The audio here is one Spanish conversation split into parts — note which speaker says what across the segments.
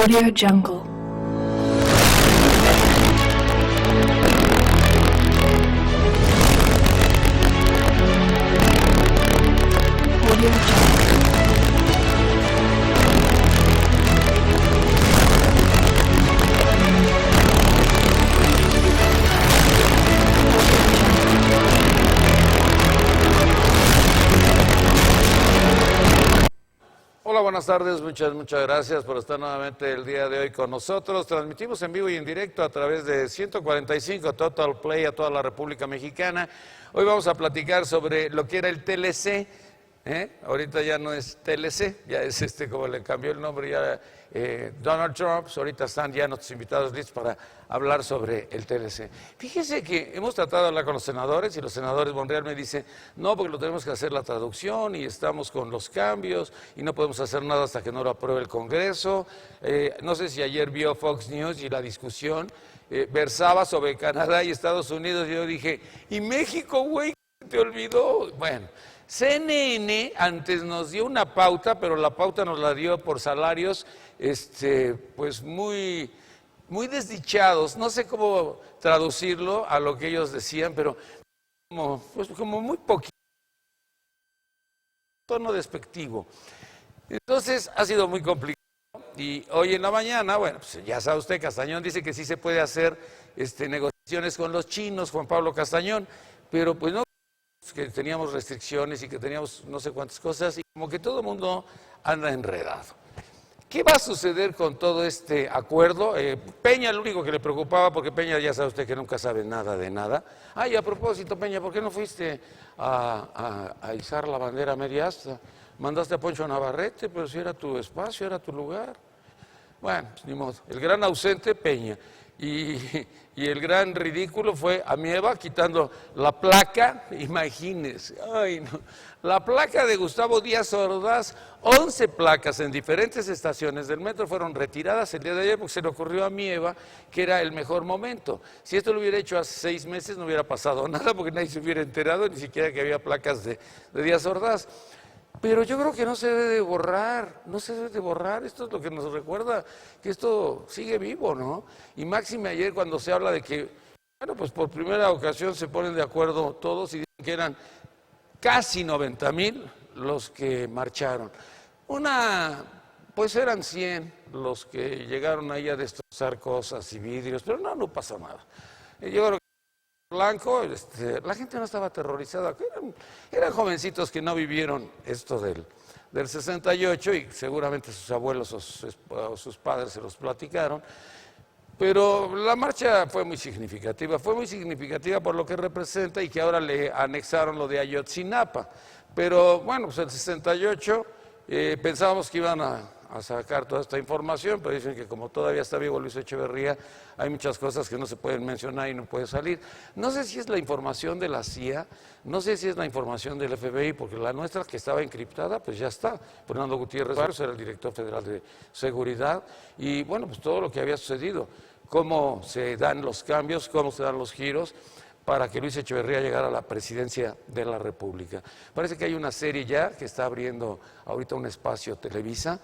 Speaker 1: Audio Jungle. Audio Jungle.
Speaker 2: Hola, buenas tardes, muchas gracias por estar nuevamente el día de hoy con nosotros. Transmitimos en vivo y en directo a través de 145 Total Play a toda la República Mexicana. Hoy vamos a platicar sobre lo que era el TLC. Ahorita ya no es TLC, ya es como le cambió el nombre ya Donald Trump. Ahorita están ya nuestros invitados listos para hablar sobre el TLC. Fíjese que hemos tratado de hablar con los senadores y los senadores Monreal me dice, no, porque lo tenemos que hacer la traducción y estamos con los cambios y no podemos hacer nada hasta que no lo apruebe el Congreso. No sé si ayer vio Fox News y la discusión versaba sobre Canadá y Estados Unidos y yo dije, ¿y México, güey? ¿Te olvidó? Bueno. CNN antes nos dio una pauta, pero la pauta nos la dio por salarios pues muy desdichados. No sé cómo traducirlo a lo que ellos decían, pero como muy poquito, tono despectivo. Entonces ha sido muy complicado. Y hoy en la mañana, bueno, pues ya sabe usted, Castañón dice que sí se puede hacer negociaciones con los chinos, Juan Pablo Castañón, pero pues no, que teníamos restricciones y que teníamos no sé cuántas cosas y como que todo el mundo anda enredado. ¿Qué va a suceder con todo este acuerdo? Peña, lo único que le preocupaba, porque Peña ya sabe usted que nunca sabe nada de nada. Ay, a propósito, Peña, ¿por qué no fuiste a izar la bandera media asta? Mandaste a Poncho Navarrete, pero si era tu espacio, era tu lugar. Bueno, pues ni modo. El gran ausente, Peña. Y el gran ridículo fue Amieva quitando la placa, imagínense, ay no, la placa de Gustavo Díaz Ordaz, 11 placas en diferentes estaciones del metro fueron retiradas el día de ayer porque se le ocurrió a Amieva que era el mejor momento. Si esto lo hubiera hecho hace 6 meses no hubiera pasado nada porque nadie se hubiera enterado ni siquiera que había placas de Díaz Ordaz. Pero yo creo que no se debe de borrar, no se debe de borrar, esto es lo que nos recuerda que esto sigue vivo, ¿no? Y máxime ayer cuando se habla de que, bueno, pues por primera ocasión se ponen de acuerdo todos y dicen que eran casi 90,000 los que marcharon. Pues eran 100 los que llegaron ahí a destrozar cosas y vidrios, pero no pasa nada. Yo creo blanco, la gente no estaba aterrorizada, eran jovencitos que no vivieron esto del 68 y seguramente sus abuelos o sus padres se los platicaron, pero la marcha fue muy significativa por lo que representa y que ahora le anexaron lo de Ayotzinapa, pero bueno, pues el 68 pensábamos que iban a sacar toda esta información, pero dicen que como todavía está vivo Luis Echeverría, hay muchas cosas que no se pueden mencionar y no puede salir. No sé si es la información de la CIA, no sé si es la información del FBI, porque la nuestra que estaba encriptada, pues ya está. Fernando Gutiérrez Barrios era el director federal de seguridad y bueno, pues todo lo que había sucedido, cómo se dan los cambios, cómo se dan los giros para que Luis Echeverría llegara a la presidencia de la República. Parece que hay una serie ya que está abriendo ahorita un espacio Televisa,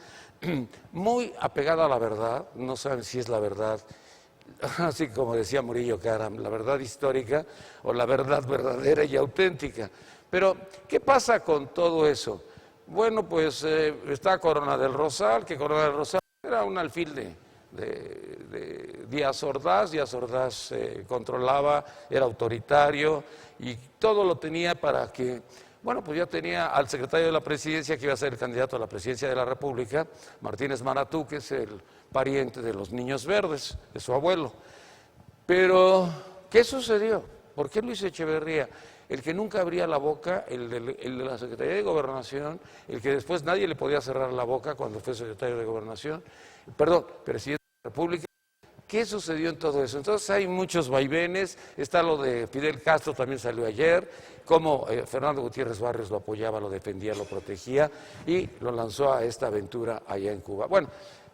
Speaker 2: muy apegada a la verdad, no saben si es la verdad, así como decía Murillo Karam, la verdad histórica o la verdad verdadera y auténtica. Pero, ¿qué pasa con todo eso? Bueno, pues está Corona del Rosal, que Corona del Rosal era un alfil de Díaz Ordaz. Díaz Ordaz controlaba, era autoritario y todo lo tenía para que, bueno, pues ya tenía al secretario de la presidencia que iba a ser el candidato a la presidencia de la República, Martínez Maratú, que es el pariente de los Niños Verdes, de su abuelo. Pero, ¿qué sucedió? ¿Por qué Luis Echeverría? El que nunca abría la boca, el de la Secretaría de Gobernación, el que después nadie le podía cerrar la boca cuando fue secretario de Gobernación, presidente de la República. ¿Qué sucedió en todo eso? Entonces hay muchos vaivenes, está lo de Fidel Castro, también salió ayer, cómo Fernando Gutiérrez Barrios lo apoyaba, lo defendía, lo protegía y lo lanzó a esta aventura allá en Cuba. Bueno,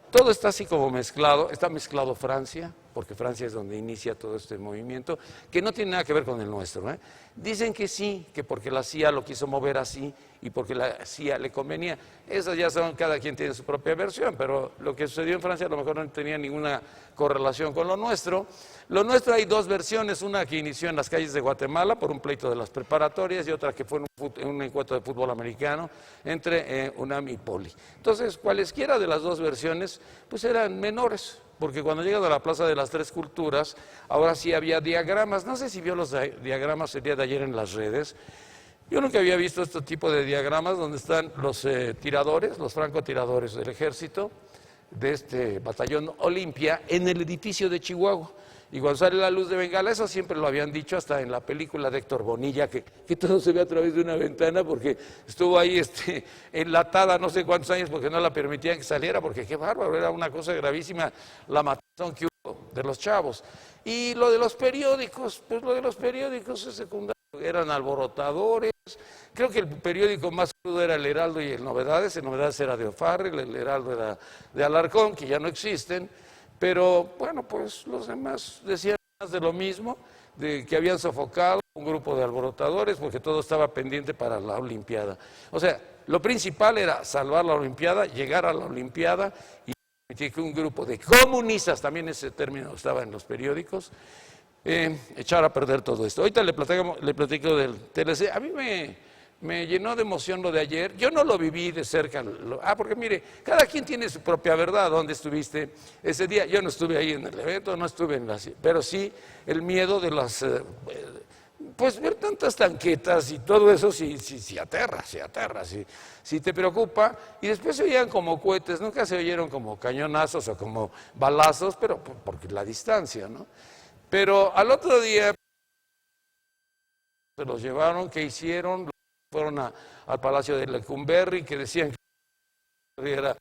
Speaker 2: todo está así como mezclado, está mezclado Francia, porque Francia es donde inicia todo este movimiento, que no tiene nada que ver con el nuestro, ¿eh? Dicen que sí, que porque la CIA lo quiso mover así y porque la CIA le convenía. Esas ya son, cada quien tiene su propia versión, pero lo que sucedió en Francia a lo mejor no tenía ninguna correlación con lo nuestro. Lo nuestro hay dos versiones, una que inició en las calles de Guatemala por un pleito de las preparatorias y otra que fue en un encuentro de fútbol americano entre UNAM y Poli. Entonces, cualesquiera de las dos versiones, pues eran menores, porque cuando llegan a la Plaza de las Tres Culturas, ahora sí había diagramas. No sé si vio los diagramas el día de ayer en las redes. Yo nunca había visto este tipo de diagramas donde están los tiradores, los francotiradores del ejército, de este batallón Olimpia, en el edificio de Chihuahua. Y cuando sale la luz de bengala, eso siempre lo habían dicho hasta en la película de Héctor Bonilla, que todo se ve a través de una ventana porque estuvo ahí enlatada no sé cuántos años porque no la permitían que saliera, porque qué bárbaro, era una cosa gravísima la matazón que hubo de los chavos. Y lo de los periódicos, pues lo de los periódicos es secundario, eran alborotadores. Creo que el periódico más crudo era el Heraldo y el Novedades era de O'Farrill, el Heraldo era de Alarcón, que ya no existen. Pero bueno, pues los demás decían más de lo mismo, de que habían sofocado un grupo de alborotadores porque todo estaba pendiente para la Olimpiada. O sea, lo principal era salvar la Olimpiada, llegar a la Olimpiada y permitir que un grupo de comunistas, también ese término estaba en los periódicos, echar a perder todo esto. Ahorita le platico del TLC. A mí me llenó de emoción lo de ayer. Yo no lo viví de cerca. Porque mire, cada quien tiene su propia verdad. ¿Dónde estuviste ese día? Yo no estuve ahí en el evento, no estuve en pero sí el miedo de las... pues ver tantas tanquetas y todo eso sí aterra, sí te preocupa. Y después se oían como cohetes, nunca se oyeron como cañonazos o como balazos, pero porque la distancia, ¿no? Pero al otro día se los llevaron, ¿qué hicieron? Fueron al Palacio de Lecumberri, que decían que era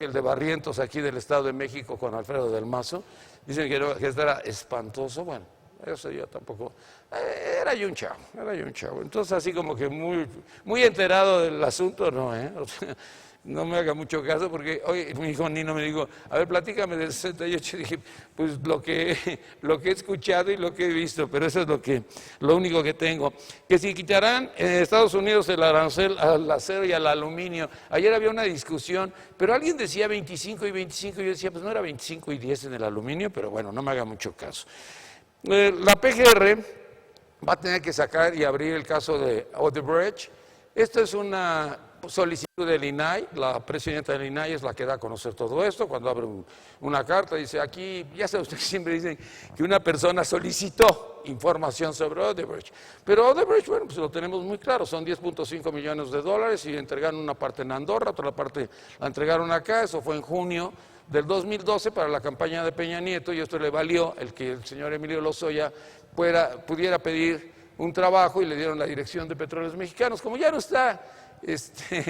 Speaker 2: el de Barrientos aquí del Estado de México con Alfredo del Mazo. Dicen que esto era espantoso. Bueno, eso yo tampoco. Era yo un chavo. Entonces, así como que muy enterado del asunto, no, o sea, no me haga mucho caso porque hoy mi hijo Nino me dijo, a ver, platícame del 68. Dije, pues lo que he escuchado y lo que he visto, pero eso es lo único que tengo. Que si quitarán en Estados Unidos el arancel al acero y al aluminio. Ayer había una discusión, pero alguien decía 25 y 25, y yo decía, pues no era 25 y 10 en el aluminio, pero bueno, no me haga mucho caso. La PGR va a tener que sacar y abrir el caso de Odebrecht. Esto es una solicitud del INAI, la presidenta del INAI es la que da a conocer todo esto, cuando abre una carta dice aquí, ya sabe usted que siempre dicen que una persona solicitó información sobre Odebrecht, pero Odebrecht, bueno, pues lo tenemos muy claro, son 10.5 millones de dólares y entregaron una parte en Andorra, otra parte la entregaron acá, eso fue en junio del 2012 para la campaña de Peña Nieto y esto le valió el que el señor Emilio Lozoya pudiera pedir un trabajo y le dieron la dirección de Petróleos Mexicanos. Como ya no está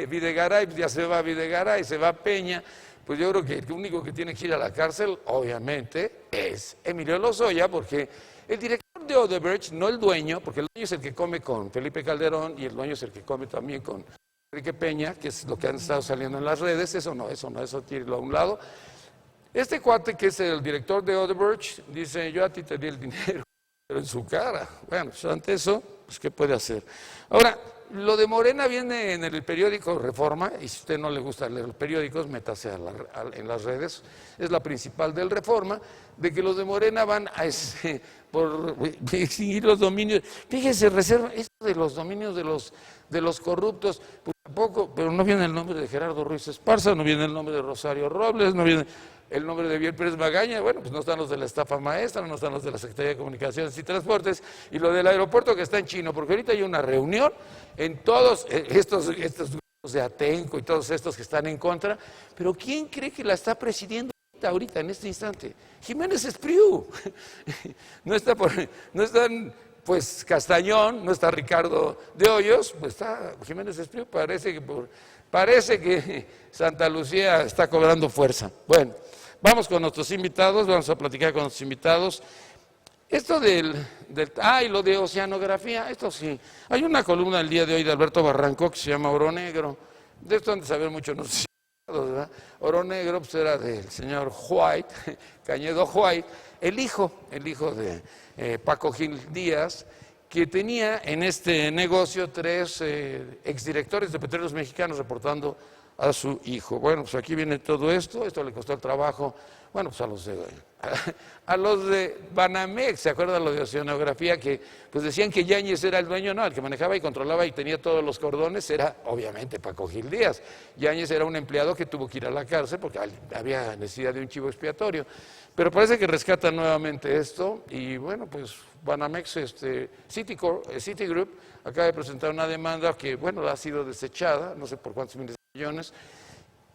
Speaker 2: Videgaray, ya se va Videgaray, se va Peña, pues yo creo que el único que tiene que ir a la cárcel, obviamente, es Emilio Lozoya, porque el director de Odebrecht, no el dueño, porque el dueño es el que come con Felipe Calderón y el dueño es el que come también con Enrique Peña, que es lo que han estado saliendo en las redes, eso tírelo a un lado. Este cuate que es el director de Odebrecht dice, yo a ti te di el dinero, pero en su cara. Bueno, pues ante eso, pues ¿qué puede hacer? Ahora, lo de Morena viene en el periódico Reforma, y si a usted no le gusta leer los periódicos, métase en las redes, es la principal del Reforma, de que los de Morena van a por extinguir los dominios. Fíjese, reserva, esto de los dominios de los corruptos, pues tampoco, pero no viene el nombre de Gerardo Ruiz Esparza, no viene el nombre de Rosario Robles, no viene el nombre de Biel Pérez Magaña, bueno, pues no están los de la estafa maestra, no están los de la Secretaría de Comunicaciones y Transportes, y lo del aeropuerto que está en Chino, porque ahorita hay una reunión en todos estos grupos de Atenco y todos estos que están en contra, pero ¿quién cree que la está presidiendo ahorita, en este instante? Jiménez Espriu. No están pues Castañón, no está Ricardo de Hoyos, pues está Jiménez Espriu, parece que Santa Lucía está cobrando fuerza. Bueno, vamos con nuestros invitados, vamos a platicar con nuestros invitados. Esto y lo de oceanografía, esto sí. Hay una columna el día de hoy de Alberto Barranco que se llama Oro Negro. De esto han de saber mucho, no sé ¿verdad? Oro Negro pues era del señor White, Cañedo White, el hijo de Paco Gil Díaz, que tenía en este negocio 3 exdirectores de Petróleos Mexicanos reportando a su hijo. Bueno, pues aquí viene todo esto le costó el trabajo, bueno, pues a los de Banamex, ¿se acuerdan lo de oceanografía? Que pues decían que Yáñez era el dueño, no, el que manejaba y controlaba y tenía todos los cordones era obviamente Paco Gil Díaz. Yáñez era un empleado que tuvo que ir a la cárcel porque había necesidad de un chivo expiatorio. Pero parece que rescatan nuevamente esto y bueno, pues Banamex, Citigroup acaba de presentar una demanda que, bueno, ha sido desechada, no sé por cuántos miles de millones,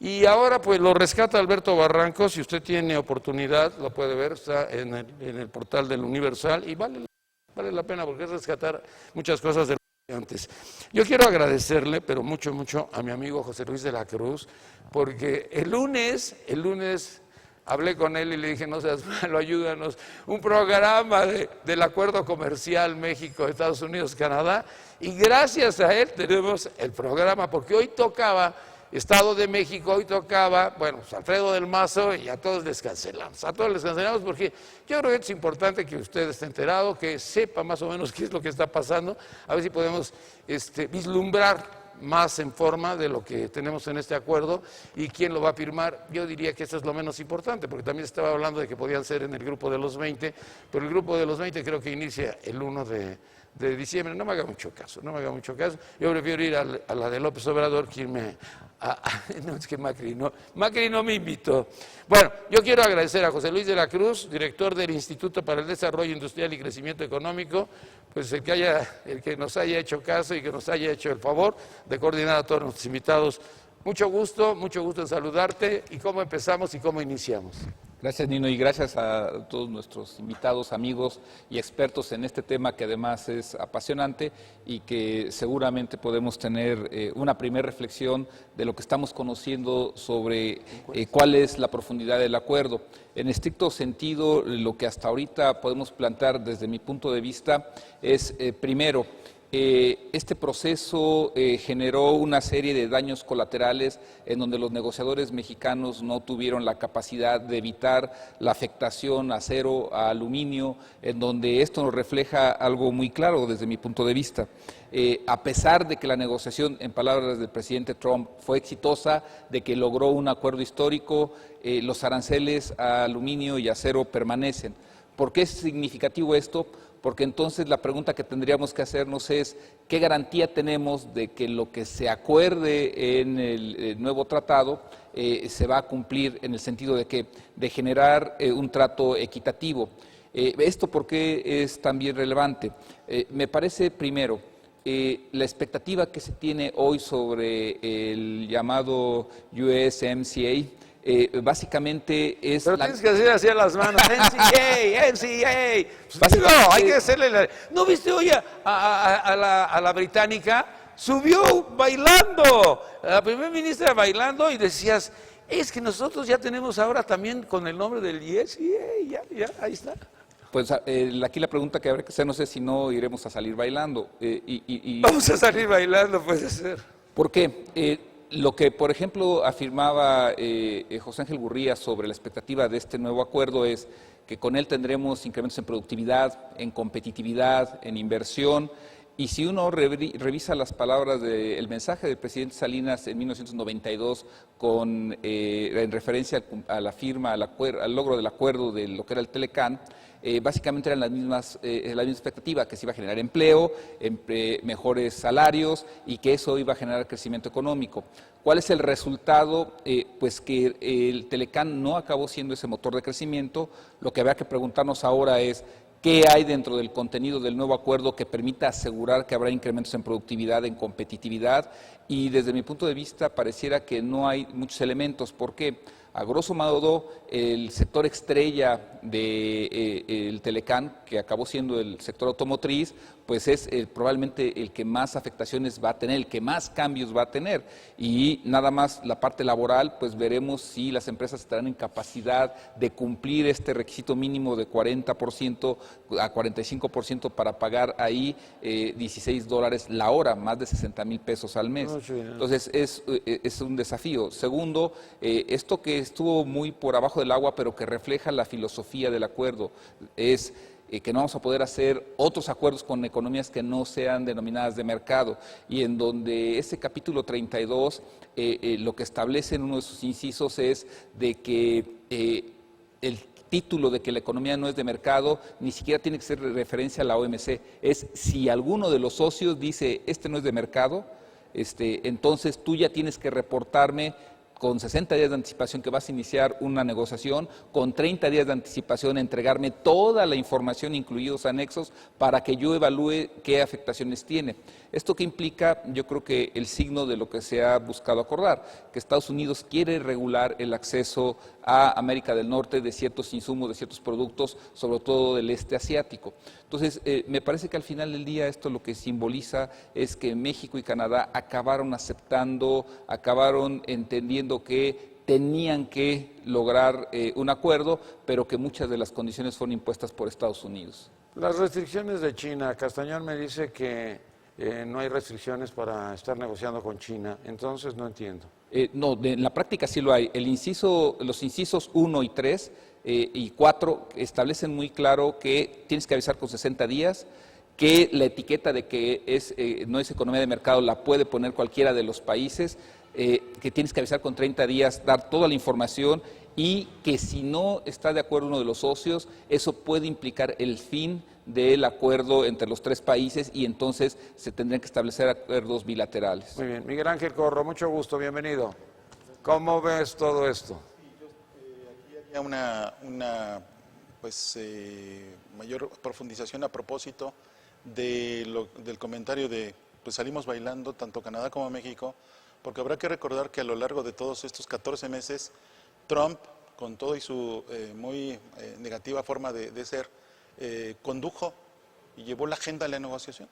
Speaker 2: y ahora pues lo rescata Alberto Barranco. Si usted tiene oportunidad, lo puede ver, está en el portal del Universal y vale la pena porque es rescatar muchas cosas de antes. Yo quiero agradecerle, pero mucho, mucho a mi amigo José Luis de la Cruz, porque el lunes hablé con él y le dije, no seas malo, ayúdanos, un programa del acuerdo comercial México, Estados Unidos, Canadá, y gracias a él tenemos el programa, porque hoy tocaba Estado de México, hoy tocaba, bueno, pues Alfredo del Mazo, y a todos les cancelamos porque yo creo que es importante que usted esté enterado, que sepa más o menos qué es lo que está pasando, a ver si podemos vislumbrar más en forma de lo que tenemos en este acuerdo y quién lo va a firmar. Yo diría que eso es lo menos importante, porque también estaba hablando de que podían ser en el grupo de los 20, pero el grupo de los 20 creo que inicia el 1 de diciembre. No me haga mucho caso. Yo prefiero ir a la de López Obrador que irme no, es que Macri no me invitó. Bueno, yo quiero agradecer a José Luis de la Cruz, director del Instituto para el Desarrollo Industrial y Crecimiento Económico, pues el que nos haya hecho caso y que nos haya hecho el favor de coordinar a todos nuestros invitados. Mucho gusto en saludarte. ¿Y cómo empezamos y cómo iniciamos?
Speaker 3: Gracias, Nino, y gracias a todos nuestros invitados, amigos y expertos en este tema que además es apasionante y que seguramente podemos tener una primera reflexión de lo que estamos conociendo sobre cuál es la profundidad del acuerdo. En estricto sentido, lo que hasta ahorita podemos plantear desde mi punto de vista es, primero, este proceso generó una serie de daños colaterales en donde los negociadores mexicanos no tuvieron la capacidad de evitar la afectación a acero, a aluminio, en donde esto nos refleja algo muy claro desde mi punto de vista. A pesar de que la negociación, en palabras del presidente Trump, fue exitosa, de que logró un acuerdo histórico, los aranceles a aluminio y acero permanecen. ¿Por qué es significativo esto? Porque entonces la pregunta que tendríamos que hacernos es ¿qué garantía tenemos de que lo que se acuerde en el nuevo tratado se va a cumplir en el sentido de generar un trato equitativo? ¿Esto por qué es también relevante? Me parece, primero, la expectativa que se tiene hoy sobre el llamado USMCA, básicamente es...
Speaker 2: Pero tienes que hacer así a las manos, NCA. Pues no, hay que hacerle... ¿No viste hoy a la británica? Subió bailando, la primera ministra bailando y decías, es que nosotros ya tenemos ahora también con el nombre del NCA, ya, ahí está.
Speaker 3: Pues aquí la pregunta que habrá que hacer, no sé si no iremos a salir bailando.
Speaker 2: Vamos a salir bailando, puede ser.
Speaker 3: ¿Por qué? Lo que, por ejemplo, afirmaba José Ángel Gurría sobre la expectativa de este nuevo acuerdo es que con él tendremos incrementos en productividad, en competitividad, en inversión, y si uno revisa las palabras del mensaje del presidente Salinas en 1992 en referencia a la firma, al logro del acuerdo de lo que era el Telecán, básicamente eran la misma expectativa, que se iba a generar empleo, mejores salarios y que eso iba a generar crecimiento económico. ¿Cuál es el resultado? Pues que el Telecán no acabó siendo ese motor de crecimiento. Lo que habrá que preguntarnos ahora es ¿qué hay dentro del contenido del nuevo acuerdo que permita asegurar que habrá incrementos en productividad, en competitividad? Y desde mi punto de vista pareciera que no hay muchos elementos. ¿Por qué? A grosso modo, el sector estrella del Telecán, que acabó siendo el sector automotriz, pues es probablemente el que más afectaciones va a tener, el que más cambios va a tener. Y nada más la parte laboral, pues veremos si las empresas estarán en capacidad de cumplir este requisito mínimo de 40% a 45% para pagar ahí $16 la hora, más de 60,000 pesos al mes. Entonces es un desafío. Segundo, esto que estuvo muy por abajo del agua, pero que refleja la filosofía del acuerdo, es que no vamos a poder hacer otros acuerdos con economías que no sean denominadas de mercado, y en donde ese capítulo 32 lo que establece en uno de sus incisos es de que el título de que la economía no es de mercado ni siquiera tiene que ser referencia a la OMC, es si alguno de los socios dice este no es de mercado, entonces tú ya tienes que reportarme con 60 días de anticipación que vas a iniciar una negociación, con 30 días de anticipación entregarme toda la información, incluidos anexos, para que yo evalúe qué afectaciones tiene. ¿Esto qué implica? Yo creo que el signo de lo que se ha buscado acordar, que Estados Unidos quiere regular el acceso a América del Norte de ciertos insumos, de ciertos productos, sobre todo del este asiático. Entonces, me parece que al final del día esto lo que simboliza es que México y Canadá acabaron aceptando, acabaron entendiendo que tenían que lograr un acuerdo, pero que muchas de las condiciones fueron impuestas por Estados Unidos.
Speaker 2: Las restricciones de China, Castañón me dice que no hay restricciones para estar negociando con China, entonces no entiendo.
Speaker 3: No, en la práctica sí lo hay. Los incisos 1 y 3 y 4 establecen muy claro que tienes que avisar con 60 días, que la etiqueta de que no es economía de mercado la puede poner cualquiera de los países, que tienes que avisar con 30 días, dar toda la información, y que si no está de acuerdo uno de los socios, eso puede implicar el fin del acuerdo entre los tres países, y entonces se tendrían que establecer acuerdos bilaterales.
Speaker 2: Muy bien. Miguel Ángel Corro, mucho gusto, bienvenido. ¿Cómo ves todo esto?
Speaker 4: Aquí haría una mayor profundización a propósito del comentario de pues salimos bailando tanto Canadá como México, porque habrá que recordar que a lo largo de todos estos 14 meses, Trump, con todo y su muy negativa forma de ser, condujo y llevó la agenda de la negociación.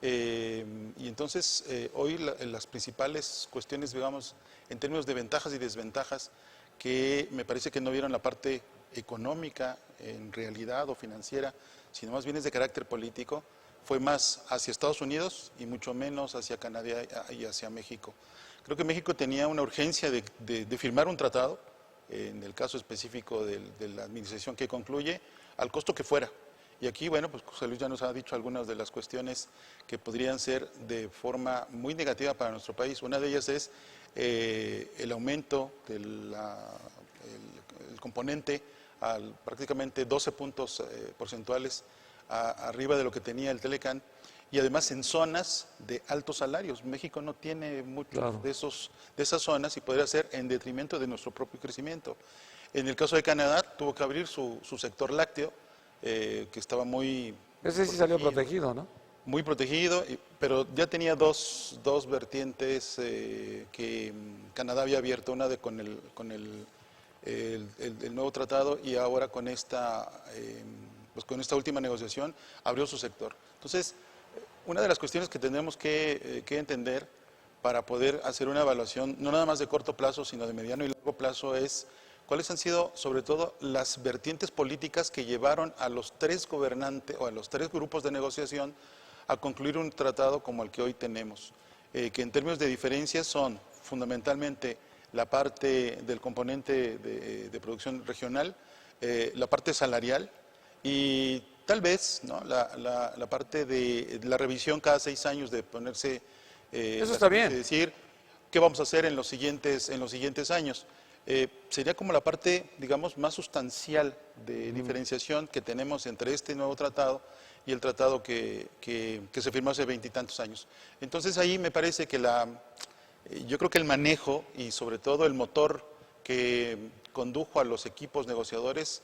Speaker 4: Y entonces hoy las principales cuestiones, digamos, en términos de ventajas y desventajas, que me parece que no vieron la parte económica en realidad o financiera, sino más bien es de carácter político, fue más hacia Estados Unidos y mucho menos hacia Canadá y hacia México. Creo que México tenía una urgencia de firmar un tratado, en el caso específico de la administración que concluye, al costo que fuera. Y aquí, bueno, pues José Luis ya nos ha dicho algunas de las cuestiones que podrían ser de forma muy negativa para nuestro país. Una de ellas es el aumento del componente a prácticamente 12 puntos porcentuales arriba de lo que tenía el Telecán, y además en zonas de altos salarios. México no tiene muchos de esas zonas, y podría ser en detrimento de nuestro propio crecimiento. En el caso de Canadá, tuvo que abrir su sector lácteo, que estaba muy...
Speaker 2: Ese sí salió protegido, ¿no?
Speaker 4: Muy protegido, pero ya tenía dos vertientes que Canadá había abierto, una con el nuevo tratado, y ahora con esta última negociación abrió su sector. Entonces, una de las cuestiones que tendremos que entender para poder hacer una evaluación, no nada más de corto plazo, sino de mediano y largo plazo, es cuáles han sido, sobre todo, las vertientes políticas que llevaron a los tres gobernantes o a los tres grupos de negociación a concluir un tratado como el que hoy tenemos, que en términos de diferencias son fundamentalmente la parte del componente de producción regional, la parte salarial y tal vez, ¿no?, la parte de la revisión cada 6 años, de ponerse...
Speaker 2: Eso está bien.
Speaker 4: De decir qué vamos a hacer en los siguientes años. Sería como la parte, digamos, más sustancial de diferenciación que tenemos entre este nuevo tratado y el tratado que se firmó hace 20 y tantos años. Entonces ahí me parece que yo creo que el manejo y sobre todo el motor que condujo a los equipos negociadores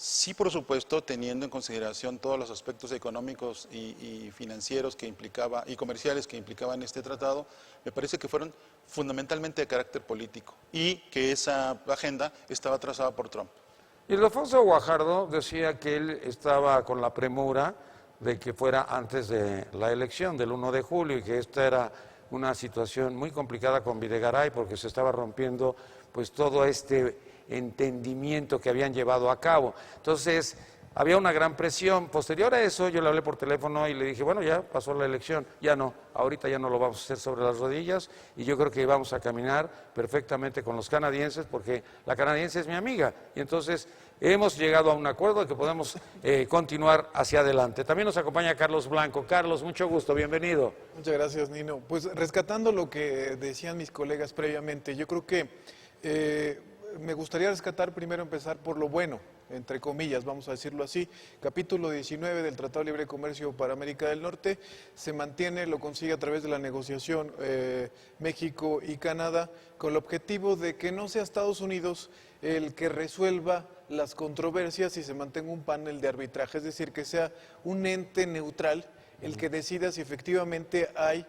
Speaker 4: Sí, por supuesto, teniendo en consideración todos los aspectos económicos y financieros que implicaba, y comerciales que implicaban este tratado, me parece que fueron fundamentalmente de carácter político y que esa agenda estaba trazada por Trump.
Speaker 2: Y Ildefonso Guajardo decía que él estaba con la premura de que fuera antes de la elección del 1 de julio y que esta era una situación muy complicada con Videgaray porque se estaba rompiendo pues todo este entendimiento que habían llevado a cabo. Entonces, había una gran presión. Posterior a eso, yo le hablé por teléfono y le dije, bueno, ya pasó la elección, ya no, ahorita ya no lo vamos a hacer sobre las rodillas y yo creo que vamos a caminar perfectamente con los canadienses porque la canadiense es mi amiga y entonces hemos llegado a un acuerdo de que podemos continuar hacia adelante. También nos acompaña Carlos Blanco. Carlos, mucho gusto, bienvenido.
Speaker 5: Muchas gracias, Nino. Pues rescatando lo que decían mis colegas previamente, yo creo que me gustaría rescatar primero, empezar por lo bueno, entre comillas, vamos a decirlo así. Capítulo 19 del Tratado de Libre Comercio para América del Norte se mantiene, lo consigue a través de la negociación México y Canadá, con el objetivo de que no sea Estados Unidos el que resuelva las controversias y se mantenga un panel de arbitraje, es decir, que sea un ente neutral el que decida si efectivamente hay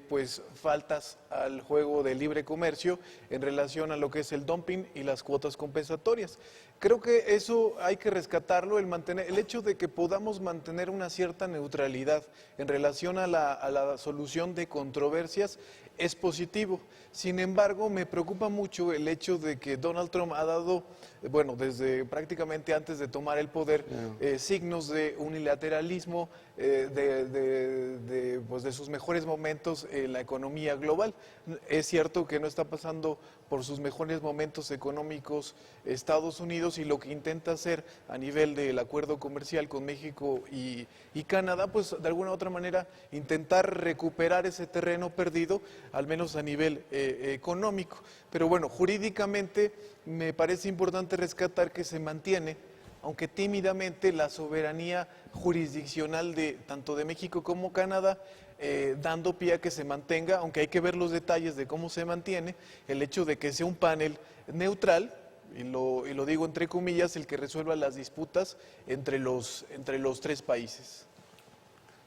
Speaker 5: pues faltas al juego de libre comercio en relación a lo que es el dumping y las cuotas compensatorias. Creo que eso hay que rescatarlo, el hecho de que podamos mantener una cierta neutralidad en relación a la solución de controversias es positivo. Sin embargo, me preocupa mucho el hecho de que Donald Trump ha dado, bueno, desde prácticamente antes de tomar el poder, signos de unilateralismo, pues de sus mejores momentos en la economía global. Es cierto que no está pasando por sus mejores momentos económicos Estados Unidos y lo que intenta hacer a nivel del acuerdo comercial con México y Canadá, pues de alguna u otra manera intentar recuperar ese terreno perdido, al menos a nivel económico. Pero bueno, jurídicamente me parece importante rescatar que se mantiene, aunque tímidamente, la soberanía jurisdiccional de tanto de México como Canadá, dando pie a que se mantenga, aunque hay que ver los detalles de cómo se mantiene, el hecho de que sea un panel neutral, y lo digo entre comillas, el que resuelva las disputas entre los tres países.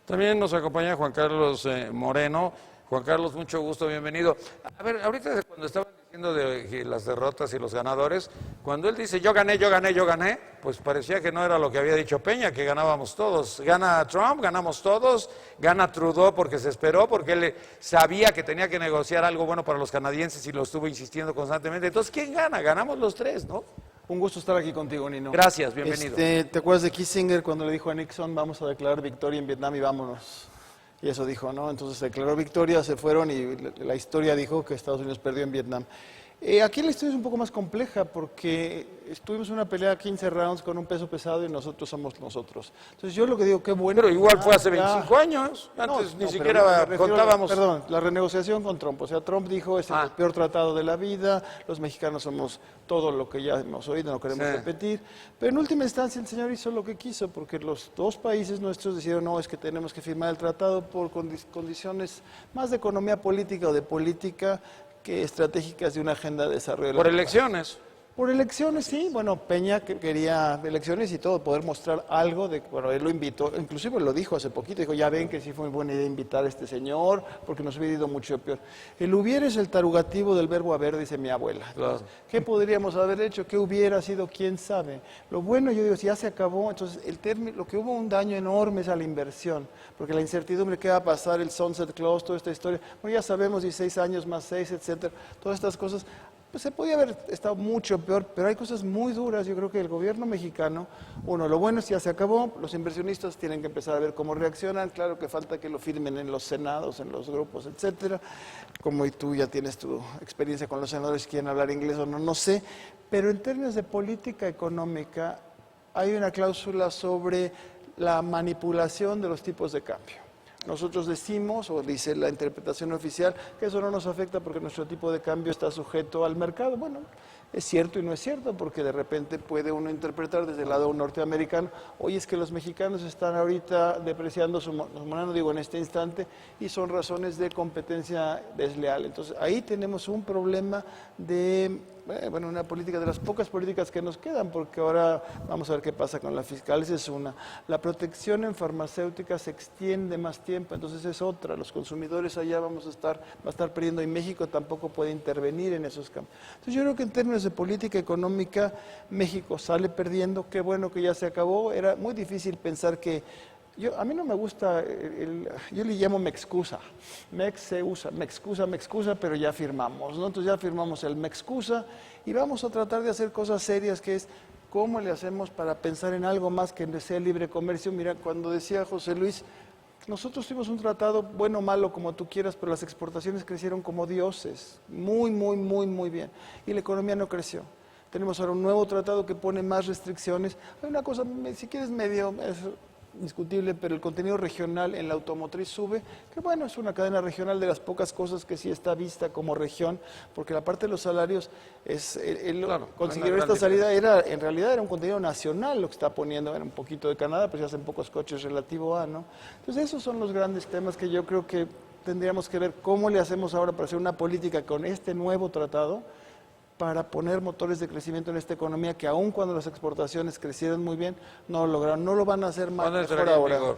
Speaker 2: También nos acompaña Juan Carlos Moreno. Juan Carlos, mucho gusto, bienvenido. A ver, ahorita cuando estaban diciendo de las derrotas y los ganadores, cuando él dice yo gané, pues parecía que no era lo que había dicho Peña, que ganábamos todos. Gana Trump, ganamos todos, gana Trudeau porque se esperó, porque él sabía que tenía que negociar algo bueno para los canadienses y lo estuvo insistiendo constantemente. Entonces, ¿quién gana? Ganamos los tres, ¿no?
Speaker 6: Un gusto estar aquí contigo, Nino.
Speaker 2: Gracias, bienvenido.
Speaker 6: ¿Te acuerdas de Kissinger cuando le dijo a Nixon, vamos a declarar victoria en Vietnam y vámonos? Y eso dijo, ¿no? Entonces declaró victoria, se fueron y la historia dijo que Estados Unidos perdió en Vietnam. Aquí la historia es un poco más compleja porque estuvimos en una pelea 15 rounds con un peso pesado y nosotros somos nosotros. Entonces yo lo que digo, qué bueno.
Speaker 2: Pero igual fue hace 25 años, antes ni siquiera contábamos.
Speaker 6: Perdón, la renegociación con Trump. O sea, Trump dijo, este es el peor tratado de la vida, los mexicanos somos todo lo que ya hemos oído, no queremos repetir. Pero en última instancia el señor hizo lo que quiso porque los dos países nuestros decidieron, no, es que tenemos que firmar el tratado por condiciones más de economía política o de política que estratégicas de una agenda de desarrollo.
Speaker 2: Por elecciones.
Speaker 6: Por elecciones, sí. Bueno, Peña que quería elecciones y todo, poder mostrar algo de, bueno, él lo invitó, inclusive lo dijo hace poquito, dijo, ya ven que sí fue muy buena idea invitar a este señor, porque nos hubiera ido mucho peor. El hubiera es el tarugativo del verbo haber, dice mi abuela.
Speaker 2: Claro.
Speaker 6: Entonces, ¿qué podríamos haber hecho? ¿Qué hubiera sido? ¿Quién sabe? Lo bueno, yo digo, si ya se acabó, entonces lo que hubo un daño enorme es a la inversión, porque la incertidumbre, ¿qué va a pasar? El Sunset Clause, toda esta historia, bueno, ya sabemos, 16 años más 6, etcétera, todas estas cosas. Pues se podía haber estado mucho peor, pero hay cosas muy duras. Yo creo que el gobierno mexicano, uno, lo bueno es que ya se acabó, los inversionistas tienen que empezar a ver cómo reaccionan, claro que falta que lo firmen en los senados, en los grupos, etcétera. Como tú ya tienes tu experiencia con los senadores, quieren hablar inglés o no, no sé, pero en términos de política económica hay una cláusula sobre la manipulación de los tipos de cambio. Nosotros decimos, o dice la interpretación oficial, que eso no nos afecta porque nuestro tipo de cambio está sujeto al mercado. Bueno, es cierto y no es cierto, porque de repente puede uno interpretar desde el lado norteamericano, oye, es que los mexicanos están ahorita depreciando su moneda, no digo en este instante, y son razones de competencia desleal. Entonces, ahí tenemos un problema de bueno, una política de las pocas políticas que nos quedan, porque ahora vamos a ver qué pasa con la fiscal, esa es una. La protección en farmacéutica se extiende más tiempo, entonces es otra. Los consumidores allá va a estar perdiendo y México tampoco puede intervenir en esos campos. Entonces yo creo que en términos de política económica, México sale perdiendo, qué bueno que ya se acabó, era muy difícil pensar que a mí no me gusta, yo le llamo me excusa, me excusa, pero ya firmamos, ¿no? Entonces ya firmamos el me excusa y vamos a tratar de hacer cosas serias, que es cómo le hacemos para pensar en algo más que sea libre comercio. Mira, cuando decía José Luis, nosotros tuvimos un tratado, bueno o malo, como tú quieras, pero las exportaciones crecieron como dioses, muy bien, y la economía no creció. Tenemos ahora un nuevo tratado que pone más restricciones. Hay una cosa, si quieres medio... es discutible, pero el contenido regional en la automotriz sube, que bueno, es una cadena regional de las pocas cosas que sí está vista como región, porque la parte de los salarios,
Speaker 2: Claro,
Speaker 6: consiguieron
Speaker 2: una gran
Speaker 6: esta salida, en realidad era un contenido nacional lo que está poniendo, era un poquito de Canadá, pero se hacen pocos coches relativo a, ¿no? Entonces esos son los grandes temas que yo creo que tendríamos que ver cómo le hacemos ahora para hacer una política con este nuevo tratado, para poner motores de crecimiento en esta economía que aun cuando las exportaciones crecieron muy bien, no lo lograron, no lo van a hacer más
Speaker 2: ¿Cuándo
Speaker 6: mejor
Speaker 2: entraría en
Speaker 6: ahora.
Speaker 2: vigor?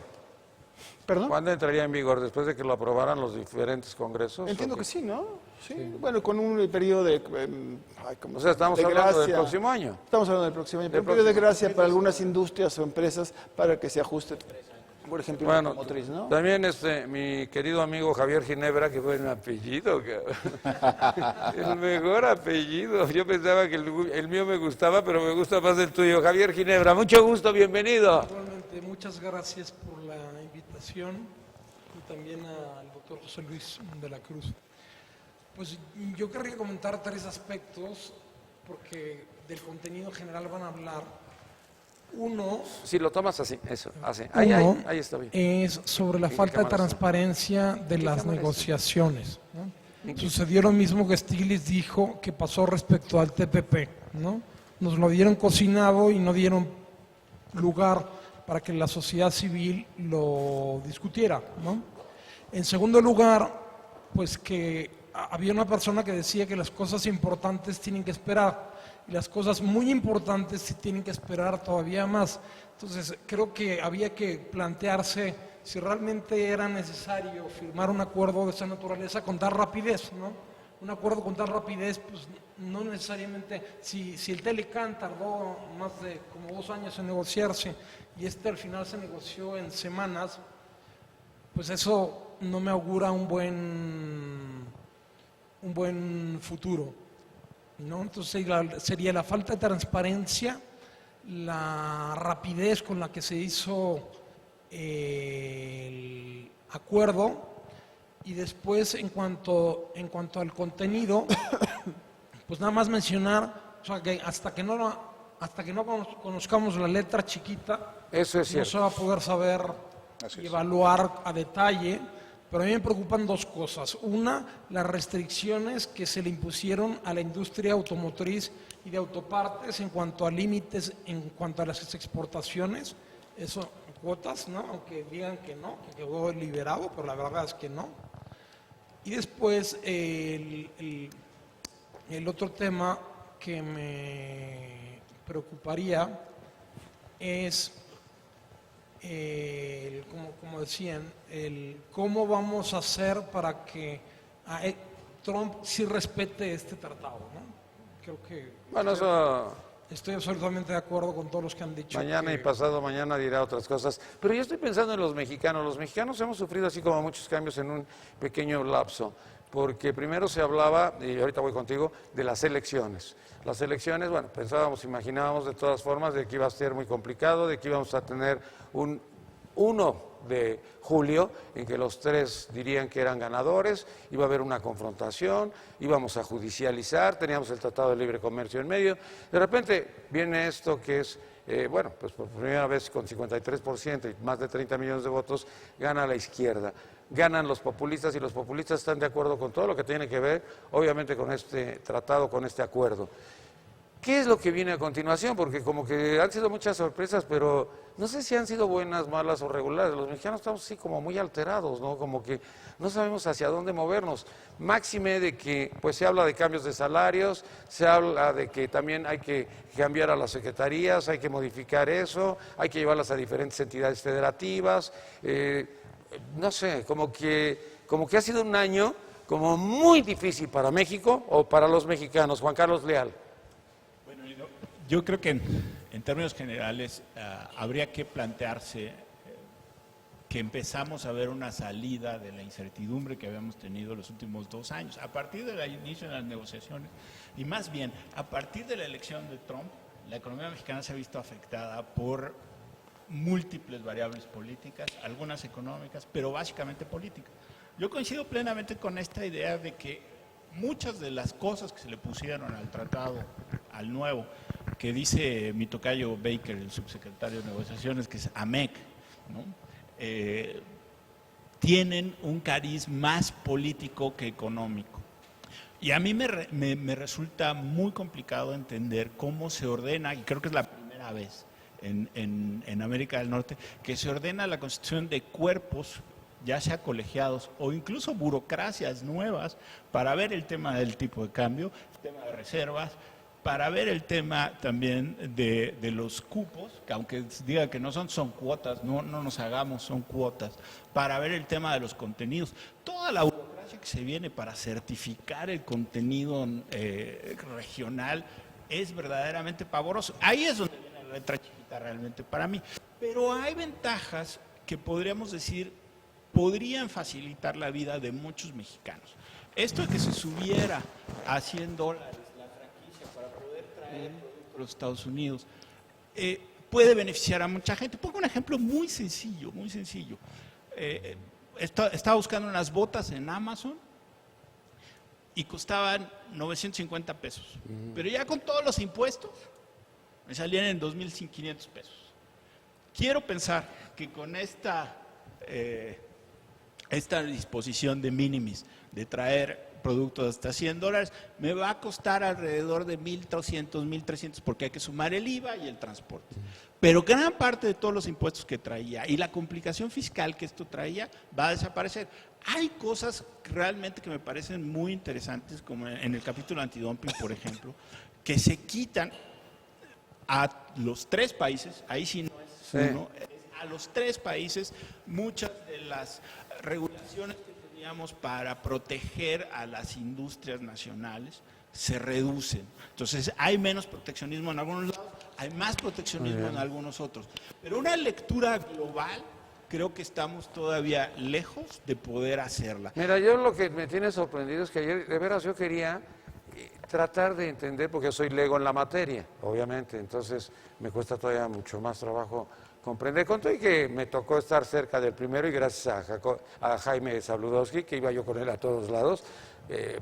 Speaker 6: ¿Perdón?
Speaker 2: ¿Cuándo entraría en vigor? ¿Después de que lo aprobaran los diferentes congresos?
Speaker 6: Entiendo
Speaker 2: ¿O
Speaker 6: que
Speaker 2: qué?
Speaker 6: sí, ¿no? Sí. Bueno, con un periodo de...
Speaker 2: O sea, estamos
Speaker 6: de
Speaker 2: hablando del
Speaker 6: gracia.
Speaker 2: próximo año.
Speaker 6: Estamos hablando del próximo año, pero un
Speaker 2: Del
Speaker 6: periodo de
Speaker 2: próximo.
Speaker 6: gracia para algunas industrias o empresas para que se ajuste, por ejemplo, la
Speaker 2: Bueno,
Speaker 6: automotriz, ¿no?
Speaker 2: también mi querido amigo Javier Ginebra, que fue mi apellido, cabrón. El mejor apellido. Yo pensaba que el mío me gustaba, pero me gusta más el tuyo. Javier Ginebra, mucho gusto, bienvenido.
Speaker 7: Igualmente, muchas gracias por la invitación y también al doctor José Luis de la Cruz. Pues yo querría comentar tres aspectos, porque del contenido general van a hablar. Uno
Speaker 2: Si lo tomas así, eso, así.
Speaker 7: Uno
Speaker 2: Ahí está bien.
Speaker 7: es sobre la
Speaker 2: ¿En qué
Speaker 7: falta de
Speaker 2: cámara está?
Speaker 7: transparencia de las
Speaker 2: cámara está?
Speaker 7: negociaciones, ¿no? Sucedió lo mismo que Stiglitz dijo que pasó respecto al TPP, ¿no? Nos lo dieron cocinado y no dieron lugar para que la sociedad civil lo discutiera, ¿no? En segundo lugar, pues que había una persona que decía que las cosas importantes tienen que esperar y las cosas muy importantes sí tienen que esperar todavía más. Entonces, creo que había que plantearse si realmente era necesario firmar un acuerdo de esa naturaleza con tal rapidez, ¿no? Un acuerdo con tal rapidez, pues no necesariamente, si el Telecan tardó más de como 2 años en negociarse y al final se negoció en semanas, pues eso no me augura un buen futuro, ¿no? Entonces sería la falta de transparencia, la rapidez con la que se hizo el acuerdo y después en cuanto al contenido, pues nada más mencionar, o sea, que hasta que no conozcamos la letra chiquita,
Speaker 2: Eso es
Speaker 7: no
Speaker 2: cierto.
Speaker 7: se va a poder saber
Speaker 4: Así
Speaker 7: y
Speaker 4: es.
Speaker 7: evaluar a detalle, pero a mí me preocupan dos cosas. Una, las restricciones que se le impusieron a la industria automotriz y de autopartes en cuanto a límites, en cuanto a las exportaciones, eso, cuotas, ¿no? Aunque digan que no, que quedó liberado, pero la verdad es que no. Y después el otro tema que me preocuparía es, como decían, cómo vamos a hacer para que Trump sí respete este tratado, ¿no? Creo que
Speaker 2: Bueno, eso
Speaker 7: estoy absolutamente de acuerdo con todos los que han dicho.
Speaker 2: mañana y pasado mañana dirá otras cosas. Pero yo estoy pensando en los mexicanos. Los mexicanos hemos sufrido así como muchos cambios en un pequeño lapso. Porque primero se hablaba, y ahorita voy contigo, de las elecciones. Las elecciones, bueno, pensábamos, imaginábamos de todas formas de que iba a ser muy complicado, de que íbamos a tener un 1 de julio en que los tres dirían que eran ganadores, iba a haber una confrontación, íbamos a judicializar, teníamos el Tratado de Libre Comercio en medio. De repente viene esto que es, bueno, pues por primera vez con 53% y más de 30 millones de votos, gana la izquierda. Ganan los populistas y los populistas están de acuerdo con todo lo que tiene que ver, obviamente, con este tratado, con este acuerdo. ¿qué es lo que viene a continuación? Porque como que han sido muchas sorpresas, pero no sé si han sido buenas, malas o regulares. Los mexicanos estamos así como muy alterados, ¿no? Como que no sabemos hacia dónde movernos. Máxime de que pues se habla de cambios de salarios, se habla de que también hay que cambiar a las secretarías, hay que modificar eso, hay que llevarlas a diferentes entidades federativas. No sé, como que ha sido un año como muy difícil para México o para los mexicanos. Juan Carlos Leal.
Speaker 8: Yo creo que en términos generales habría que plantearse que empezamos a ver una salida de la incertidumbre que habíamos tenido los últimos 2 años. A partir del inicio de las negociaciones, y más bien a partir de la elección de Trump, la economía mexicana se ha visto afectada por múltiples variables políticas, algunas económicas, pero básicamente políticas. Yo coincido plenamente con esta idea de que muchas de las cosas que se le pusieron al tratado, al nuevo, que dice mi tocayo Baker, el subsecretario de Negociaciones, que es AMEC, ¿no? Tienen un cariz más político que económico. Y a mí me resulta muy complicado entender cómo se ordena, y creo que es la primera vez en América del Norte, que se ordena la constitución de cuerpos, ya sea colegiados o incluso burocracias nuevas, para ver el tema del tipo de cambio, el tema de reservas, para ver el tema también de los cupos, que aunque diga que no son cuotas, no nos hagamos, son cuotas, para ver el tema de los contenidos. Toda la burocracia que se viene para certificar el contenido regional es verdaderamente pavoroso. Ahí es donde viene la letra chiquita realmente para mí. Pero hay ventajas que podríamos decir podrían facilitar la vida de muchos mexicanos. Esto de que se subiera a $100 para poder traer productos a los Estados Unidos, puede beneficiar a mucha gente. Pongo un ejemplo muy sencillo, muy sencillo. Estaba buscando unas botas en Amazon y costaban 950 pesos. Pero ya con todos los impuestos, me salían en 2,500 pesos. Quiero pensar que con esta disposición de minimis, de traer productos hasta $100, me va a costar alrededor de 1,200, 1,300, porque hay que sumar el IVA y el transporte. Pero gran parte de todos los impuestos que traía y la complicación fiscal que esto traía va a desaparecer. Hay cosas realmente que me parecen muy interesantes, como en el capítulo antidumping, por ejemplo, que se quitan a los 3 países, ahí sí no es uno, a los 3 países muchas de las regulaciones que teníamos para proteger a las industrias nacionales se reducen. Entonces hay menos proteccionismo en algunos lados, hay más proteccionismo en algunos otros. Pero una lectura global, creo que estamos todavía lejos de poder hacerla.
Speaker 2: Mira, yo lo que me tiene sorprendido es que ayer, de veras, yo quería tratar de entender, porque yo soy lego en la materia, obviamente, entonces me cuesta todavía mucho más trabajo comprender. Con todo y que me tocó estar cerca del primero y gracias a Jaime Zabludowski, que iba yo con él a todos lados,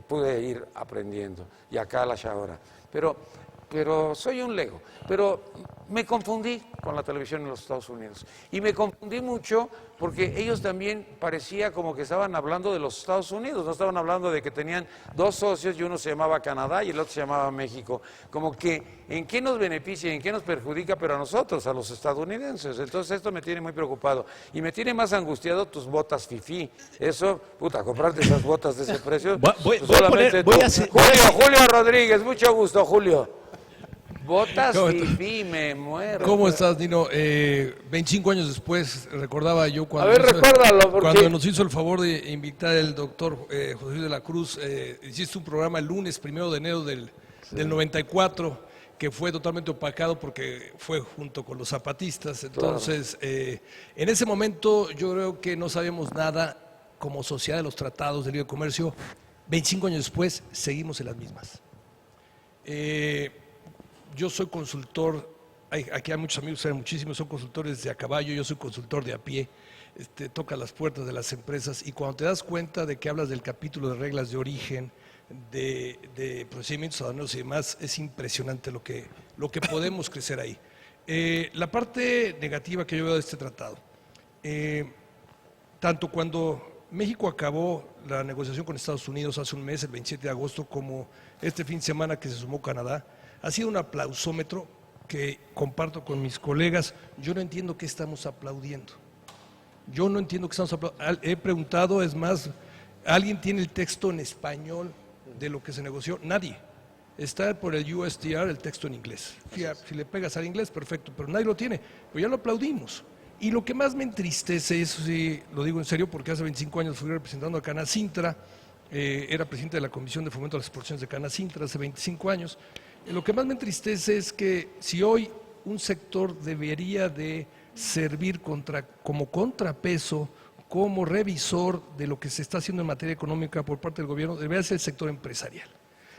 Speaker 2: pude ir aprendiendo, y acá a la Shahora. Pero soy un lego. Pero me confundí con la televisión en los Estados Unidos. Y me confundí mucho porque ellos también parecía como que estaban hablando de los Estados Unidos, no estaban hablando de que tenían 2 socios y uno se llamaba Canadá y el otro se llamaba México. Como que en qué nos beneficia y en qué nos perjudica, pero a nosotros, a los estadounidenses. Entonces esto me tiene muy preocupado. Y me tiene más angustiado tus botas fifí. Eso, puta, comprarte esas botas de ese precio.
Speaker 8: Voy a hacer...
Speaker 2: Julio Rodríguez, mucho gusto, Julio. Botas fifí, me muero.
Speaker 9: ¿Cómo estás, Dino? 25 años después, recordaba yo cuando,
Speaker 2: recuérdalo,
Speaker 9: nos hizo el favor de invitar el doctor José Luis de la Cruz, hiciste un programa el lunes 1 de enero del 94, que fue totalmente opacado porque fue junto con los zapatistas. Entonces, en ese momento yo creo que no sabíamos nada como sociedad de los tratados de libre comercio. 25 años después, seguimos en las mismas. Yo soy consultor, aquí hay muchos amigos, muchísimos, son consultores de a caballo, yo soy consultor de a pie, toca las puertas de las empresas y cuando te das cuenta de que hablas del capítulo de reglas de origen, de procedimientos aduaneros y demás, es impresionante lo que podemos crecer ahí. La parte negativa que yo veo de este tratado, tanto cuando México acabó la negociación con Estados Unidos hace un mes, el 27 de agosto, como este fin de semana que se sumó Canadá, Ha sido un aplausómetro que comparto con mis colegas. Yo no entiendo qué estamos aplaudiendo. Yo no entiendo qué estamos aplaudiendo. He preguntado, es más, ¿alguien tiene el texto en español de lo que se negoció? Nadie. Está por el USTR el texto en inglés. Si le pegas al inglés, perfecto, pero nadie lo tiene. Pues ya lo aplaudimos. Y lo que más me entristece, eso sí lo digo en serio, porque hace 25 años fui representando a Canacintra, era presidente de la Comisión de Fomento de las Exportaciones de Canacintra hace 25 años. Lo que más me entristece es que si hoy un sector debería de servir como contrapeso, como revisor de lo que se está haciendo en materia económica por parte del gobierno, debería ser el sector empresarial.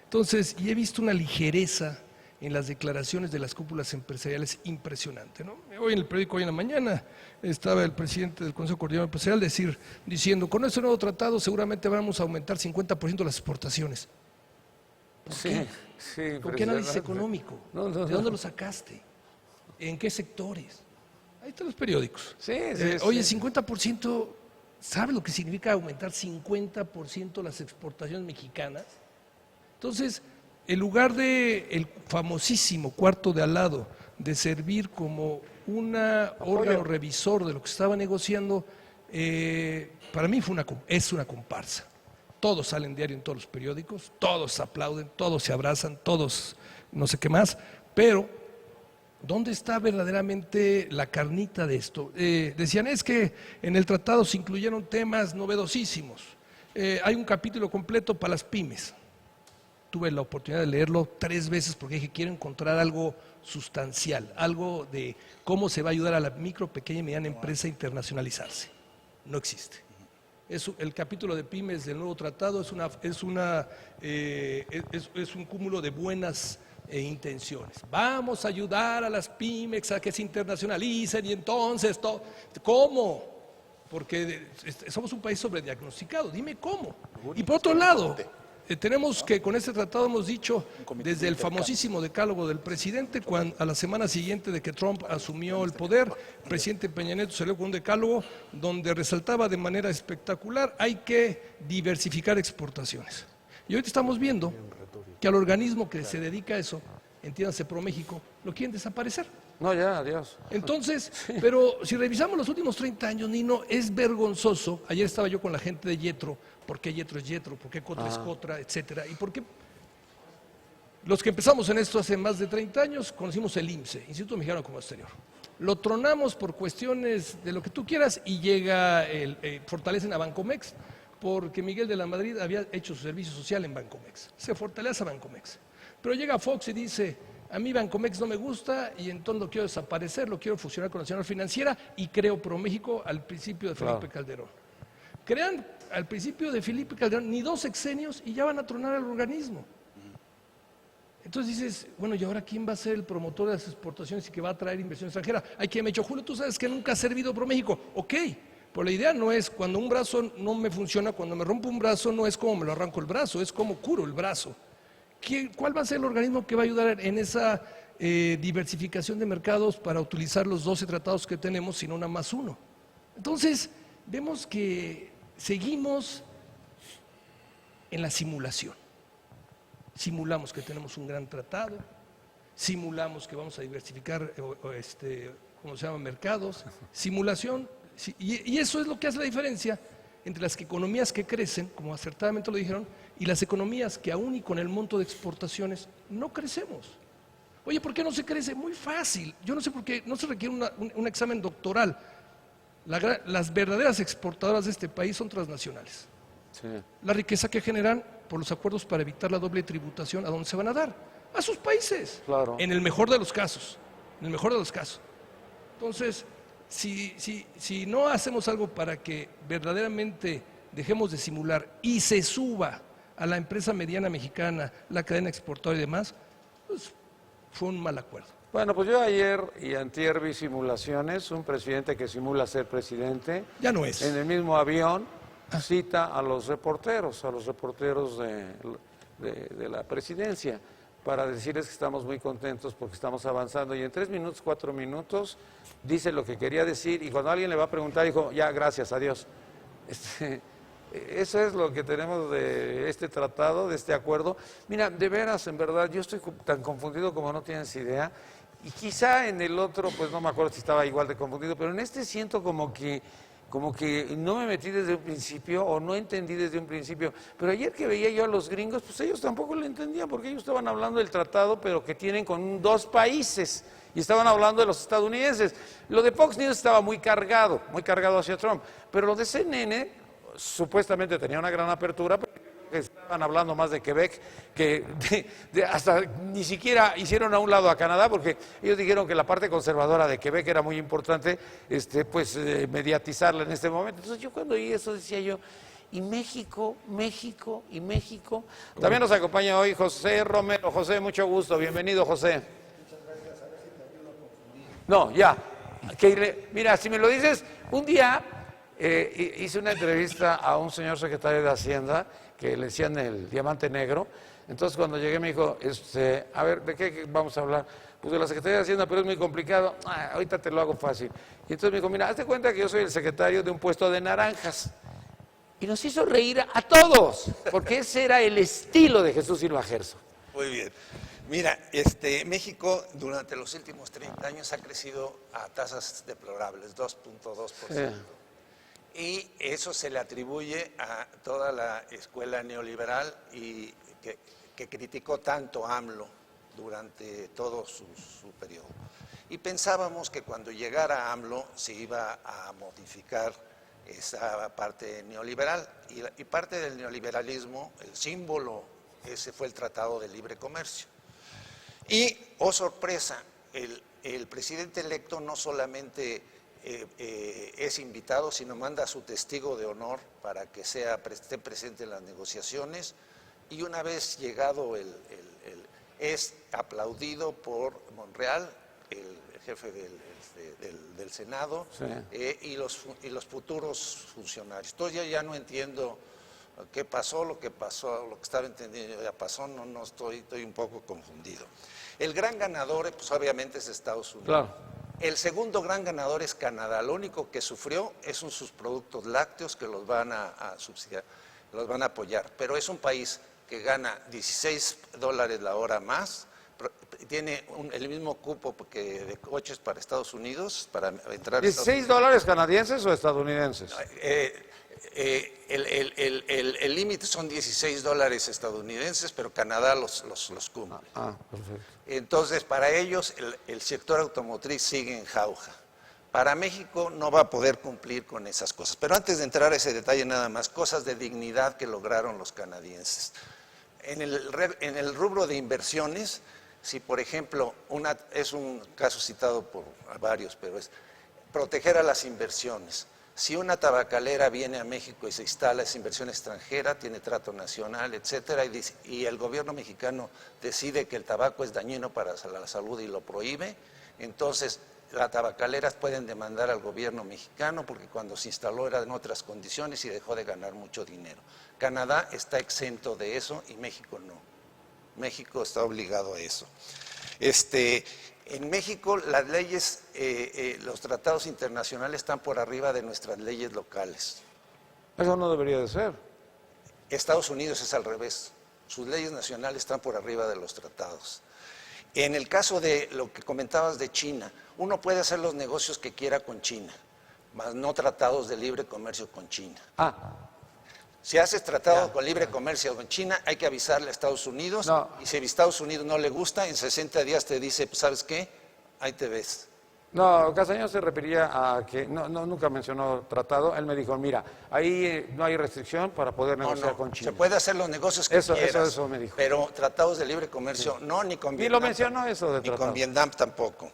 Speaker 9: Entonces, y he visto una ligereza en las declaraciones de las cúpulas empresariales impresionante, ¿no? Hoy en el periódico, hoy en la mañana, estaba el presidente del Consejo Coordinador Empresarial diciendo, con este nuevo tratado seguramente vamos a aumentar 50% las exportaciones. ¿Por qué?
Speaker 2: Sí,
Speaker 9: ¿Con qué análisis
Speaker 2: impresionante.
Speaker 9: económico?
Speaker 2: No,
Speaker 9: ¿De dónde lo sacaste? ¿En qué sectores? Ahí están los periódicos.
Speaker 2: Sí,
Speaker 9: Oye,
Speaker 2: sí.
Speaker 9: 50%, ¿sabes lo que significa aumentar 50% las exportaciones mexicanas? Entonces, en lugar de el famosísimo cuarto de al lado, de servir como un órgano revisor de lo que se estaba negociando, para mí es una comparsa. Todos salen diario en todos los periódicos, todos aplauden, todos se abrazan, todos no sé qué más, pero ¿dónde está verdaderamente la carnita de esto? Decían, es que en el tratado se incluyeron temas novedosísimos. Hay un capítulo completo para las pymes. Tuve la oportunidad de leerlo 3 veces porque dije, quiero encontrar algo sustancial, algo de cómo se va a ayudar a la micro, pequeña y mediana empresa a internacionalizarse. No existe. El capítulo de pymes del nuevo tratado es un cúmulo de buenas intenciones. Vamos a ayudar a las pymes a que se internacionalicen y entonces, ¿cómo? Porque somos un país sobrediagnosticado, dime cómo. Y por otro lado, tenemos que con este tratado hemos dicho desde el famosísimo decálogo del presidente, a la semana siguiente de que Trump asumió el poder, el presidente Peña Nieto salió con un decálogo donde resaltaba de manera espectacular, hay que diversificar exportaciones. Y hoy estamos viendo que al organismo que se dedica a eso, entiéndase ProMéxico, lo quieren desaparecer.
Speaker 2: No, ya, adiós.
Speaker 9: Entonces, pero si revisamos los últimos 30 años, Nino, es vergonzoso. Ayer estaba yo con la gente de Yetro, ¿por qué Yetro es Yetro? ¿Por qué Cotra es Cotra? Etcétera. ¿Y por qué? Los que empezamos en esto hace más de 30 años, conocimos el IMSE, Instituto Mexicano de Comercio Exterior. Lo tronamos por cuestiones de lo que tú quieras y llega, fortalecen a Bancomex, porque Miguel de la Madrid había hecho su servicio social en Bancomex. Se fortalece a Bancomex. Pero llega Fox y dice, a mí Bancomex no me gusta y entonces lo quiero desaparecer, lo quiero fusionar con la Nacional Financiera y creo ProMéxico al principio de Felipe Calderón. Crean al principio de Felipe Calderón ni 2 sexenios y ya van a tronar al organismo. Entonces dices, bueno, ¿y ahora quién va a ser el promotor de las exportaciones y que va a traer inversión extranjera? Hay quien me ha dicho, Julio, tú sabes que nunca ha servido ProMéxico. Ok, pero la idea no es cuando un brazo no me funciona, cuando me rompo un brazo, no es como me lo arranco el brazo, es como curo el brazo. ¿Cuál va a ser el organismo que va a ayudar en esa diversificación de mercados para utilizar los 12 tratados que tenemos, sino una más uno? Entonces, vemos que seguimos en la simulación. Simulamos que tenemos un gran tratado, simulamos que vamos a diversificar ¿cómo se llama? Mercados, simulación, y eso es lo que hace la diferencia entre las economías que crecen, como acertadamente lo dijeron, y las economías que aún y con el monto de exportaciones no crecemos. Oye, ¿por qué no se crece? Muy fácil, yo no sé por qué, no se requiere un examen doctoral. Las verdaderas exportadoras de este país son transnacionales.
Speaker 2: Sí.
Speaker 9: La riqueza que generan por los acuerdos para evitar la doble tributación, ¿a dónde se van a dar? A sus países,
Speaker 2: Claro.
Speaker 9: en el mejor de los casos, en el mejor de los casos. Entonces, si no hacemos algo para que verdaderamente dejemos de simular y se suba a la empresa mediana mexicana, la cadena exportadora y demás, pues fue un mal acuerdo.
Speaker 2: Bueno, pues yo ayer y antier vi simulaciones, un presidente que simula ser presidente.
Speaker 9: Ya no es.
Speaker 2: En el mismo avión cita a los reporteros de la presidencia, para decirles que estamos muy contentos porque estamos avanzando. Y en 3 minutos, 4 minutos, dice lo que quería decir y cuando alguien le va a preguntar, dijo, ya, gracias, adiós. Eso es lo que tenemos de este tratado, de este acuerdo. Mira, de veras, en verdad, yo estoy tan confundido como no tienes idea. Y quizá en el otro, pues no me acuerdo si estaba igual de confundido, pero en este siento como que no me metí desde un principio o no entendí desde un principio. Pero ayer que veía yo a los gringos, pues ellos tampoco lo entendían, porque ellos estaban hablando del tratado, pero que tienen con 2 países. Y estaban hablando de los estadounidenses. Lo de Fox News estaba muy cargado hacia Trump. Pero lo de CNN supuestamente tenía una gran apertura, pero estaban hablando más de Quebec, que hasta ni siquiera hicieron a un lado a Canadá, porque ellos dijeron que la parte conservadora de Quebec era muy importante, mediatizarla en este momento. Entonces yo cuando oí eso decía yo, y México. También nos acompaña hoy José Romero. José, mucho gusto, bienvenido José. No, ya. Mira, si me lo dices, un día hice una entrevista a un señor secretario de Hacienda que le decían el diamante negro. Entonces cuando llegué me dijo, a ver, ¿de qué vamos a hablar? Pues de la Secretaría de Hacienda, pero es muy complicado. Ahorita te lo hago fácil. Y entonces me dijo, mira, hazte cuenta que yo soy el secretario de un puesto de naranjas. Y nos hizo reír a todos, porque ese era el estilo de Jesús Silva Gerso.
Speaker 10: Muy bien. Mira, México durante los últimos 30 años ha crecido a tasas deplorables, 2.2%. Y eso se le atribuye a toda la escuela neoliberal y que criticó tanto a AMLO durante todo su periodo. Y pensábamos que cuando llegara AMLO se iba a modificar esa parte neoliberal. Y parte del neoliberalismo, el símbolo, ese fue el Tratado de Libre Comercio. Y, oh sorpresa, el presidente electo no solamente es invitado, sino manda a su testigo de honor para que esté presente en las negociaciones, y una vez llegado es aplaudido por Monreal, el jefe del Senado, sí, y los futuros funcionarios. Entonces ya no entiendo qué pasó, lo que estaba entendiendo ya pasó, estoy un poco confundido. El gran ganador, pues obviamente es Estados Unidos. Claro. El segundo gran ganador es Canadá. Lo único que sufrió son sus productos lácteos, que los van a subsidiar, los van a apoyar. Pero es un país que gana $16 la hora más, tiene el mismo cupo que de coches para Estados Unidos, para entrar a
Speaker 2: ¿$16 canadienses o estadounidenses?
Speaker 10: El límite son $16 estadounidenses, pero Canadá los cumple.
Speaker 2: Perfecto.
Speaker 10: Entonces, para ellos, el sector automotriz sigue en jauja. Para México no va a poder cumplir con esas cosas. Pero antes de entrar a ese detalle nada más, cosas de dignidad que lograron los canadienses. En el rubro de inversiones, si por ejemplo, es un caso citado por varios, pero es proteger a las inversiones. Si una tabacalera viene a México y se instala, es inversión extranjera, tiene trato nacional, etcétera, y el gobierno mexicano decide que el tabaco es dañino para la salud y lo prohíbe, entonces las tabacaleras pueden demandar al gobierno mexicano porque cuando se instaló era en otras condiciones y dejó de ganar mucho dinero. Canadá está exento de eso y México no. México está obligado a eso. En México las leyes, los tratados internacionales están por arriba de nuestras leyes locales.
Speaker 2: Eso no debería de ser.
Speaker 10: Estados Unidos es al revés. Sus leyes nacionales están por arriba de los tratados. En el caso de lo que comentabas de China, uno puede hacer los negocios que quiera con China, mas no tratados de libre comercio con China. Si haces tratado con libre comercio con China, hay que avisarle a Estados Unidos, y si a Estados Unidos no le gusta, en 60 días te dice, pues, ¿sabes qué? Ahí te ves.
Speaker 2: No, Castañón se refería a que nunca mencionó tratado. Él me dijo, mira, ahí no hay restricción para poder negociar con China.
Speaker 10: Se puede hacer los negocios que quieras,
Speaker 2: eso me dijo.
Speaker 10: Pero tratados de libre comercio, ni con Vietnam.
Speaker 2: Ni lo mencionó eso de tratado.
Speaker 10: Ni con Vietnam tampoco.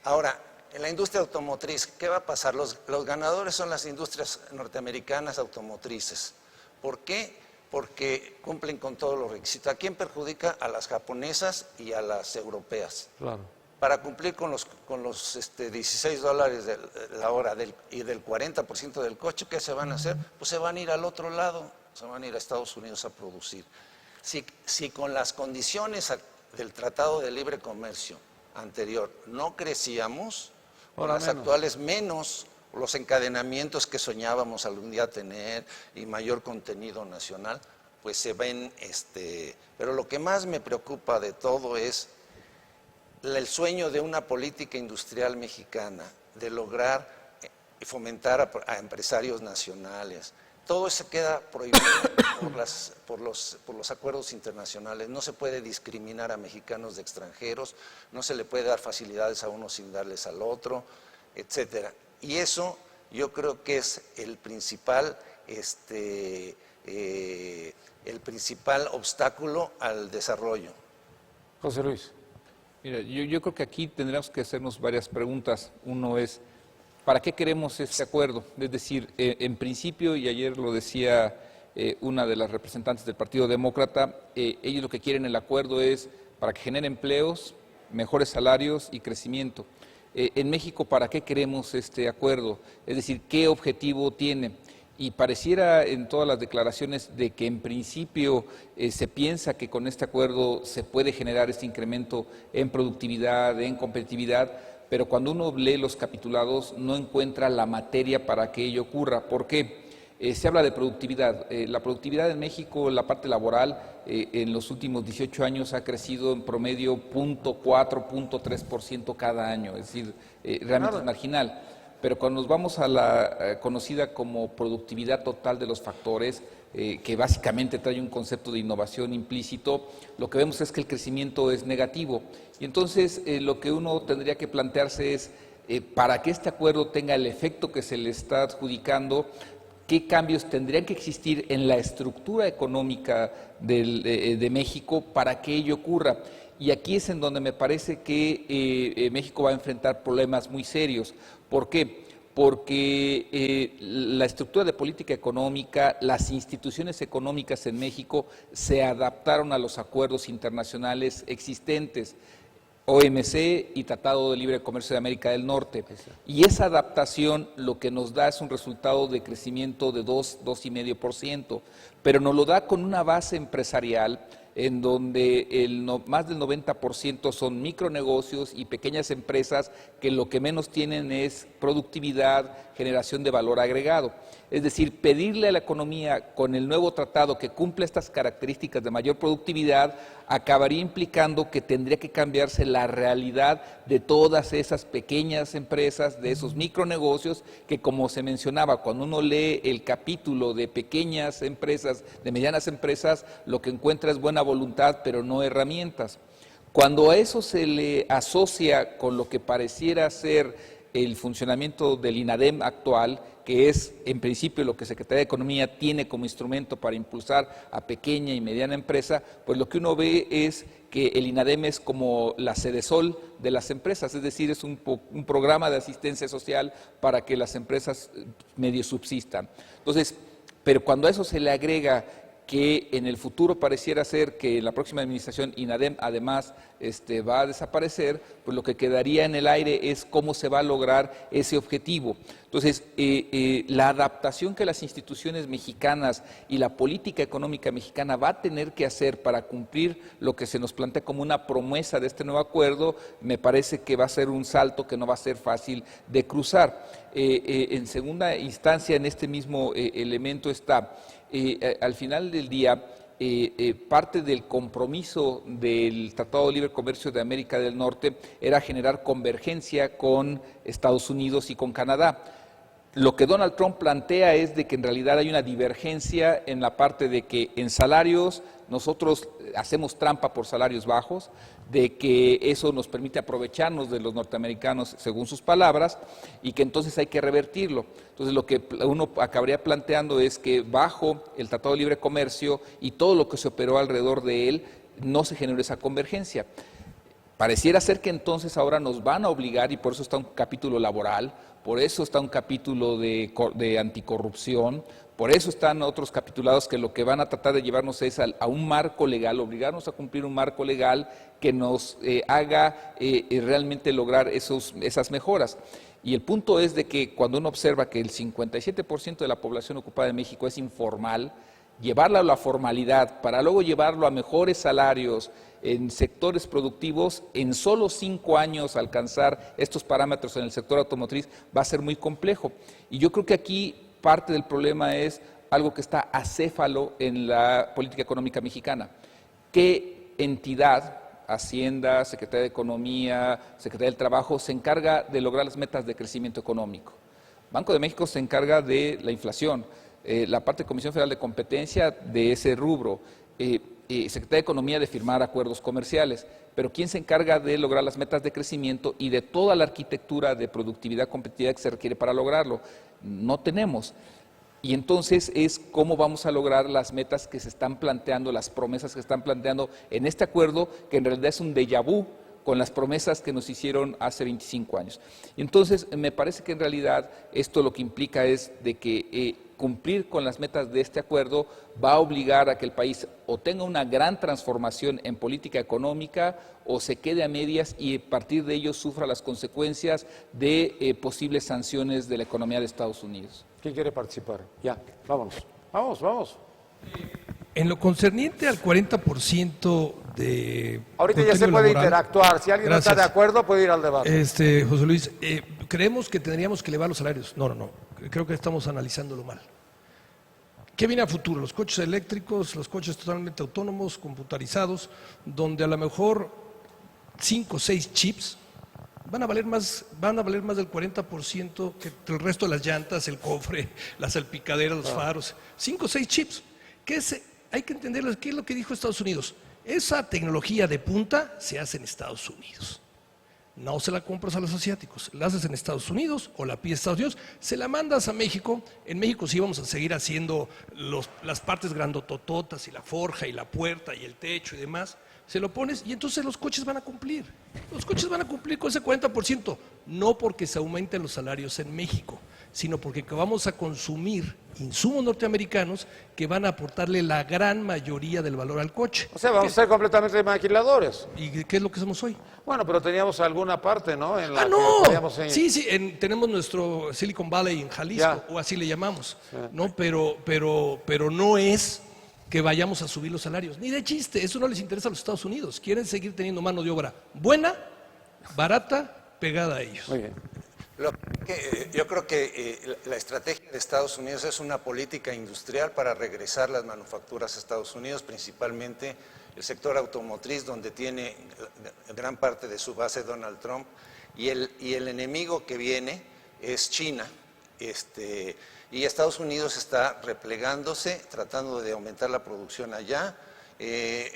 Speaker 10: Ahora, en la industria automotriz, ¿qué va a pasar? Los ganadores son las industrias norteamericanas automotrices. ¿Por qué? Porque cumplen con todos los requisitos. ¿A quién perjudica? A las japonesas y a las europeas.
Speaker 2: Claro.
Speaker 10: Para cumplir con los $16 de la hora y del 40% del coche, ¿qué se van a hacer? Pues se van a ir al otro lado, se van a ir a Estados Unidos a producir. Si con las condiciones del Tratado de Libre Comercio anterior no crecíamos, con las actuales menos, los encadenamientos que soñábamos algún día tener y mayor contenido nacional, pues se ven, pero lo que más me preocupa de todo es el sueño de una política industrial mexicana, de lograr fomentar a empresarios nacionales. Todo eso queda prohibido por los acuerdos internacionales. No se puede discriminar a mexicanos de extranjeros, no se le puede dar facilidades a uno sin darles al otro, etcétera. Y eso yo creo que es el principal obstáculo al desarrollo.
Speaker 2: José Luis.
Speaker 3: Mira, yo creo que aquí tendríamos que hacernos varias preguntas. Uno es, ¿para qué queremos este acuerdo? Es decir, en principio, y ayer lo decía una de las representantes del Partido Demócrata, ellos lo que quieren el acuerdo es para que genere empleos, mejores salarios y crecimiento. En México, ¿para qué queremos este acuerdo? Es decir, ¿qué objetivo tiene? Y pareciera en todas las declaraciones de que en principio se piensa que con este acuerdo se puede generar este incremento en productividad, en competitividad, pero cuando uno lee los capitulados no encuentra la materia para que ello ocurra. ¿Por qué? Se habla de productividad. La productividad en México, la parte laboral, en los últimos 18 años ha crecido en promedio 0.4, 0.3% cada año, es decir, realmente es marginal. Pero cuando nos vamos a la conocida como productividad total de los factores, que básicamente trae un concepto de innovación implícito, lo que vemos es que el crecimiento es negativo. Y entonces lo que uno tendría que plantearse es, para que este acuerdo tenga el efecto que se le está adjudicando, ¿qué cambios tendrían que existir en la estructura económica de México para que ello ocurra? Y aquí es en donde me parece que México va a enfrentar problemas muy serios. ¿Por qué? Porque la estructura de política económica, las instituciones económicas en México se adaptaron a los acuerdos internacionales existentes, OMC y Tratado de Libre Comercio de América del Norte. Y esa adaptación lo que nos da es un resultado de crecimiento de 2,5%, pero nos lo da con una base empresarial en donde más del 90% son micronegocios y pequeñas empresas que lo que menos tienen es productividad, generación de valor agregado. Es decir, pedirle a la economía con el nuevo tratado que cumpla estas características de mayor productividad acabaría implicando que tendría que cambiarse la realidad de todas esas pequeñas empresas, de esos micronegocios que, como se mencionaba, cuando uno lee el capítulo de pequeñas empresas, de medianas empresas, lo que encuentra es buena voluntad, pero no herramientas. Cuando a eso se le asocia con lo que pareciera ser el funcionamiento del INADEM actual, que es en principio lo que Secretaría de Economía tiene como instrumento para impulsar a pequeña y mediana empresa, pues lo que uno ve es que el INADEM es como la Sedesol de las empresas, es decir, es un programa de asistencia social para que las empresas medio subsistan. Entonces, pero cuando a eso se le agrega que en el futuro pareciera ser que en la próxima administración INADEM además va a desaparecer, pues lo que quedaría en el aire es cómo se va a lograr ese objetivo. Entonces, la adaptación que las instituciones mexicanas y la política económica mexicana va a tener que hacer para cumplir lo que se nos plantea como una promesa de este nuevo acuerdo, me parece que va a ser un salto que no va a ser fácil de cruzar. En segunda instancia, en este mismo elemento está, al final del día, parte del compromiso del Tratado de Libre Comercio de América del Norte era generar convergencia con Estados Unidos y con Canadá. Lo que Donald Trump plantea es de que en realidad hay una divergencia en la parte de que en salarios nosotros hacemos trampa por salarios bajos, de que eso nos permite aprovecharnos de los norteamericanos según sus palabras y que entonces hay que revertirlo. Entonces lo que uno acabaría planteando es que bajo el Tratado de Libre Comercio y todo lo que se operó alrededor de él no se generó esa convergencia. Pareciera ser que entonces ahora nos van a obligar, y por eso está un capítulo laboral, por eso está un capítulo de anticorrupción, por eso están otros capitulados que lo que van a tratar de llevarnos es a un marco legal, obligarnos a cumplir un marco legal que nos haga realmente lograr esas mejoras. Y el punto es de que cuando uno observa que el 57% de la población ocupada en México es informal, llevarlo a la formalidad, para luego llevarlo a mejores salarios en sectores productivos, en solo 5 años alcanzar estos parámetros en el sector automotriz va a ser muy complejo. Y yo creo que aquí parte del problema es algo que está acéfalo en la política económica mexicana. ¿Qué entidad, Hacienda, Secretaría de Economía, Secretaría del Trabajo, se encarga de lograr las metas de crecimiento económico? Banco de México se encarga de la inflación, la parte de Comisión Federal de Competencia de ese rubro, Secretaría de Economía de firmar acuerdos comerciales, pero ¿quién se encarga de lograr las metas de crecimiento y de toda la arquitectura de productividad competitiva que se requiere para lograrlo? No tenemos. Y entonces es cómo vamos a lograr las metas que se están planteando, las promesas que se están planteando en este acuerdo, que en realidad es un déjà vu con las promesas que nos hicieron hace 25 años. Y entonces me parece que en realidad esto lo que implica es de que cumplir con las metas de este acuerdo va a obligar a que el país o tenga una gran transformación en política económica o se quede a medias y a partir de ello sufra las consecuencias de posibles sanciones de la economía de Estados Unidos.
Speaker 2: ¿Quién quiere participar? Ya, vámonos. Vamos.
Speaker 9: En lo concerniente al 40% de...
Speaker 2: Ahorita ya se
Speaker 9: contenido
Speaker 2: puede
Speaker 9: laboral,
Speaker 2: interactuar. Si alguien no está de acuerdo, puede ir al debate.
Speaker 9: José Luis, creemos que tendríamos que elevar los salarios. No. Creo que estamos analizándolo mal. ¿Qué viene a futuro? Los coches eléctricos, los coches totalmente autónomos, computarizados, donde a lo mejor 5 o 6 chips van a valer más del 40% que el resto de las llantas, el cofre, las salpicaderas, los faros. 5 o 6 chips. Hay que entender qué es lo que dijo Estados Unidos. Esa tecnología de punta se hace en Estados Unidos. No se la compras a los asiáticos, la haces en Estados Unidos o la pides Estados Unidos, se la mandas a México. En México sí vamos a seguir haciendo las partes grandotototas y la forja y la puerta y el techo y demás. Se lo pones y entonces los coches van a cumplir. Los coches van a cumplir con ese 40%, no porque se aumenten los salarios en México, sino porque vamos a consumir insumos norteamericanos que van a aportarle la gran mayoría del valor al coche.
Speaker 2: O sea, vamos a ser completamente maquiladores.
Speaker 9: ¿Y qué es lo que somos hoy?
Speaker 2: Bueno, pero teníamos alguna parte, ¿no? En la
Speaker 9: ¡no!
Speaker 2: que podíamos seguir.
Speaker 9: Sí, tenemos nuestro Silicon Valley en Jalisco,
Speaker 2: Ya.
Speaker 9: o así le llamamos, ¿no? Pero no es que vayamos a subir los salarios, ni de chiste, eso no les interesa a los Estados Unidos. Quieren seguir teniendo mano de obra buena, barata, pegada a ellos.
Speaker 2: Muy bien.
Speaker 10: Yo creo que la estrategia de Estados Unidos es una política industrial para regresar las manufacturas a Estados Unidos, principalmente el sector automotriz, donde tiene gran parte de su base Donald Trump, y el enemigo que viene es China. Y Estados Unidos está replegándose, tratando de aumentar la producción allá.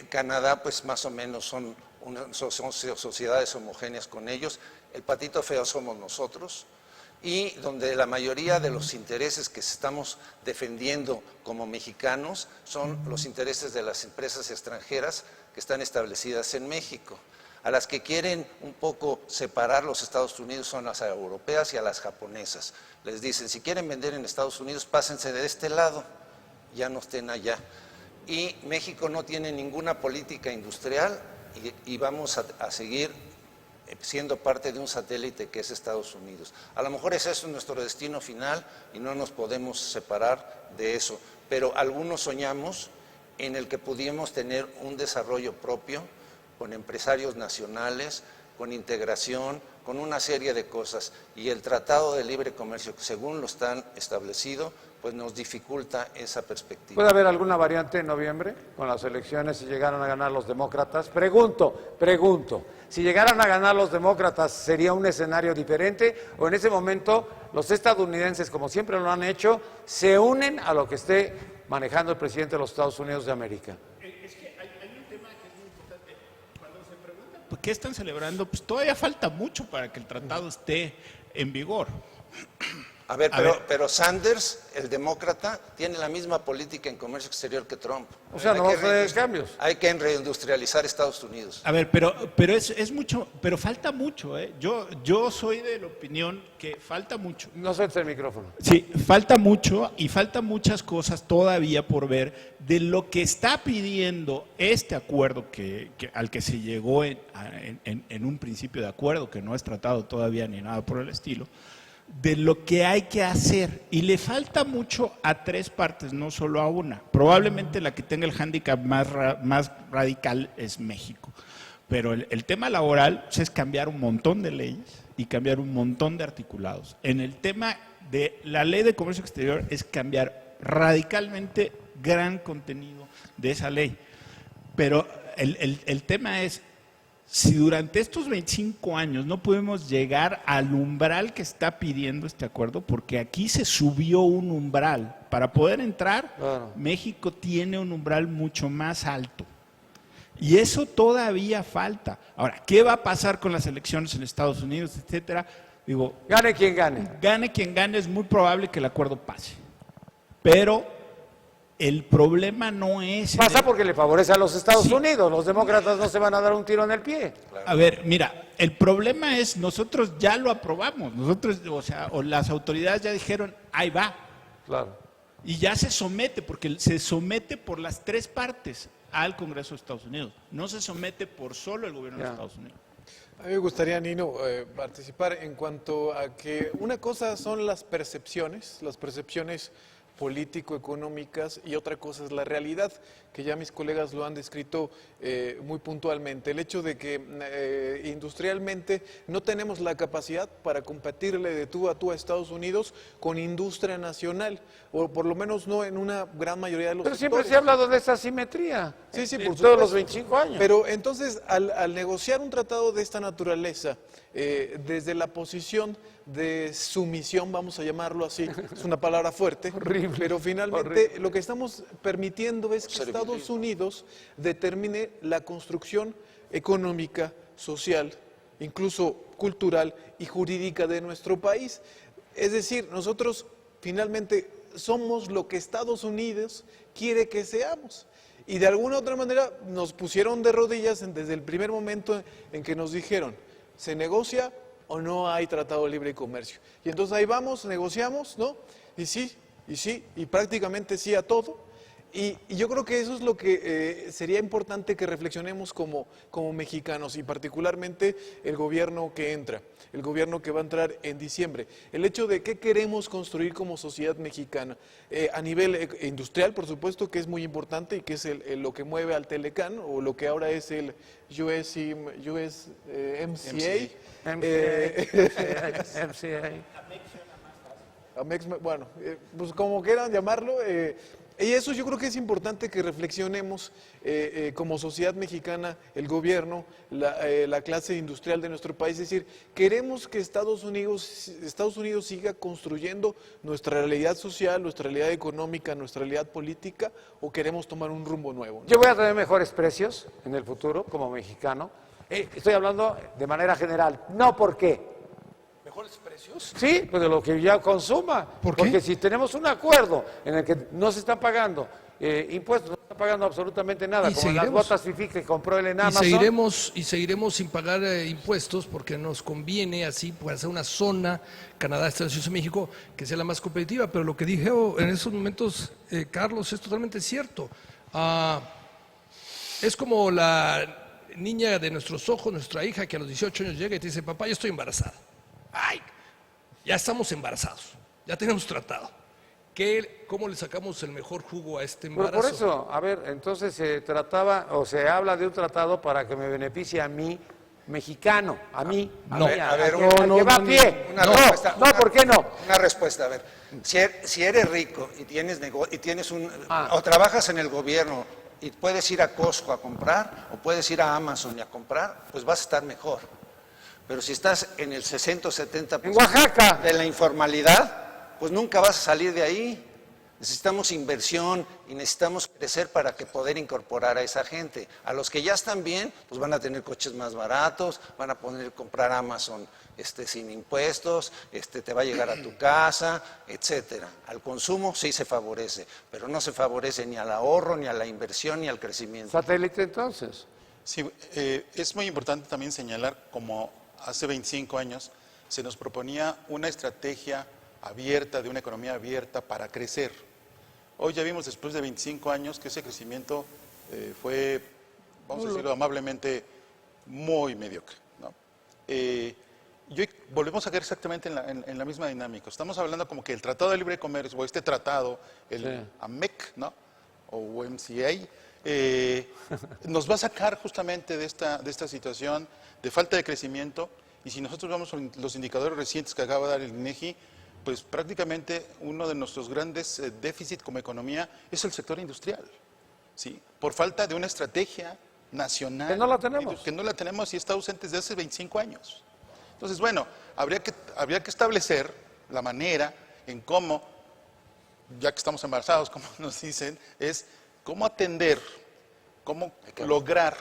Speaker 10: Canadá, pues más o menos son sociedades homogéneas con ellos. El patito feo somos nosotros, y donde la mayoría de los intereses que estamos defendiendo como mexicanos son los intereses de las empresas extranjeras que están establecidas en México. A las que quieren un poco separar los Estados Unidos son las europeas y a las japonesas. Les dicen, si quieren vender en Estados Unidos, pásense de este lado, ya no estén allá. Y México no tiene ninguna política industrial y vamos a seguir siendo parte de un satélite que es Estados Unidos. A lo mejor ese es nuestro destino final y no nos podemos separar de eso, pero algunos soñamos en el que pudiéramos tener un desarrollo propio, con empresarios nacionales, con integración, con una serie de cosas, y el Tratado de Libre Comercio, según lo están establecido, pues nos dificulta esa perspectiva.
Speaker 2: ¿Puede haber alguna variante en noviembre con las elecciones si llegaran a ganar los demócratas? Pregunto, si llegaran a ganar los demócratas, ¿sería un escenario diferente? ¿O en ese momento los estadounidenses, como siempre lo han hecho, se unen a lo que esté manejando el presidente de los Estados Unidos de América?
Speaker 8: Es que hay un tema que es muy importante. Cuando se pregunta ¿por qué están celebrando? Pues todavía falta mucho para que el tratado esté en vigor.
Speaker 10: A ver, pero Sanders, el demócrata, tiene la misma política en comercio exterior que Trump.
Speaker 2: O sea, no va a hacer cambios.
Speaker 10: Hay que reindustrializar Estados Unidos.
Speaker 8: A ver, pero es mucho, pero falta mucho, ¿eh? Yo soy de la opinión que falta mucho.
Speaker 2: No sueltes el micrófono.
Speaker 8: Sí, falta mucho y faltan muchas cosas todavía por ver de lo que está pidiendo este acuerdo al que se llegó en un principio de acuerdo, que no es tratado todavía ni nada por el estilo. de lo que hay que hacer. Y le falta mucho a tres partes, no solo a una. Probablemente la que tenga el hándicap más radical es México. Pero el tema laboral pues, es cambiar un montón de leyes y cambiar un montón de articulados. En el tema de la ley de comercio exterior es cambiar radicalmente gran contenido de esa ley. Pero el tema es, si durante estos 25 años no podemos llegar al umbral que está pidiendo este acuerdo, porque aquí se subió un umbral, para poder entrar,
Speaker 2: Claro.
Speaker 8: México tiene un umbral mucho más alto. Y eso todavía falta. Ahora, ¿qué va a pasar con las elecciones en Estados Unidos, etcétera? Digo,
Speaker 2: Gane quien gane.
Speaker 8: gane quien gane, es muy probable que el acuerdo pase. Pero el problema no es...
Speaker 2: Pasa porque le favorece a los Estados Unidos. Los demócratas no se van a dar un tiro en el pie.
Speaker 8: A ver, mira, el problema es, nosotros ya lo aprobamos. Nosotros, o las autoridades ya dijeron, ahí va.
Speaker 2: Claro.
Speaker 8: Y ya se somete, porque se somete por las tres partes al Congreso de Estados Unidos. No se somete por solo el gobierno de Estados Unidos.
Speaker 5: A mí me gustaría, Nino, participar en cuanto a que una cosa son las percepciones político-económicas, y otra cosa es la realidad, que ya mis colegas lo han descrito muy puntualmente. El hecho de que industrialmente no tenemos la capacidad para competirle de tú a Estados Unidos con industria nacional, o por lo menos no en una gran mayoría de los
Speaker 2: Pero
Speaker 5: sectores.
Speaker 2: siempre se ha hablado de esa asimetría.
Speaker 5: Sí, sí,
Speaker 2: en
Speaker 5: por
Speaker 2: todos
Speaker 5: supuesto.
Speaker 2: los 25 años.
Speaker 5: Pero entonces, al negociar un tratado de esta naturaleza, desde la posición de sumisión, vamos a llamarlo así, es una palabra fuerte,
Speaker 2: Horrible,
Speaker 5: pero finalmente
Speaker 2: horrible.
Speaker 5: lo que estamos permitiendo es que Estados Unidos determine la construcción económica, social, incluso cultural y jurídica de nuestro país. Es decir, nosotros finalmente somos lo que Estados Unidos quiere que seamos. Y de alguna u otra manera nos pusieron de rodillas desde el primer momento en que nos dijeron, ¿se negocia o no hay tratado de libre comercio? Y entonces ahí vamos, negociamos, ¿no? Y sí, y prácticamente sí a todo. Y yo creo que eso es lo que sería importante que reflexionemos como mexicanos, y particularmente el gobierno que entra, el gobierno que va a entrar en diciembre. El hecho de qué queremos construir como sociedad mexicana, a nivel industrial, por supuesto, que es muy importante y que es lo que mueve al Telecán, o lo que ahora es el MCA. Bueno, pues como quieran llamarlo, y eso yo creo que es importante que reflexionemos como sociedad mexicana, el gobierno, la clase industrial de nuestro país. Es decir, ¿queremos que Estados Unidos siga construyendo nuestra realidad social, nuestra realidad económica, nuestra realidad política, o queremos tomar un rumbo nuevo, ¿no?
Speaker 2: Yo voy a tener mejores precios en el futuro como mexicano. Estoy hablando de manera general. No, ¿por qué?
Speaker 9: ¿Mejores precios?
Speaker 2: Sí, pues de lo que ya consuma.
Speaker 9: ¿Por qué?
Speaker 2: Porque si tenemos un acuerdo en el que no se están pagando impuestos, no se está pagando absolutamente nada,
Speaker 9: Y
Speaker 2: como las
Speaker 9: seguiremos.
Speaker 2: botas fifí que compró él en
Speaker 9: Y
Speaker 2: Amazon.
Speaker 9: seguiremos sin pagar impuestos porque nos conviene así para hacer una zona Canadá, Estados Unidos y México que sea la más competitiva. Pero lo que dije en esos momentos, Carlos, es totalmente cierto. Es como la niña de nuestros ojos, nuestra hija, que a los 18 años llega y te dice, papá, yo estoy embarazada. ¡Ay! Ya estamos embarazados, ya tenemos tratado. ¿Cómo le sacamos el mejor jugo a este
Speaker 2: Pues
Speaker 9: embarazo?
Speaker 2: por eso, a ver, entonces se trataba o se habla de un tratado para que me beneficie a mí, mexicano, a mí,
Speaker 9: No.
Speaker 10: A ver,
Speaker 2: al que va a pie.
Speaker 10: Una
Speaker 2: No,
Speaker 10: respuesta,
Speaker 2: no, ¿por qué no?
Speaker 10: Una respuesta, a ver. Si eres rico y tienes
Speaker 2: Ah.
Speaker 10: o trabajas en el gobierno y puedes ir a Costco a comprar o puedes ir a Amazon y a comprar, pues vas a estar mejor. Pero si estás en el 60 o 70%
Speaker 2: En Oaxaca.
Speaker 10: de la informalidad, pues nunca vas a salir de ahí. Necesitamos inversión y necesitamos crecer para que poder incorporar a esa gente. A los que ya están bien, pues van a tener coches más baratos, van a poder comprar Amazon sin impuestos, te va a llegar a tu casa, etcétera. Al consumo sí se favorece, pero no se favorece ni al ahorro, ni a la inversión, ni al crecimiento.
Speaker 2: Satélite entonces.
Speaker 4: Sí, es muy importante también señalar, como hace 25 años se nos proponía una estrategia abierta, de una economía abierta para crecer. Hoy ya vimos, después de 25 años, que ese crecimiento fue, vamos a decirlo amablemente, muy mediocre, ¿no? volvemos a caer exactamente en la misma dinámica. Estamos hablando como que el Tratado de Libre Comercio, o este tratado, el AMEC, ¿no? O UMCA, nos va a sacar justamente de esta situación de falta de crecimiento. Y si nosotros vemos los indicadores recientes que acaba de dar el INEGI, pues prácticamente uno de nuestros grandes déficits como economía es el sector industrial, ¿sí? Por falta de una estrategia nacional.
Speaker 2: Que no la tenemos.
Speaker 4: Que no la tenemos y está ausente desde hace 25 años. Entonces, bueno, habría que establecer la manera en cómo, ya que estamos embarazados, como nos dicen, es cómo atender, cómo lograr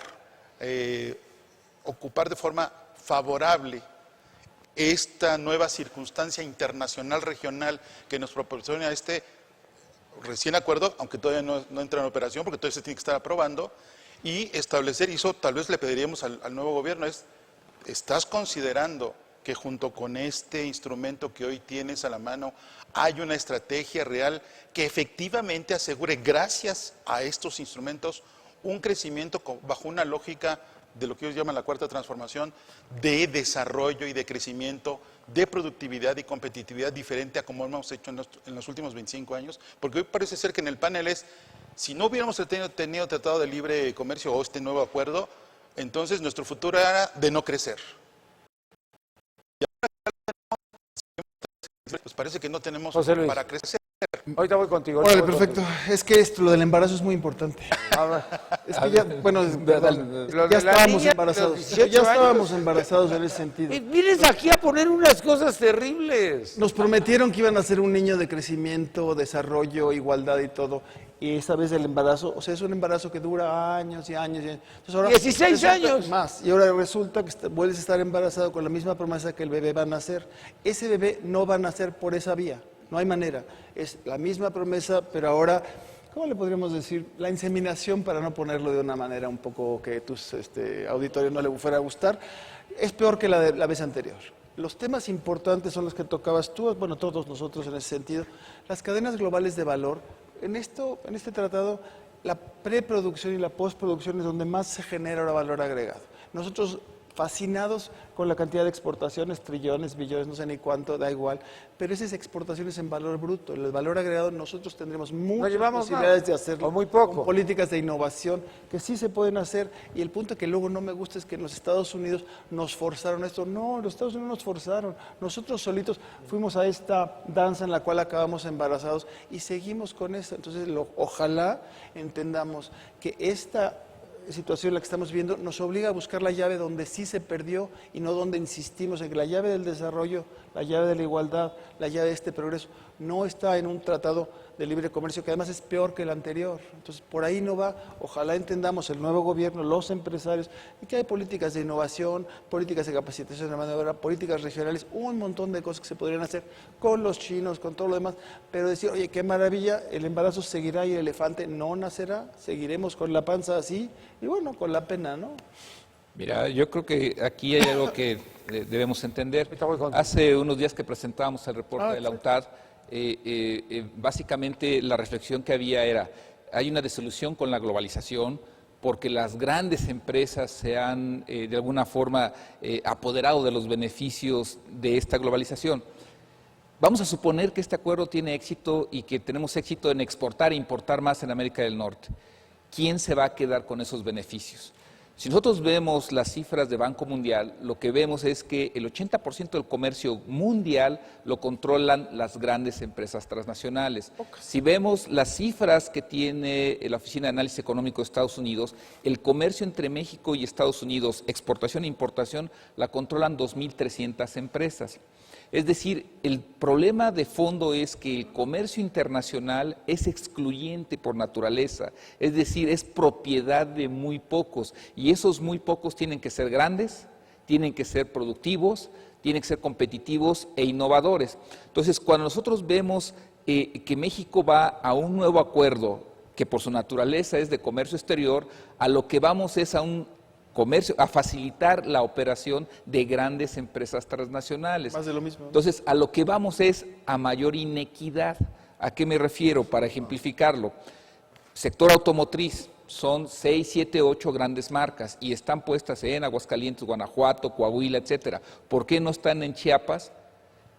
Speaker 4: ocupar de forma favorable esta nueva circunstancia internacional regional que nos proporciona este recién acuerdo, aunque todavía no entra en operación porque todavía se tiene que estar aprobando, y establecer, y eso tal vez le pediríamos al nuevo gobierno, ¿estás considerando que junto con este instrumento que hoy tienes a la mano hay una estrategia real que efectivamente asegure, gracias a estos instrumentos, un crecimiento bajo una lógica de lo que ellos llaman la cuarta transformación, de desarrollo y de crecimiento, de productividad y competitividad diferente a como hemos hecho en los últimos 25 años? Porque hoy parece ser que en el panel si no hubiéramos tenido tratado de libre comercio o este nuevo acuerdo, entonces nuestro futuro era de no crecer. Y ahora, pues parece que no tenemos para crecer.
Speaker 2: Ahorita voy contigo.
Speaker 6: Órale, perfecto. Es que lo del embarazo es muy importante. Es que ya, bueno, ya estábamos embarazados. Ya estábamos embarazados en ese sentido.
Speaker 2: Vienes aquí a poner unas cosas terribles.
Speaker 6: Nos prometieron que iban a ser un niño de crecimiento, desarrollo, igualdad y todo. Y esta vez el embarazo, o sea, es un embarazo que dura años y años. Entonces ahora
Speaker 2: 16 años.
Speaker 6: Más. Y ahora resulta que vuelves a estar embarazado con la misma promesa que el bebé va a nacer. Ese bebé no va a nacer por esa vía. No hay manera. Es la misma promesa, pero ahora, ¿cómo le podríamos decir? La inseminación, para no ponerlo de una manera un poco que a tus auditorios no le fuera a gustar, es peor que la de la vez anterior. Los temas importantes son los que tocabas tú, bueno, todos nosotros en ese sentido. Las cadenas globales de valor. En este tratado, la preproducción y la postproducción es donde más se genera ahora valor agregado. Nosotros fascinados con la cantidad de exportaciones, trillones, billones, no sé ni cuánto, da igual, pero esas exportaciones en valor bruto, el valor agregado, nosotros tendremos muchas posibilidades de hacerlo,
Speaker 2: o muy poco,
Speaker 6: con políticas de innovación que sí se pueden hacer, y el punto que luego no me gusta es que en los Estados Unidos nos forzaron esto. No, los Estados Unidos nos forzaron, nosotros solitos fuimos a esta danza en la cual acabamos embarazados y seguimos con esto. Entonces ojalá entendamos que esta situación en la que estamos viendo nos obliga a buscar la llave donde sí se perdió y no donde insistimos en que la llave del desarrollo, la llave de la igualdad, la llave de este progreso no está en un tratado de libre comercio que además es peor que el anterior. Entonces por ahí no va. Ojalá entendamos el nuevo gobierno, los empresarios, y que hay políticas de innovación, políticas de capacitación de mano de obra, políticas regionales, un montón de cosas que se podrían hacer con los chinos, con todo lo demás, pero decir, oye, qué maravilla, el embarazo seguirá y el elefante no nacerá, seguiremos con la panza así y bueno, con la pena, ¿no?
Speaker 3: Mira, yo creo que aquí hay algo que debemos entender. Hace unos días que presentábamos el reporte de la UNTAD, básicamente la reflexión que había era, hay una desilusión con la globalización porque las grandes empresas se han de alguna forma apoderado de los beneficios de esta globalización. Vamos a suponer que este acuerdo tiene éxito y que tenemos éxito en exportar e importar más en América del Norte. ¿Quién se va a quedar con esos beneficios? Si nosotros vemos las cifras de Banco Mundial, lo que vemos es que el 80% del comercio mundial lo controlan las grandes empresas transnacionales. Si vemos las cifras que tiene la Oficina de Análisis Económico de Estados Unidos, el comercio entre México y Estados Unidos, exportación e importación, la controlan 2.300 empresas. Es decir, el problema de fondo es que el comercio internacional es excluyente por naturaleza, es decir, es propiedad de muy pocos, y esos muy pocos tienen que ser grandes, tienen que ser productivos, tienen que ser competitivos e innovadores. Entonces, cuando nosotros vemos que México va a un nuevo acuerdo, que por su naturaleza es de comercio exterior, a lo que vamos es a un comercio, a facilitar la operación de grandes empresas transnacionales.
Speaker 6: Más de lo mismo.
Speaker 3: Entonces, a lo que vamos es a mayor inequidad. ¿A qué me refiero? Para ejemplificarlo. Sector automotriz. son 6, 7, 8 grandes marcas y están puestas en Aguascalientes, Guanajuato, Coahuila, etcétera. ¿Por qué no están en Chiapas?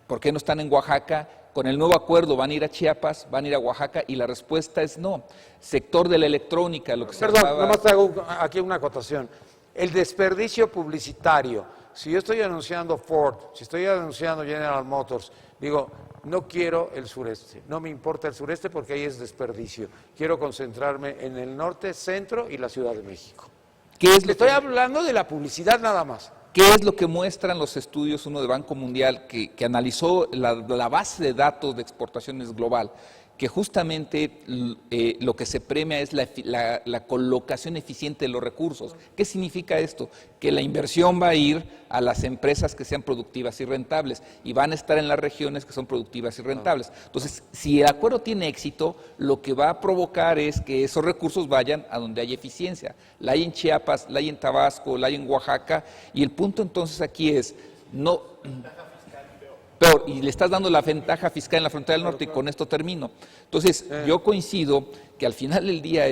Speaker 3: ¿Por qué no están en Oaxaca? Con el nuevo acuerdo van a ir a Chiapas, van a ir a Oaxaca y la respuesta es no. Sector de la electrónica, lo que se
Speaker 2: Perdón,
Speaker 3: hablaba-
Speaker 2: nomás te hago aquí una acotación. El desperdicio publicitario. Si yo estoy anunciando Ford, si estoy anunciando General Motors, digo, no quiero el sureste, no me importa el sureste porque ahí es desperdicio. Quiero concentrarme en el norte, centro y la Ciudad de México.
Speaker 3: ¿Qué es
Speaker 2: Le
Speaker 3: lo
Speaker 2: estoy
Speaker 3: que-
Speaker 2: hablando de la publicidad nada más.
Speaker 3: ¿Qué es lo que muestran los estudios, uno de Banco Mundial, que analizó la base de datos de exportaciones global? Que justamente lo que se premia es la colocación eficiente de los recursos. ¿Qué significa esto? Que la inversión va a ir a las empresas que sean productivas y rentables y van a estar en las regiones que son productivas y rentables. Entonces, si el acuerdo tiene éxito, lo que va a provocar es que esos recursos vayan a donde hay eficiencia. La hay en Chiapas, la hay en Tabasco, la hay en Oaxaca, y el punto entonces aquí es, no... Peor, y le estás dando la ventaja fiscal en la frontera del norte, y con esto termino. Entonces, yo coincido que al final del día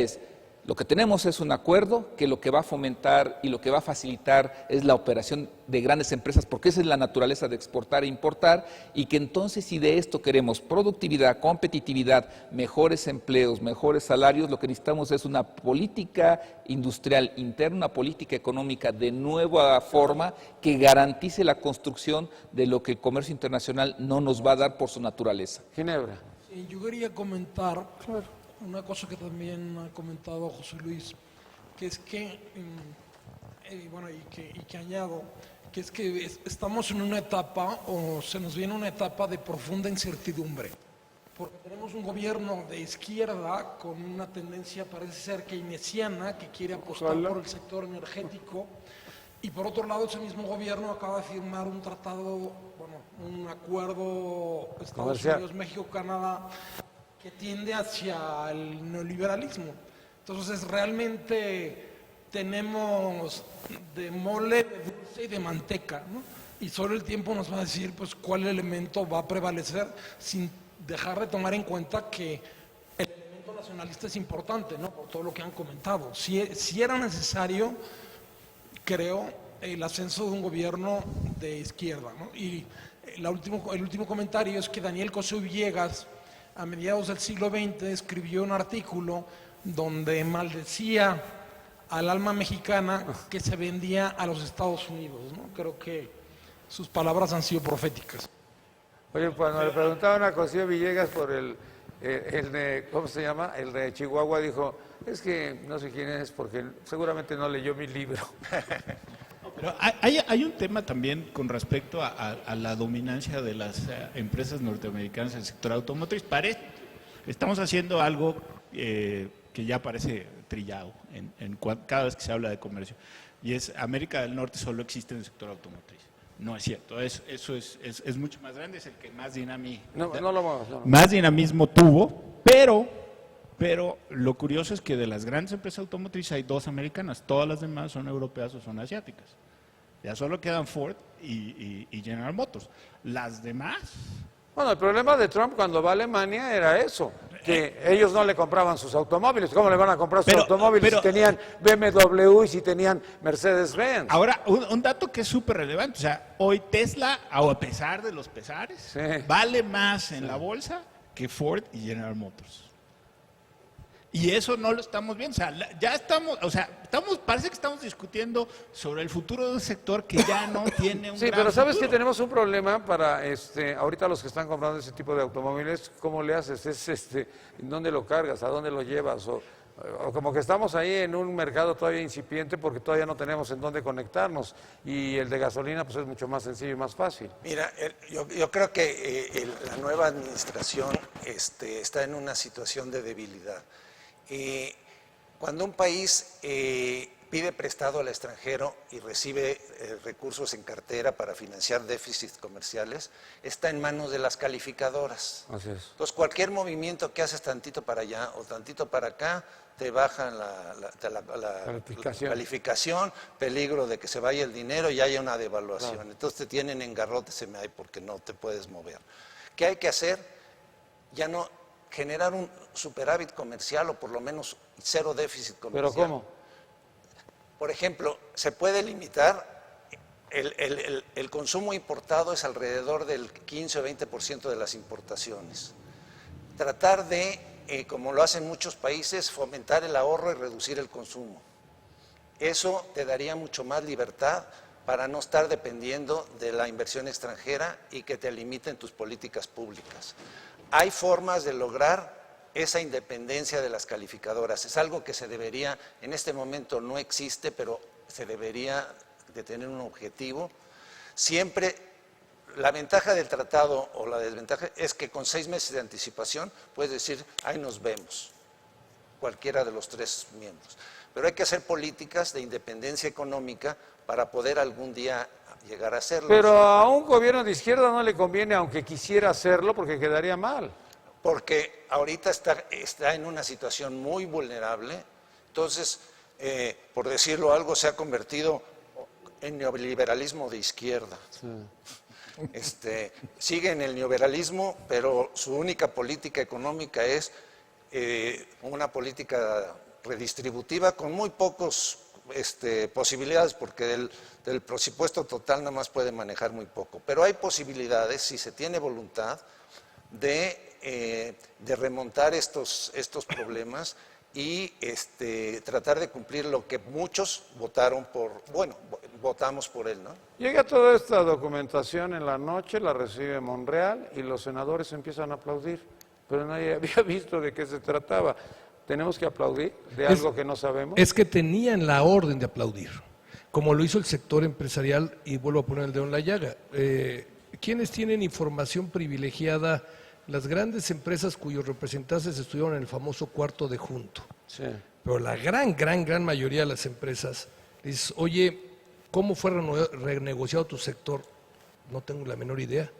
Speaker 3: lo que tenemos es un acuerdo que lo que va a fomentar y lo que va a facilitar es la operación de grandes empresas, porque esa es la naturaleza de exportar e importar, y que entonces si de esto queremos productividad, competitividad, mejores empleos, mejores salarios, lo que necesitamos es una política industrial interna, una política económica de nueva forma que garantice la construcción de lo que el comercio internacional no nos va a dar por su naturaleza.
Speaker 2: Ginebra.
Speaker 7: Sí, yo quería comentar una cosa que también ha comentado José Luis, que es que, bueno, y que añado, que es que estamos en una etapa, o se nos viene una etapa de profunda incertidumbre, porque tenemos un gobierno de izquierda con una tendencia, parece ser keynesiana, que quiere apostar por el sector energético, y por otro lado ese mismo gobierno acaba de firmar un tratado, bueno, un acuerdo Estados
Speaker 2: Comercial.
Speaker 7: Unidos, México, Canadá, que tiende hacia el neoliberalismo. Entonces realmente tenemos de mole, de dulce y de manteca, ¿no? Y solo el tiempo nos va a decir pues cuál elemento va a prevalecer, sin dejar de tomar en cuenta que el elemento nacionalista es importante, ¿no? Por todo lo que han comentado. Si era necesario, creo, el ascenso de un gobierno de izquierda, ¿no? Y el último comentario es que Daniel Cosío Villegas, a mediados del siglo XX, escribió un artículo donde maldecía al alma mexicana que se vendía a los Estados Unidos, ¿no? Creo que sus palabras han sido proféticas.
Speaker 2: Oye, cuando le preguntaban a Cosío Villegas por el de, ¿cómo se llama? El de Chihuahua, dijo, es que no sé quién es porque seguramente no leyó mi libro.
Speaker 8: Pero hay un tema también con respecto a la dominancia de las empresas norteamericanas en el sector automotriz. Estamos haciendo algo que ya parece trillado cada vez que se habla de comercio, y es América del Norte solo existe en el sector automotriz. No es cierto, eso es mucho más grande, es el que más más dinamismo tuvo, pero lo curioso es que de las grandes empresas automotrices hay 2 americanas, todas las demás son europeas o son asiáticas. Ya solo quedan Ford y General Motors. Las demás...
Speaker 2: Bueno, el problema de Trump cuando va a Alemania era eso, que ellos no le compraban sus automóviles. ¿Cómo le van a comprar sus automóviles si tenían BMW y si tenían Mercedes-Benz?
Speaker 8: Ahora, un dato que es súper relevante, o sea, hoy Tesla, a pesar de los pesares, vale más en la bolsa que Ford y General Motors. Y eso no lo estamos viendo, o sea, ya estamos, parece que estamos discutiendo sobre el futuro de un sector que ya no tiene un
Speaker 2: Sí,
Speaker 8: gran
Speaker 2: pero sabes
Speaker 8: futuro.
Speaker 2: que tenemos un problema para, ahorita los que están comprando ese tipo de automóviles, ¿cómo le haces? ¿En dónde lo cargas? ¿A dónde lo llevas? O como que estamos ahí en un mercado todavía incipiente porque todavía no tenemos en dónde conectarnos y el de gasolina pues es mucho más sencillo y más fácil.
Speaker 10: Mira, yo creo que la nueva administración está en una situación de debilidad. Cuando un país pide prestado al extranjero y recibe recursos en cartera para financiar déficits comerciales, está en manos de las calificadoras.
Speaker 2: Así es.
Speaker 10: Entonces, cualquier movimiento que haces tantito para allá o tantito para acá, te bajan la calificación, peligro de que se vaya el dinero y haya una devaluación. Claro. Entonces te tienen en garrote porque no te puedes mover. ¿Qué hay que hacer? Ya no generar un superávit comercial o por lo menos cero déficit
Speaker 2: ¿Pero
Speaker 10: comercial.
Speaker 2: cómo?
Speaker 10: Por ejemplo, se puede limitar, el consumo importado es alrededor del 15 o 20% de las importaciones. Tratar de, como lo hacen muchos países, fomentar el ahorro y reducir el consumo. Eso te daría mucho más libertad para no estar dependiendo de la inversión extranjera y que te limiten tus políticas públicas. Hay formas de lograr esa independencia de las calificadoras. Es algo que se debería, en este momento no existe, pero se debería de tener un objetivo. Siempre, la ventaja del tratado o la desventaja es que con 6 meses de anticipación puedes decir, ahí nos vemos, cualquiera de los 3 miembros. Pero hay que hacer políticas de independencia económica para poder algún día llegar a hacerlo.
Speaker 2: Pero a un gobierno de izquierda no le conviene, aunque quisiera hacerlo, porque quedaría mal.
Speaker 10: Porque ahorita está en una situación muy vulnerable, entonces, por decirlo algo, se ha convertido en neoliberalismo de izquierda. Sigue en el neoliberalismo, pero su única política económica es una política redistributiva con muy pocos posibilidades, porque del presupuesto total nada más puede manejar muy poco. Pero hay posibilidades, si se tiene voluntad, de remontar estos problemas y tratar de cumplir lo que muchos votamos por él, ¿no?
Speaker 2: Llega toda esta documentación en la noche, la recibe Monreal y los senadores empiezan a aplaudir, pero nadie había visto de qué se trataba. ¿Tenemos que aplaudir de algo que no sabemos?
Speaker 9: Es que tenían la orden de aplaudir, como lo hizo el sector empresarial, y vuelvo a poner el dedo en la llaga. ¿Quiénes tienen información privilegiada? Las grandes empresas cuyos representantes estuvieron en el famoso cuarto de junto.
Speaker 2: Sí.
Speaker 9: Pero la gran mayoría de las empresas dices, oye, ¿cómo fue renegociado tu sector? No tengo la menor idea.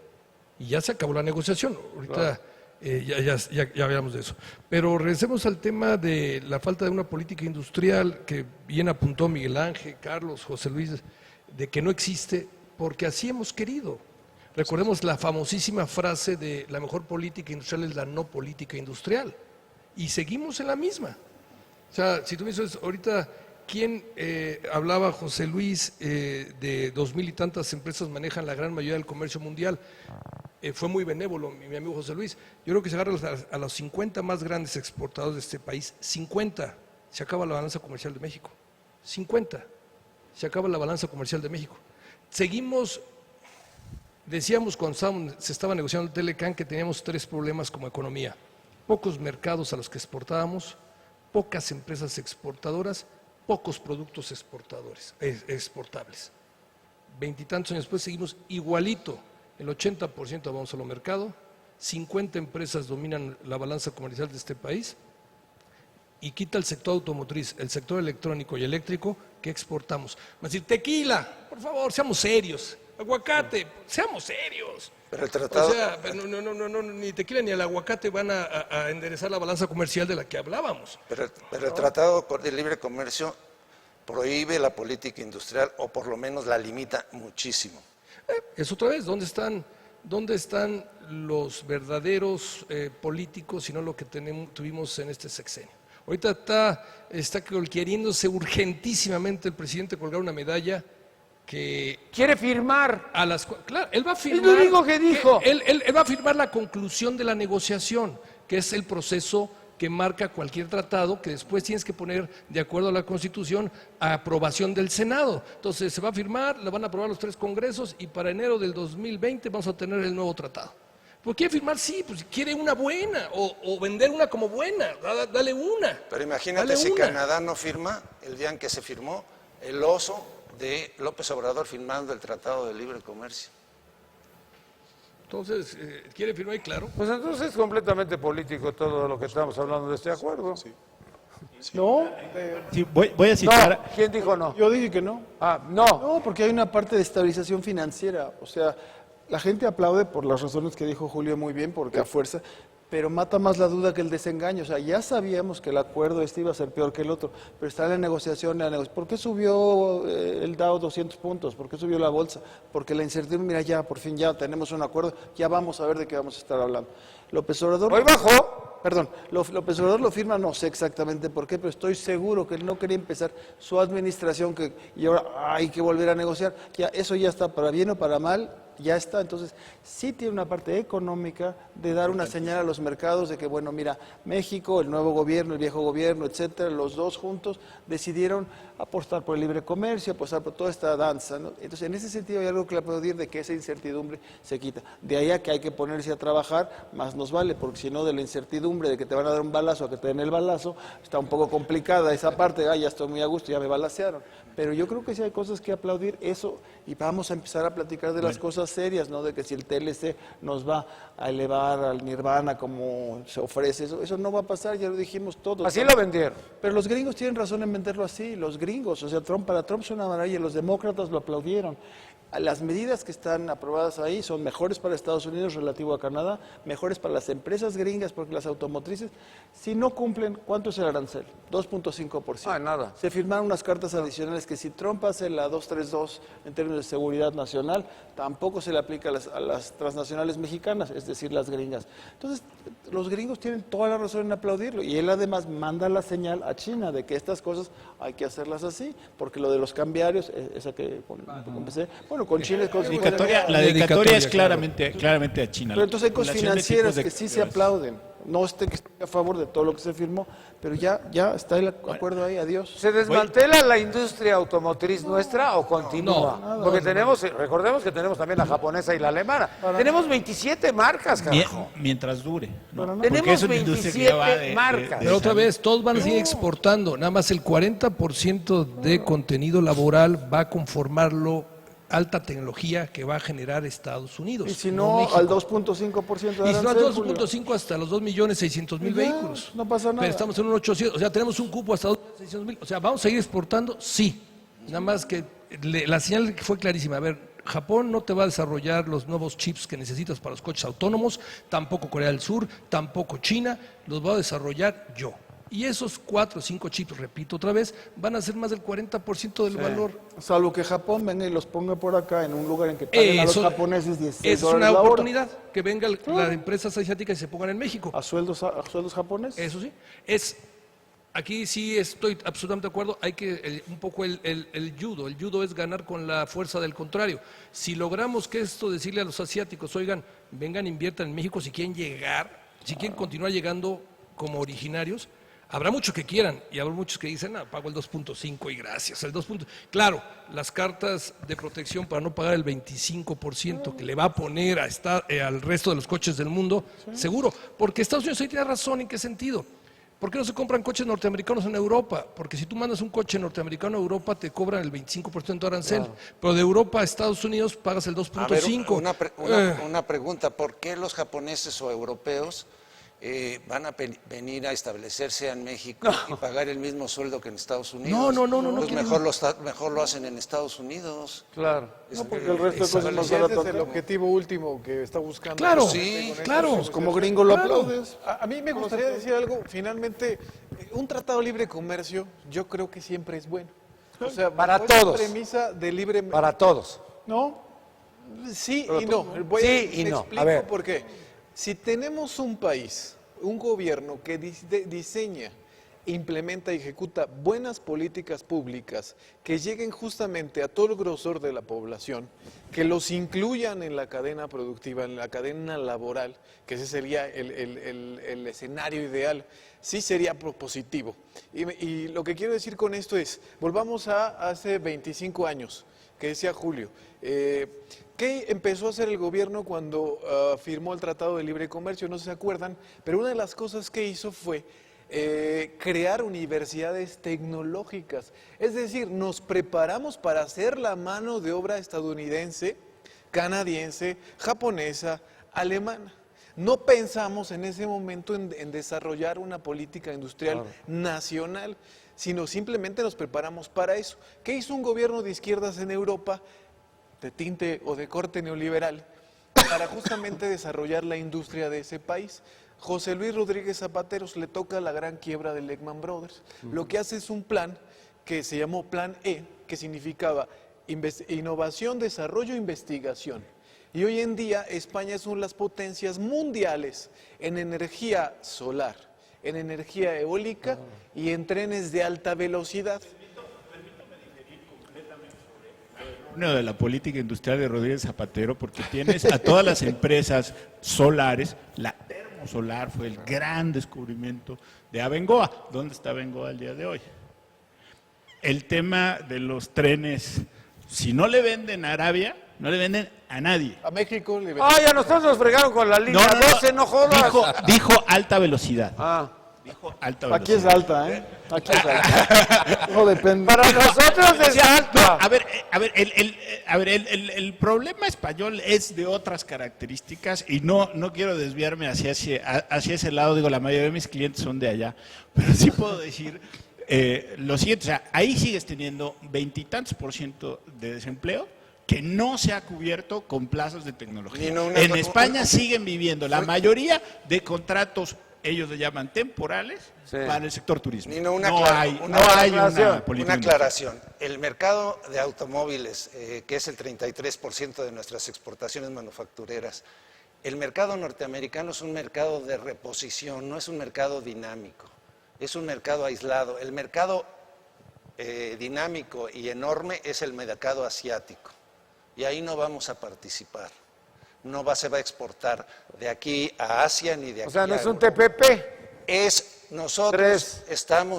Speaker 9: Y ya se acabó la negociación. Ahorita ya hablamos de eso. Pero regresemos al tema de la falta de una política industrial que bien apuntó Miguel Ángel, Carlos, José Luis, de que no existe, porque así hemos querido. Recordemos la famosísima frase de la mejor política industrial es la no política industrial. Y seguimos en la misma. O sea, si tú me dices ahorita, ¿quién hablaba José Luis de 2,000 y tantas empresas manejan la gran mayoría del comercio mundial? Fue muy benévolo mi amigo José Luis. Yo creo que se agarra a los 50 más grandes exportadores de este país, 50, se acaba la balanza comercial de México. 50, se acaba la balanza comercial de México. Seguimos. Decíamos cuando se estaba negociando el Telecán que teníamos 3 problemas como economía. Pocos mercados a los que exportábamos, pocas empresas exportadoras, pocos productos exportables. 20 y tantos años después seguimos igualito. El 80% vamos a solo mercado, 50 empresas dominan la balanza comercial de este país y quita el sector automotriz, el sector electrónico y eléctrico, ¿qué exportamos? Va a decir, tequila, por favor, seamos serios. Aguacate, seamos serios.
Speaker 10: Pero el tratado...
Speaker 9: O sea, no, ni tequila ni el aguacate van a enderezar la balanza comercial de la que hablábamos.
Speaker 10: Pero el Tratado de Libre Comercio prohíbe la política industrial, o por lo menos la limita muchísimo.
Speaker 9: Es otra vez, ¿dónde están los verdaderos políticos, sino lo que tuvimos en este sexenio? Ahorita está queriéndose urgentísimamente el presidente colgar una medalla que
Speaker 2: quiere firmar.
Speaker 9: Claro, él va a firmar.
Speaker 2: Es lo único que dijo.
Speaker 9: Él va a firmar la conclusión de la negociación, que es el proceso que marca cualquier tratado, que después tienes que poner, de acuerdo a la Constitución, a aprobación del Senado. Entonces se va a firmar, la van a aprobar los 3 congresos y para enero del 2020 vamos a tener el nuevo tratado. ¿Por qué firmar? Sí, pues quiere una buena o vender una como buena, dale una.
Speaker 10: Pero imagínate si Canadá no firma el día en que se firmó el oso de López Obrador firmando el Tratado de Libre Comercio.
Speaker 9: Entonces, ¿quiere firmar? Claro.
Speaker 2: Pues entonces es completamente político todo lo que estamos hablando de este acuerdo.
Speaker 4: Sí.
Speaker 6: No,
Speaker 8: Sí, voy a citar...
Speaker 2: No, ¿quién dijo no?
Speaker 6: yo dije que no.
Speaker 2: No.
Speaker 6: No, porque hay una parte de estabilización financiera. O sea, la gente aplaude por las razones que dijo Julio muy bien, porque a fuerza, pero mata más la duda que el desengaño. O sea, ya sabíamos que el acuerdo iba a ser peor que el otro, pero está en la negociación. ¿Por qué subió el Dow 200 puntos? ¿Por qué subió la bolsa? Porque la incertidumbre, mira, ya, por fin ya tenemos un acuerdo, ya vamos a ver de qué vamos a estar hablando. López Obrador...
Speaker 2: Hoy bajó.
Speaker 6: Perdón, López Obrador lo firma, no sé exactamente por qué, pero estoy seguro que él no quería empezar su administración y ahora hay que volver a negociar. Ya, eso ya está, para bien o para mal, ya está. Entonces, sí tiene una parte económica de dar una señal a los mercados de que, bueno, mira, México, el nuevo gobierno, el viejo gobierno, etcétera, los dos juntos decidieron apostar por el libre comercio, apostar por toda esta danza, ¿no? Entonces, en ese sentido hay algo que le aplaudir de que esa incertidumbre se quita. De ahí a que hay que ponerse a trabajar, más nos vale, porque si no, de la incertidumbre de que te van a dar un balazo a que te den el balazo, está un poco complicada esa parte, ya estoy muy a gusto, ya me balacearon. Pero yo creo que sí hay cosas que aplaudir, eso, y vamos a empezar a platicar de las cosas serias, ¿no? De que si el TLC nos va a elevar al nirvana como se ofrece, eso no va a pasar, ya lo dijimos todos.
Speaker 2: Así lo vendieron.
Speaker 6: Pero los gringos tienen razón en venderlo así, los gringos, o sea, para Trump es una maravilla, los demócratas lo aplaudieron. Las medidas que están aprobadas ahí son mejores para Estados Unidos relativo a Canadá, mejores para las empresas gringas, porque las automotrices, si no cumplen, ¿cuánto es el arancel? 2.5%.
Speaker 2: Ah, nada.
Speaker 6: Se firmaron unas cartas adicionales que si Trump hace la 232 en términos de seguridad nacional, tampoco se le aplica a las transnacionales mexicanas, es decir, las gringas. Entonces, los gringos tienen toda la razón en aplaudirlo, y él además manda la señal a China de que estas cosas hay que hacerlas así, porque lo de los cambiarios, esa que empecé, bueno, con Chile...
Speaker 8: La dedicatoria es claramente a China.
Speaker 6: Pero entonces hay cosas
Speaker 8: Relación de
Speaker 6: financieras
Speaker 8: tipos de-
Speaker 6: que sí se aplauden. No esté que esté a favor de todo lo que se firmó, pero ya está el acuerdo ahí, adiós.
Speaker 2: ¿Se desmantela la industria automotriz nuestra o continúa? Porque recordemos que tenemos también la japonesa y la alemana. Tenemos 27 marcas, carajo.
Speaker 8: Mientras dure. ¿no?
Speaker 6: Para nada.
Speaker 8: Porque
Speaker 2: Tenemos
Speaker 8: es una industria que ya va
Speaker 2: 27 marcas.
Speaker 9: Pero otra vez, todos van a seguir exportando. Nada más el 40% de contenido laboral va a conformarlo alta tecnología que va a generar Estados Unidos.
Speaker 6: Y si no,
Speaker 9: México.
Speaker 6: al 2.5% de
Speaker 9: Y si no, al
Speaker 6: arancel, Julio.
Speaker 9: 2.5 hasta los 2.600.000
Speaker 6: Ya,
Speaker 9: vehículos.
Speaker 6: no pasa nada.
Speaker 9: Pero estamos en un 800, o sea, tenemos un cupo hasta 2.600.000. O sea, ¿vamos a seguir exportando? Sí. Nada más que la señal fue clarísima. A ver, Japón no te va a desarrollar los nuevos chips que necesitas para los coches autónomos, tampoco Corea del Sur, tampoco China, los va a desarrollar yo. Y esos 4 o 5 chips, repito otra vez, van a ser más del 40% del valor.
Speaker 6: Salvo que Japón venga y los ponga por acá en un lugar en que paguen a los japoneses 16
Speaker 9: es
Speaker 6: dólares
Speaker 9: una
Speaker 6: la hora.
Speaker 9: oportunidad que venga las empresas asiáticas y se pongan en México.
Speaker 6: A sueldos japoneses.
Speaker 9: Eso sí, aquí sí estoy absolutamente de acuerdo, hay que un poco el judo es ganar con la fuerza del contrario. Si logramos que esto, decirle a los asiáticos, oigan, vengan, inviertan en México si quieren llegar, si quieren continuar llegando como originarios, habrá muchos que quieran y habrá muchos que dicen, pago el 2.5 y gracias, el 2. Claro, las cartas de protección para no pagar el 25% que le va a poner al resto de los coches del mundo, seguro, porque Estados Unidos ahí tiene razón. ¿En qué sentido? ¿Por qué no se compran coches norteamericanos en Europa? Porque si tú mandas un coche norteamericano a Europa te cobran el 25% de arancel, pero de Europa a Estados Unidos pagas el 2.5%.
Speaker 10: Una pregunta, ¿por qué los japoneses o europeos van a venir a establecerse en México y pagar el mismo sueldo que en Estados Unidos?
Speaker 9: No.
Speaker 10: Pues mejor lo hacen en Estados Unidos.
Speaker 2: Claro.
Speaker 6: No, porque el resto de cosas más
Speaker 5: Ese
Speaker 6: barato.
Speaker 5: es el objetivo último que está buscando.
Speaker 9: Claro,
Speaker 10: Sí,
Speaker 9: claro.
Speaker 6: Pues como gringo lo aplaudes.
Speaker 5: A mí me gustaría decir algo, finalmente, un tratado de libre comercio yo creo que siempre es bueno. O sea,
Speaker 2: Para
Speaker 5: bajo esa
Speaker 2: todos.
Speaker 5: premisa de libre
Speaker 2: Para todos.
Speaker 5: No, sí
Speaker 2: Pero
Speaker 5: y
Speaker 2: tú
Speaker 5: no.
Speaker 2: no. Sí y
Speaker 5: Me
Speaker 2: no. A
Speaker 5: explico
Speaker 2: ver.
Speaker 5: por qué. Si tenemos un país, un gobierno que diseña, implementa y ejecuta buenas políticas públicas que lleguen justamente a todo el grosor de la población, que los incluyan en la cadena productiva, en la cadena laboral, que ese sería el escenario ideal, sí sería positivo. Y lo que quiero decir con esto es, volvamos a hace 25 años, que decía Julio, ¿qué empezó a hacer el gobierno cuando firmó el Tratado de Libre Comercio? No se acuerdan, pero una de las cosas que hizo fue crear universidades tecnológicas. Es decir, nos preparamos para hacer la mano de obra estadounidense, canadiense, japonesa, alemana. No pensamos en ese momento en desarrollar una política industrial nacional, sino simplemente nos preparamos para eso. ¿Qué hizo un gobierno de izquierdas en Europa, de tinte o de corte neoliberal, para justamente desarrollar la industria de ese país? José Luis Rodríguez Zapatero le toca la gran quiebra de Lehman Brothers. Lo que hace es un plan que se llamó Plan E, que significaba innovación, desarrollo e investigación. Y hoy en día España es una de las potencias mundiales en energía solar, en energía eólica y en trenes de alta velocidad.
Speaker 8: De la política industrial de Rodríguez Zapatero, porque tienes a todas las empresas solares, la termosolar fue el gran descubrimiento de Abengoa. ¿Dónde está Abengoa el día de hoy? El tema de los trenes, si no le venden a Arabia, no le venden a nadie.
Speaker 5: A México le
Speaker 2: Ay, a nosotros nos fregaron con la línea 12, no jodas.
Speaker 8: Dijo alta velocidad.
Speaker 10: Dijo
Speaker 8: alta velocidad.
Speaker 6: Aquí es alta, ¿eh? Aquí es alta. No depende.
Speaker 2: Para nosotros es alta.
Speaker 8: El problema español es de otras características y no quiero desviarme hacia ese lado. Digo, la mayoría de mis clientes son de allá, pero sí puedo decir lo siguiente. O sea, ahí sigues teniendo 20 y tantos % de desempleo que no se ha cubierto con plazas de tecnología. En España siguen viviendo la mayoría de contratos, ellos le llaman temporales, para el sector turismo. No hay una política.
Speaker 10: Una aclaración. El mercado de automóviles, que es el 33% de nuestras exportaciones manufactureras, el mercado norteamericano es un mercado de reposición, no es un mercado dinámico, es un mercado aislado. El mercado dinámico y enorme es el mercado asiático, y ahí no vamos a participar. Se va a exportar de aquí a Asia ni de aquí a
Speaker 2: O sea, no es un
Speaker 10: Europa.
Speaker 2: TPP.
Speaker 10: Nosotros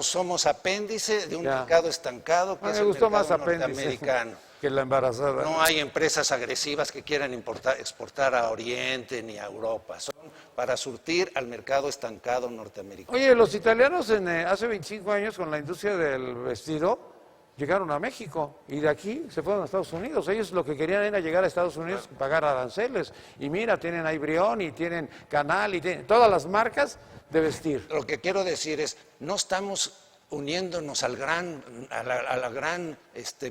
Speaker 10: somos apéndice de un mercado estancado que es el mercado norteamericano.
Speaker 2: Que la embarazada.
Speaker 10: No hay empresas agresivas que quieran exportar a Oriente ni a Europa. Son para surtir al mercado estancado norteamericano.
Speaker 2: Oye, los italianos hace 25 años con la industria del vestido llegaron a México y de aquí se fueron a Estados Unidos. Ellos lo que querían era llegar a Estados Unidos y pagar aranceles. Y mira, tienen ahí Brión y tienen Canal y tienen todas las marcas de vestir.
Speaker 10: Lo que quiero decir es, no estamos uniéndonos a la gran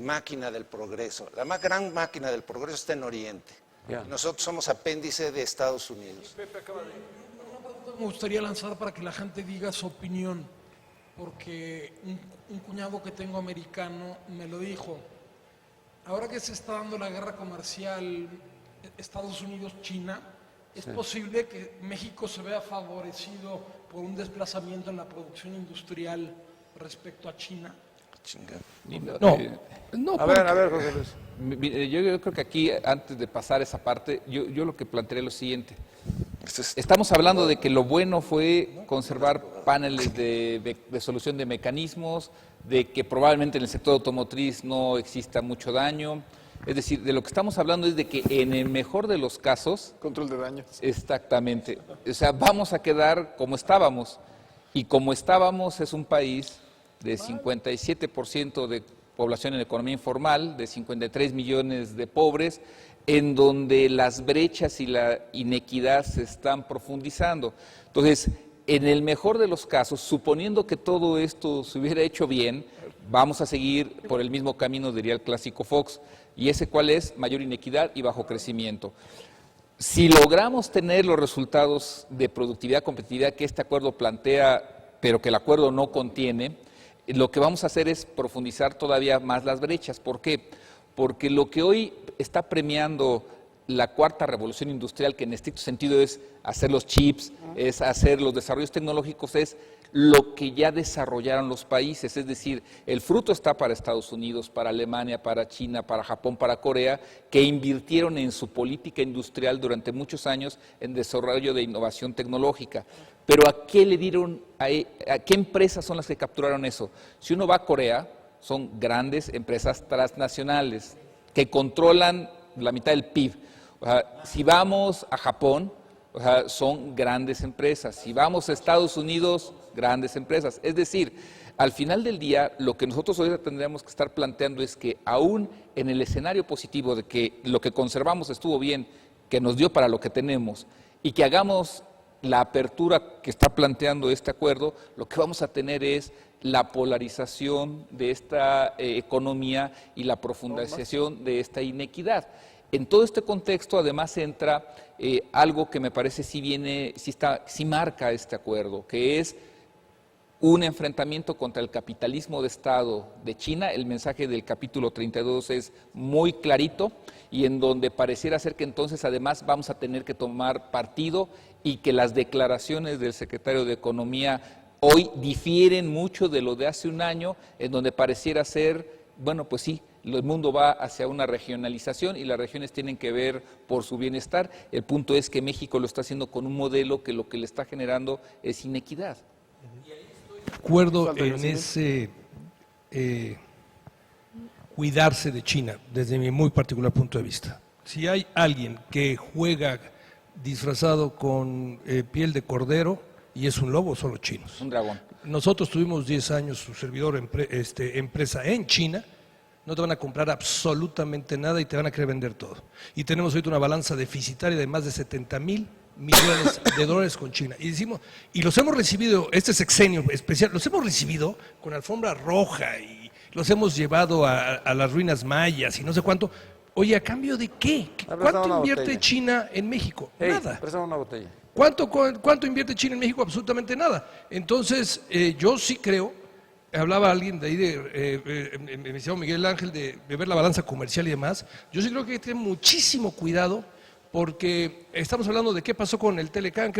Speaker 10: máquina del progreso. La gran máquina del progreso está en Oriente. Nosotros somos apéndice de Estados Unidos.
Speaker 7: Me gustaría lanzar para que la gente diga su opinión, porque un cuñado que tengo americano me lo dijo. Ahora que se está dando la guerra comercial Estados Unidos-China, ¿es posible que México se vea favorecido por un desplazamiento en la producción industrial respecto a China?
Speaker 3: No,
Speaker 2: a ver, José Luis.
Speaker 3: Yo creo que aquí, antes de pasar esa parte, yo lo que plantearé es lo siguiente. Estamos hablando de que lo bueno fue conservar paneles de solución de mecanismos, de que probablemente en el sector automotriz no exista mucho daño. Es decir, de lo que estamos hablando es de que en el mejor de los casos...
Speaker 5: Control de daños.
Speaker 3: Exactamente. O sea, vamos a quedar como estábamos. Y como estábamos es un país de 57% de población en economía informal, de 53 millones de pobres, en donde las brechas y la inequidad se están profundizando. Entonces, en el mejor de los casos, suponiendo que todo esto se hubiera hecho bien, vamos a seguir por el mismo camino, diría el clásico Fox. ¿Y ese cuál es? Mayor inequidad y bajo crecimiento. Si logramos tener los resultados de productividad, competitividad que este acuerdo plantea, pero que el acuerdo no contiene, lo que vamos a hacer es profundizar todavía más las brechas. ¿Por qué? Porque lo que hoy está premiando la cuarta revolución industrial, que en estricto sentido es hacer los chips, es hacer los desarrollos tecnológicos, es lo que ya desarrollaron los países, es decir, el fruto está para Estados Unidos, para Alemania, para China, para Japón, para Corea, que invirtieron en su política industrial durante muchos años en desarrollo de innovación tecnológica. Pero ¿a qué le dieron, a qué empresas son las que capturaron eso? Si uno va a Corea, son grandes empresas transnacionales que controlan la mitad del PIB. O sea, si vamos a Japón, o sea, son grandes empresas. Si vamos a Estados Unidos, grandes empresas. Es decir, al final del día, lo que nosotros hoy tendríamos que estar planteando es que aún en el escenario positivo de que lo que conservamos estuvo bien, que nos dio para lo que tenemos, y que hagamos la apertura que está planteando este acuerdo, lo que vamos a tener es la polarización de esta economía y la profundización de esta inequidad. En todo este contexto, además, entra algo que me parece sí marca este acuerdo, que es un enfrentamiento contra el capitalismo de Estado de China. El mensaje del capítulo 32 es muy clarito y en donde pareciera ser que entonces además vamos a tener que tomar partido y que las declaraciones del secretario de Economía hoy difieren mucho de lo de hace un año, en donde pareciera ser, bueno, pues sí, el mundo va hacia una regionalización y las regiones tienen que ver por su bienestar. El punto es que México lo está haciendo con un modelo que lo que le está generando es inequidad.
Speaker 9: De acuerdo en ese cuidarse de China, desde mi muy particular punto de vista. Si hay alguien que juega disfrazado con piel de cordero y es un lobo, son los chinos.
Speaker 3: Un dragón.
Speaker 9: Nosotros tuvimos 10 años su servidor empresa en China, no te van a comprar absolutamente nada y te van a querer vender todo. Y tenemos ahorita una balanza deficitaria de más de 70,000 millones de dólares con China. Y decimos, y los hemos recibido, este sexenio especial, los hemos recibido con alfombra roja y los hemos llevado a las ruinas mayas y no sé cuánto. Oye, ¿a cambio de qué? ¿Cuánto invierte China en México? Nada.
Speaker 2: Préstame una botella.
Speaker 9: ¿Cuánto invierte China en México? Absolutamente nada. Entonces, yo sí creo, hablaba alguien de ahí, me decía Miguel Ángel, de ver la balanza comercial y demás, yo sí creo que hay que tener muchísimo cuidado porque estamos hablando de qué pasó con el Telecán,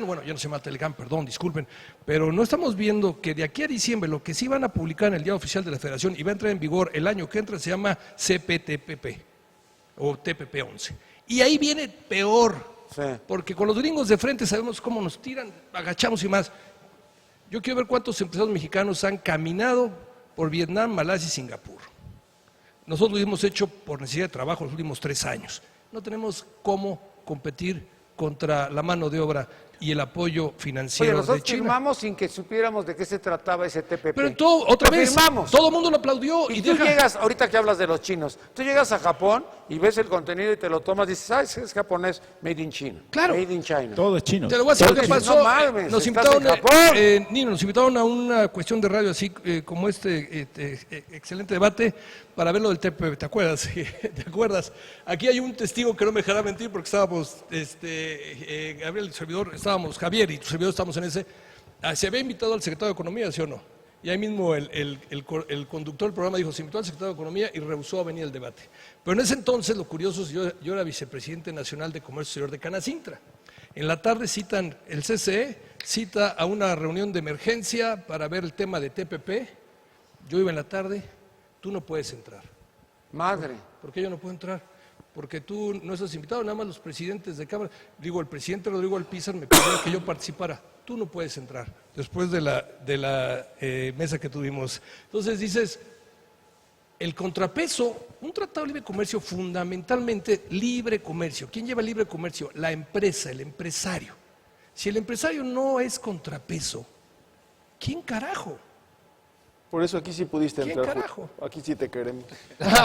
Speaker 9: bueno, ya no se llama Telecán, perdón, disculpen, pero no estamos viendo que de aquí a diciembre lo que sí van a publicar en el Diario Oficial de la Federación y va a entrar en vigor el año que entra se llama CPTPP o TPP-11. Y ahí viene peor, porque con los gringos de frente sabemos cómo nos tiran, agachamos y más. Yo quiero ver cuántos empresarios mexicanos han caminado por Vietnam, Malasia y Singapur. Nosotros lo hemos hecho por necesidad de trabajo los últimos 3 años. No tenemos cómo competir contra la mano de obra y el apoyo financiero de
Speaker 2: nosotros
Speaker 9: China.
Speaker 2: firmamos sin que supiéramos de qué se trataba ese TPP.
Speaker 9: Pero otra vez,
Speaker 2: firmamos.
Speaker 9: todo el mundo lo aplaudió.
Speaker 2: Y tú llegas, ahorita que hablas de los chinos, tú llegas a Japón y ves el contenido y te lo tomas y dices, ¿sabes? Es japonés, made in China.
Speaker 9: Claro.
Speaker 2: Made in China.
Speaker 8: Todo es chino.
Speaker 9: Te lo voy a decir lo que pasó.
Speaker 2: No mames,
Speaker 9: nos
Speaker 2: estás
Speaker 9: invitaron,
Speaker 2: en Japón.
Speaker 9: Nino, nos invitaron a una cuestión de radio así como excelente debate para ver lo del TPP. ¿Te acuerdas? ¿Te acuerdas? Aquí hay un testigo que no me dejará mentir porque estábamos, Gabriel, el servidor, estábamos, Javier y tu servidor estamos en ese. ¿Se había invitado al secretario de Economía, sí o no? Y ahí mismo el conductor del programa dijo, se invitó al secretario de Economía y rehusó a venir al debate. Pero en ese entonces, lo curioso es que yo era vicepresidente nacional de Comercio Exterior de Canacintra. En la tarde citan, el CCE cita a una reunión de emergencia para ver el tema de TPP. Yo iba en la tarde, tú no puedes entrar.
Speaker 2: Madre.
Speaker 9: ¿Por qué yo no puedo entrar? Porque tú no estás invitado, nada más los presidentes de Cámara. Digo, el presidente Rodrigo Alpizar me pidió que yo participara. Tú no puedes entrar, después de la mesa que tuvimos. Entonces dices, el contrapeso, un tratado de libre comercio, fundamentalmente libre comercio. ¿Quién lleva libre comercio? La empresa, el empresario. Si el empresario no es contrapeso, ¿quién carajo?
Speaker 6: Por eso aquí sí pudiste
Speaker 9: ¿Quién
Speaker 6: entrar.
Speaker 9: carajo?
Speaker 6: Aquí sí te queremos.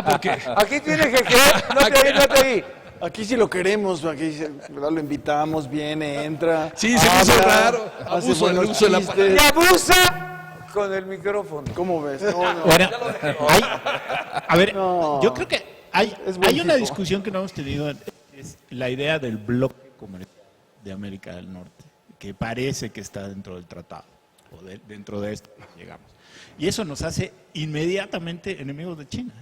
Speaker 9: Porque
Speaker 2: Aquí tienes que quedar, no te oí.
Speaker 6: Aquí sí lo queremos, aquí ¿verdad? Lo invitamos, viene, entra.
Speaker 9: sí, se me hizo
Speaker 6: habla,
Speaker 9: raro,
Speaker 6: hace
Speaker 9: abuso del
Speaker 6: buenos
Speaker 9: uso de la
Speaker 6: chistes.
Speaker 2: Y abusa con el micrófono.
Speaker 6: ¿Cómo ves? No, no.
Speaker 8: Bueno, a ver,
Speaker 6: No.
Speaker 8: yo creo que hay
Speaker 6: buenísimo.
Speaker 8: una discusión que no hemos tenido, es la idea del bloque comercial de América del Norte, que parece que está dentro del tratado, o dentro de esto llegamos. Y eso nos hace inmediatamente enemigos de China.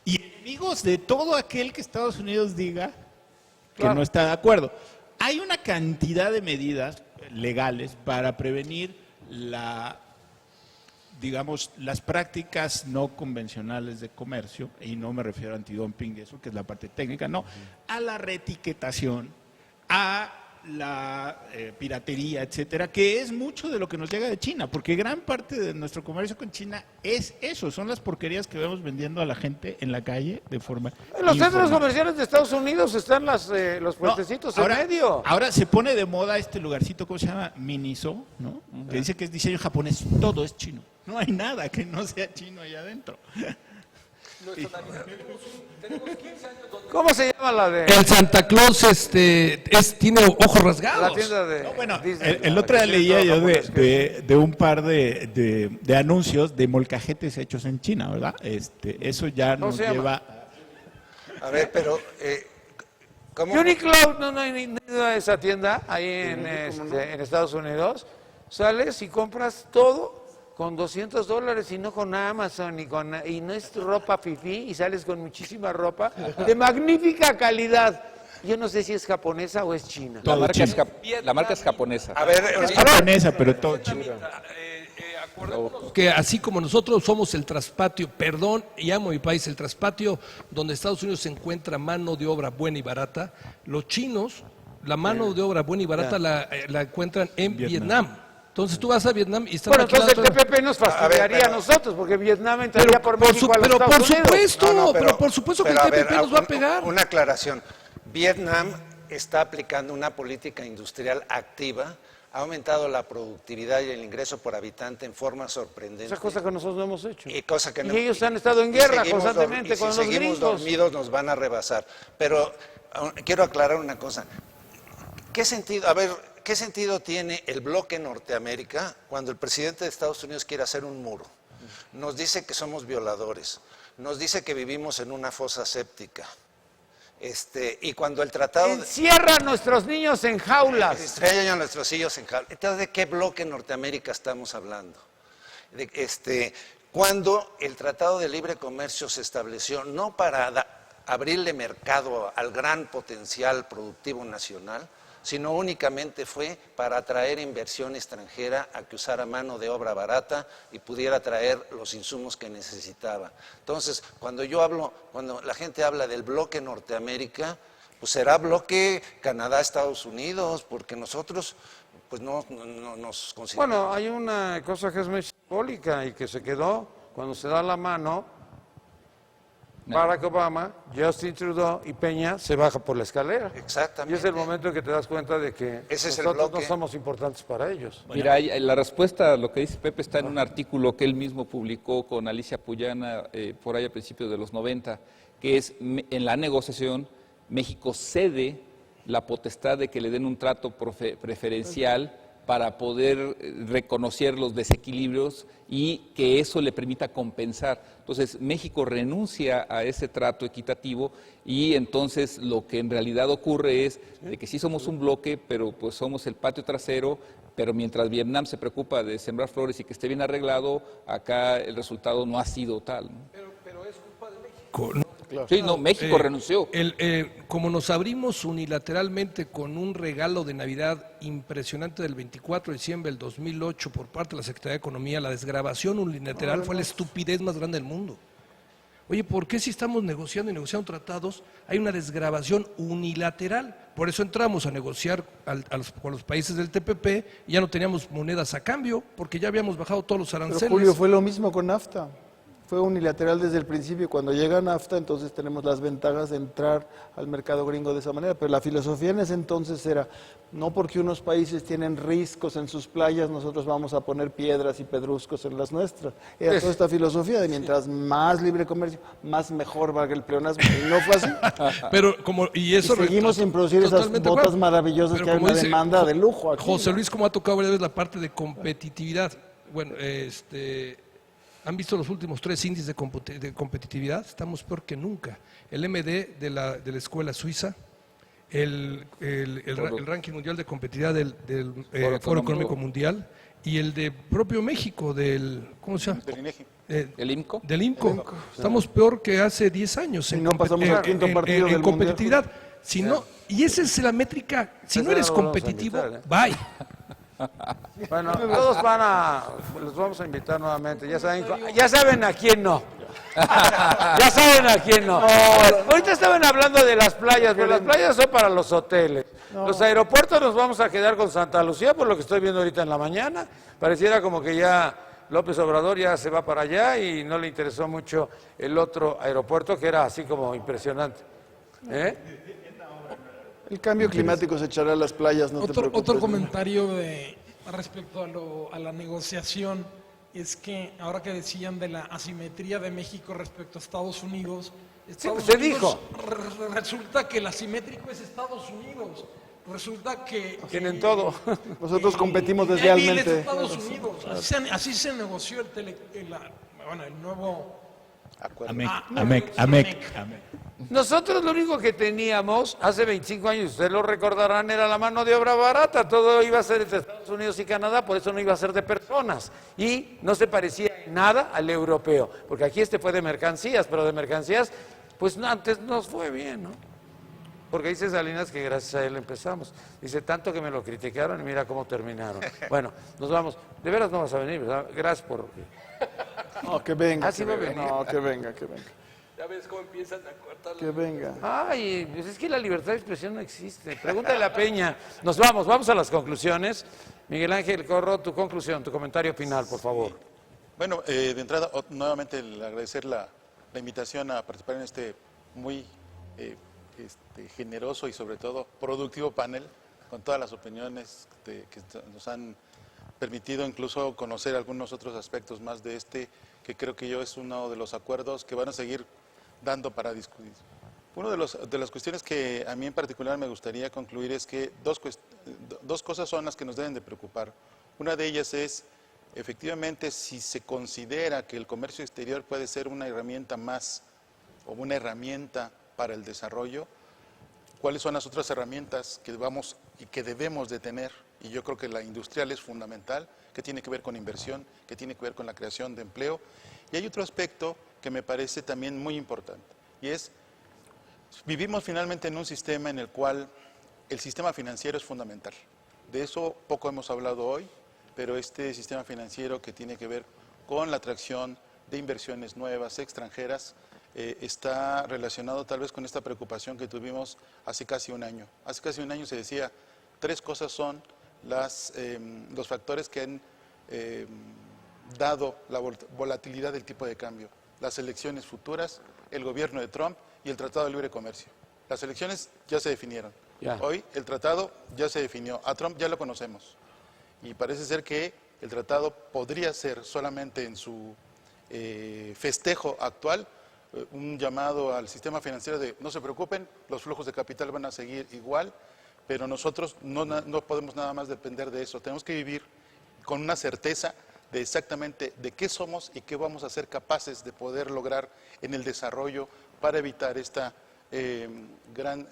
Speaker 8: Y enemigos de todo aquel que Estados Unidos diga que no está de acuerdo. Hay una cantidad de medidas legales para prevenir las prácticas no convencionales de comercio, y no me refiero a antidumping, eso que es la parte técnica, no, a la reetiquetación, a la piratería, etcétera, que es mucho de lo que nos llega de China, porque gran parte de nuestro comercio con China es eso, son las porquerías que vemos vendiendo a la gente en la calle de forma
Speaker 2: En los centros
Speaker 8: informal.
Speaker 2: comerciales de Estados Unidos están los puestecitos en medio.
Speaker 8: Ahora se pone de moda este lugarcito, ¿cómo se llama? Miniso, ¿no? Que dice que es diseño japonés, todo es chino. No hay nada que no sea chino ahí adentro.
Speaker 2: ¿Cómo se llama la de
Speaker 9: el Santa Claus tiene ojos rasgados.
Speaker 2: la tienda de
Speaker 8: No, bueno,
Speaker 2: Disney?
Speaker 8: el otro día
Speaker 2: Que tiene
Speaker 8: leía
Speaker 2: todo
Speaker 8: yo
Speaker 2: japonés, que-
Speaker 8: de un par de anuncios de molcajetes hechos en China, ¿verdad? Eso ya
Speaker 2: ¿Cómo
Speaker 8: nos
Speaker 2: se llama?
Speaker 8: lleva...
Speaker 10: A ver, pero ¿cómo?
Speaker 2: Uniqlo, no he ido a esa tienda ahí en Estados Unidos. sales y compras todo con $200 y no con Amazon y no es ropa fifí y sales con muchísima ropa de magnífica calidad. Yo no sé si es japonesa o es china.
Speaker 3: La marca es japonesa.
Speaker 10: A ver,
Speaker 8: Es japonesa, pero todo chino.
Speaker 9: Que así como nosotros somos el traspatio, perdón, y amo mi país, el traspatio donde Estados Unidos se encuentra mano de obra buena y barata, los chinos, la mano de obra buena y barata la encuentran en Vietnam. Entonces tú vas a Vietnam y están
Speaker 2: Bueno,
Speaker 9: aquí
Speaker 2: entonces el
Speaker 9: dando-
Speaker 2: TPP nos fastidiaría a nosotros, porque Vietnam entraría por México a los
Speaker 9: pero
Speaker 2: Estados
Speaker 9: por
Speaker 2: Unidos.
Speaker 9: supuesto, pero por supuesto que el
Speaker 10: pero a ver,
Speaker 9: TPP nos va a pegar.
Speaker 10: Una aclaración. Vietnam está aplicando una política industrial activa, ha aumentado la productividad y el ingreso por habitante en forma sorprendente.
Speaker 2: Esa cosa que nosotros no hemos hecho.
Speaker 10: Y cosa que no-
Speaker 2: Y ellos han estado en
Speaker 10: y
Speaker 2: guerra
Speaker 10: seguimos
Speaker 2: constantemente
Speaker 10: y
Speaker 2: con
Speaker 10: si
Speaker 2: los
Speaker 10: seguimos
Speaker 2: gringos.
Speaker 10: dormidos nos van a rebasar. Pero quiero aclarar una cosa. ¿Qué sentido tiene el bloque Norteamérica cuando el presidente de Estados Unidos quiere hacer un muro? Nos dice que somos violadores, nos dice que vivimos en una fosa séptica. Y cuando el tratado...
Speaker 2: Encierra a nuestros niños en jaulas.
Speaker 10: Estrellan a nuestros hijos en jaulas. Entonces, ¿de qué bloque Norteamérica estamos hablando? Cuando el Tratado de Libre Comercio se estableció no para abrirle mercado al gran potencial productivo nacional, sino únicamente fue para atraer inversión extranjera a que usara mano de obra barata y pudiera traer los insumos que necesitaba. Entonces, cuando la gente habla del bloque Norteamérica, pues será bloque Canadá-Estados Unidos, porque nosotros pues no nos consideramos.
Speaker 2: Bueno, hay una cosa que es muy simbólica y que se quedó cuando se da la mano. Barack Obama, Justin Trudeau y Peña se baja por la escalera.
Speaker 10: Exactamente.
Speaker 2: Y es el momento en que te das cuenta de que
Speaker 10: Ese es el
Speaker 2: nosotros
Speaker 10: bloque.
Speaker 2: no somos importantes para ellos.
Speaker 3: Mira, la respuesta a lo que dice Pepe está en un artículo que él mismo publicó con Alicia Puyana por ahí a principios de los 90, que es en la negociación México cede la potestad de que le den un trato preferencial para poder reconocer los desequilibrios y que eso le permita compensar. Entonces, México renuncia a ese trato equitativo y entonces lo que en realidad ocurre es de que sí somos un bloque, pero pues somos el patio trasero, pero mientras Vietnam se preocupa de sembrar flores y que esté bien arreglado, acá el resultado no ha sido tal, ¿no?
Speaker 9: Pero es culpa de México, ¿no?
Speaker 3: Sí, no, México renunció.
Speaker 9: Como nos abrimos unilateralmente con un regalo de Navidad impresionante del 24 de diciembre del 2008 por parte de la Secretaría de Economía, la desgrabación unilateral fue la estupidez más grande del mundo. Oye, ¿por qué si estamos negociando y negociando tratados hay una desgrabación unilateral? Por eso entramos a negociar con los países del TPP y ya no teníamos monedas a cambio porque ya habíamos bajado todos los aranceles.
Speaker 6: Pero Julio, fue lo mismo con NAFTA. Fue unilateral desde el principio. Cuando llega NAFTA, entonces tenemos las ventajas de entrar al mercado gringo de esa manera. Pero la filosofía en ese entonces era, no porque unos países tienen riscos en sus playas, nosotros vamos a poner piedras y pedruscos en las nuestras. Era toda esta filosofía de mientras más libre comercio, más mejor va el pleonasmo. Y no fue así.
Speaker 9: Pero
Speaker 6: Y seguimos sin producir esas
Speaker 9: totalmente de
Speaker 6: botas
Speaker 9: acuerdo.
Speaker 6: maravillosas
Speaker 9: Pero
Speaker 6: que hay
Speaker 9: como
Speaker 6: una
Speaker 9: dice
Speaker 6: demanda de lujo aquí.
Speaker 9: José
Speaker 6: ¿no?
Speaker 9: Luis, como ha tocado varias veces la parte de competitividad. Bueno, ¿han visto los últimos 3 índices de competitividad? Estamos peor que nunca. El MD de la escuela suiza, el ranking mundial de competitividad del Foro Económico Mundial y el de propio México, ¿cómo se llama?
Speaker 4: Del INEGI.
Speaker 3: ¿El IMCO?
Speaker 9: Del IMCO. Estamos peor que hace 10 años
Speaker 6: Y no pasamos al quinto partido del
Speaker 9: competitividad. Si no, y esa es la métrica. Si no
Speaker 2: Esa
Speaker 9: eres
Speaker 2: no lo vamos a
Speaker 9: competitivo,
Speaker 2: invitar,
Speaker 9: bye.
Speaker 2: Bueno, todos los vamos a invitar nuevamente. Ya saben a quién no. Ya saben a quién no. Ahorita estaban hablando de las playas, pero las playas son para los hoteles. Los aeropuertos nos vamos a quedar con Santa Lucía, por lo que estoy viendo ahorita en la mañana. Pareciera como que ya López Obrador ya se va para allá y no le interesó mucho el otro aeropuerto, que era así como impresionante.
Speaker 6: El cambio climático se echará a las playas, no te preocupes.
Speaker 7: Otro comentario respecto a la negociación es que ahora que decían de la asimetría de México respecto a Estados Unidos,
Speaker 2: pues se dijo.
Speaker 7: Resulta que el asimétrico es Estados Unidos. Resulta que
Speaker 2: Tienen todo.
Speaker 6: Nosotros competimos
Speaker 7: el débil es
Speaker 6: deslealmente.
Speaker 7: Estados Unidos. Así se negoció el nuevo
Speaker 4: acuerdo.
Speaker 8: Amec.
Speaker 2: Nosotros lo único que teníamos hace 25 años, ustedes lo recordarán, era la mano de obra barata. Todo iba a ser de Estados Unidos y Canadá, por eso no iba a ser de personas. Y no se parecía en nada al europeo, porque aquí fue de mercancías, pero de mercancías, pues antes nos fue bien, ¿no? Porque dice Salinas que gracias a él empezamos. Dice, tanto que me lo criticaron y mira cómo terminaron. Bueno, nos vamos. De veras no vas a venir, ¿verdad? Gracias por...
Speaker 6: No, que venga.
Speaker 2: Ah, sí va a venir.
Speaker 6: No, que venga.
Speaker 9: Ya ves cómo empiezan a cortar.
Speaker 6: Que venga.
Speaker 2: Ay, pues es que la libertad de expresión no existe. Pregúntale a Peña. Nos vamos a las conclusiones. Miguel Ángel Corro, tu conclusión, tu comentario final, por favor.
Speaker 4: Bueno, de entrada, nuevamente agradecer la invitación a participar en este muy generoso y sobre todo productivo panel, con todas las opiniones que nos han permitido incluso conocer algunos otros aspectos más de que creo que es uno de los acuerdos que van a seguir dando para discutir. Una de las cuestiones que a mí en particular me gustaría concluir es que dos cosas son las que nos deben de preocupar. Una de ellas es, efectivamente, si se considera que el comercio exterior puede ser una herramienta más o una herramienta para el desarrollo, ¿cuáles son las otras herramientas que vamos y que debemos de tener? Y yo creo que la industrial es fundamental, que tiene que ver con inversión, que tiene que ver con la creación de empleo. Y hay otro aspecto que me parece también muy importante, y es, vivimos finalmente en un sistema en el cual el sistema financiero es fundamental. De eso poco hemos hablado hoy, pero este sistema financiero que tiene que ver con la atracción de inversiones nuevas, extranjeras, está relacionado tal vez con esta preocupación que tuvimos hace casi un año. Hace casi un año se decía, 3 cosas son los factores que han dado la volatilidad del tipo de cambio: las elecciones futuras, el gobierno de Trump y el Tratado de Libre Comercio. Las elecciones ya se definieron.
Speaker 2: Ya.
Speaker 4: Hoy el tratado ya se definió. A Trump ya lo conocemos. Y parece ser que el tratado podría ser solamente en su festejo actual un llamado al sistema financiero de no se preocupen, los flujos de capital van a seguir igual, pero nosotros no podemos nada más depender de eso. Tenemos que vivir con una certeza de exactamente de qué somos y qué vamos a ser capaces de poder lograr en el desarrollo para evitar esta gran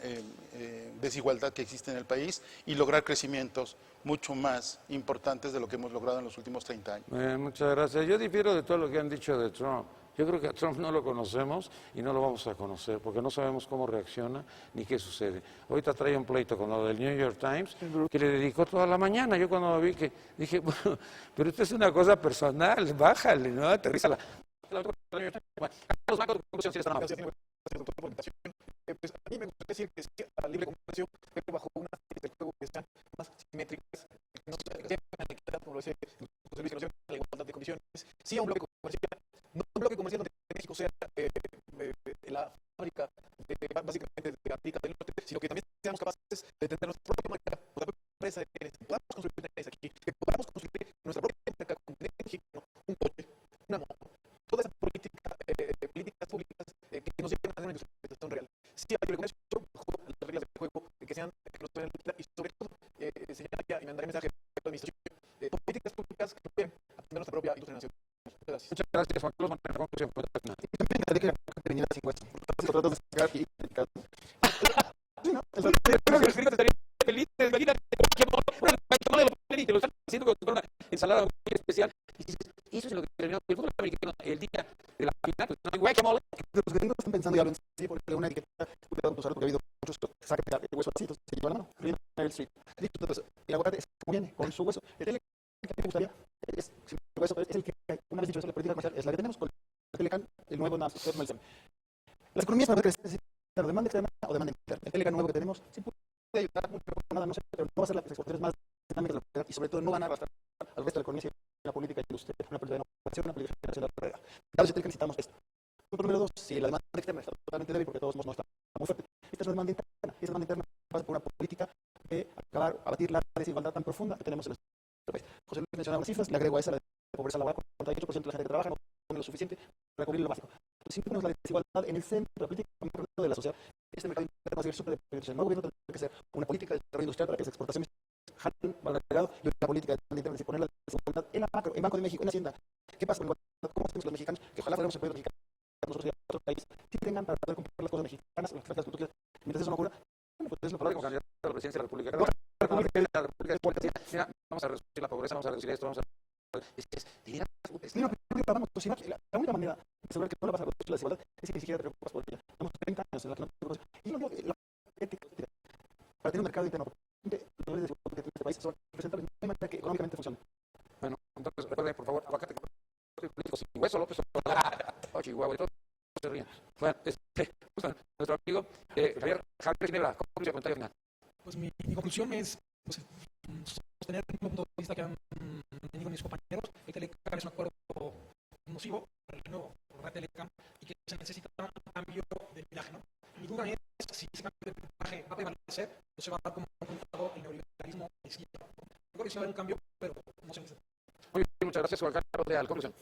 Speaker 4: desigualdad que existe en el país y lograr crecimientos mucho más importantes de lo que hemos logrado en los últimos 30 años.
Speaker 2: Muchas gracias. Yo difiero de todo lo que han dicho de Trump. Yo creo que a Trump no lo conocemos y no lo vamos a conocer porque no sabemos cómo reacciona ni qué sucede. Ahorita trae un pleito con lo del New York Times que le dedicó toda la mañana. Yo cuando lo vi que dije, bueno, pero esto es una cosa personal, bájale, ¿no? Aterrízala.
Speaker 5: Pues a mí me gustaría decir que sí a libre comercio, pero bajo unas reglas de juego que sean más simétricas, que no sean a la equidad, como lo dice José Luis Calderón, a la igualdad de condiciones, sí a un bloque comercial, no un bloque comercial donde México sea la fábrica básicamente de América del Norte, sino que también seamos capaces de tener nuestra propia marca, nuestra propia empresa, que podamos construir una empresa aquí, que podamos construir nuestra propia marca con mexicano, un coche, una moto, toda esa políticas públicas que nos lleven a tener una industrialización real. Sí, hay que comercio bajo las reglas del juego que sean que nos puedan y sobre todo señalaría y mandaría mensaje a la administración políticas públicas que pueden atender nuestra propia industria nacional. Gracias.
Speaker 2: Muchas gracias, Juan Carlos. Conclusión. Ensalada muy especial. Y eso es lo que terminó el fútbol americano el día de la final. Pues, no hay guacamole.
Speaker 6: Los gringos están pensando y hablan así porque una etiqueta, cuidado con usarlo porque ha habido muchos que sacan el hueso así, entonces se lleva la mano. El street. Dicho todo eso, el aguacate es como viene, con su hueso. El tele que me gustaría es el hueso, es el que, una vez dicho eso, la política comercial es la que tenemos con el Telecan, el nuevo NASDAQ. Las economías para crecer necesitan demanda externa o demanda interna. El Telecan nuevo que tenemos sí puede ayudar mucho, nada, no sé, pero no va a ser las exportaciones más dinámicas de la sociedad y sobre todo no van a arrastrar al resto de la economía y la política industrial, una política de innovación, una política nacional de la dado ese Telecan necesitamos esto. Punto número 2, si la demanda externa está totalmente débil porque todos no está muy fuerte, esta es una demanda interna. Y esa demanda interna pasa por una política de abatir la desigualdad tan profunda que tenemos en nuestro país. José Luis mencionaba unas cifras, le agrego a esa la de pobreza laboral, 48% de la gente que trabaja no tiene lo suficiente para cubrir lo básico. Entonces, si ponemos la desigualdad en el centro de la política de la sociedad, este mercado interno va a ser súper dependiente. El nuevo gobierno tendrá que ser una política de desarrollo industrial para que las exportaciones jalen valor agregado y una política de demanda interna, es decir, poner la desigualdad en la macro, en Banco de México, en Hacienda. ¿Qué pasa con la igualdad? ¿Cómo hacemos los mexicanos? Que ojalá fuéramos el pueblo mexicano nosotros y a otros países sí tengan para poder comprar las cosas mexicanas, las culturas. Mientras eso no ocurra, bueno, pues es lo
Speaker 2: Como
Speaker 6: que
Speaker 2: candidato a la presidencia de la República. La República mira, vamos a reducir la pobreza, vamos a reducir esto, vamos a...
Speaker 6: La única manera de asegurar que no le vas a reducir la desigualdad es que ni siquiera te preocupas por ella. Tenemos 30 años en la que no te preocupas. Y no, la ética, para tener un mercado interno, los niveles de desigualdad que tiene este país son presentables de una manera que económicamente funcione.
Speaker 2: Bueno, entonces recuerden, por favor, aguacate político sin hueso, López Obrador. Oh, Chihuahua, y todos se ríen. Bueno, nuestro amigo Javier Ginebra, ¿cómo es el comentario final?
Speaker 7: Pues mi conclusión es pues, sostener el punto de vista que han tenido mis compañeros. El Telecam es un acuerdo nocivo para el nuevo Telecam y que se necesita un cambio de viraje, ¿no? Mi duda es si ese cambio de viraje va a prevalecer o se va a dar como resultado el neoliberalismo de izquierda. Yo creo que sí va a haber un cambio, pero no se necesita.
Speaker 2: Muy bien, muchas gracias, Juan Carlos Leal. Conclusión.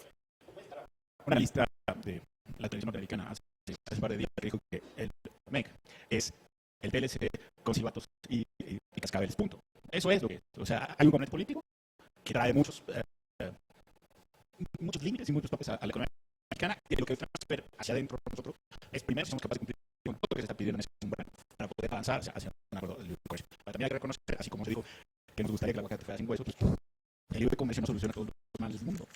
Speaker 8: Una lista de la televisión norteamericana hace par de días que dijo que el MEC es el TLC con silbatos y cascabeles, punto. Eso es lo que es. O sea, hay un componente político que trae muchos límites y muchos topes a la economía mexicana, y lo que tenemos que ver hacia adentro nosotros es primero si somos capaces de cumplir con todo lo que se está pidiendo en ese umbral para poder avanzar hacia un acuerdo de libre comercio. Pero también hay que reconocer, así como se dijo, que nos gustaría que el aguacate fuera sin huesos, pues, el libre comercio no soluciona todos los males del mundo.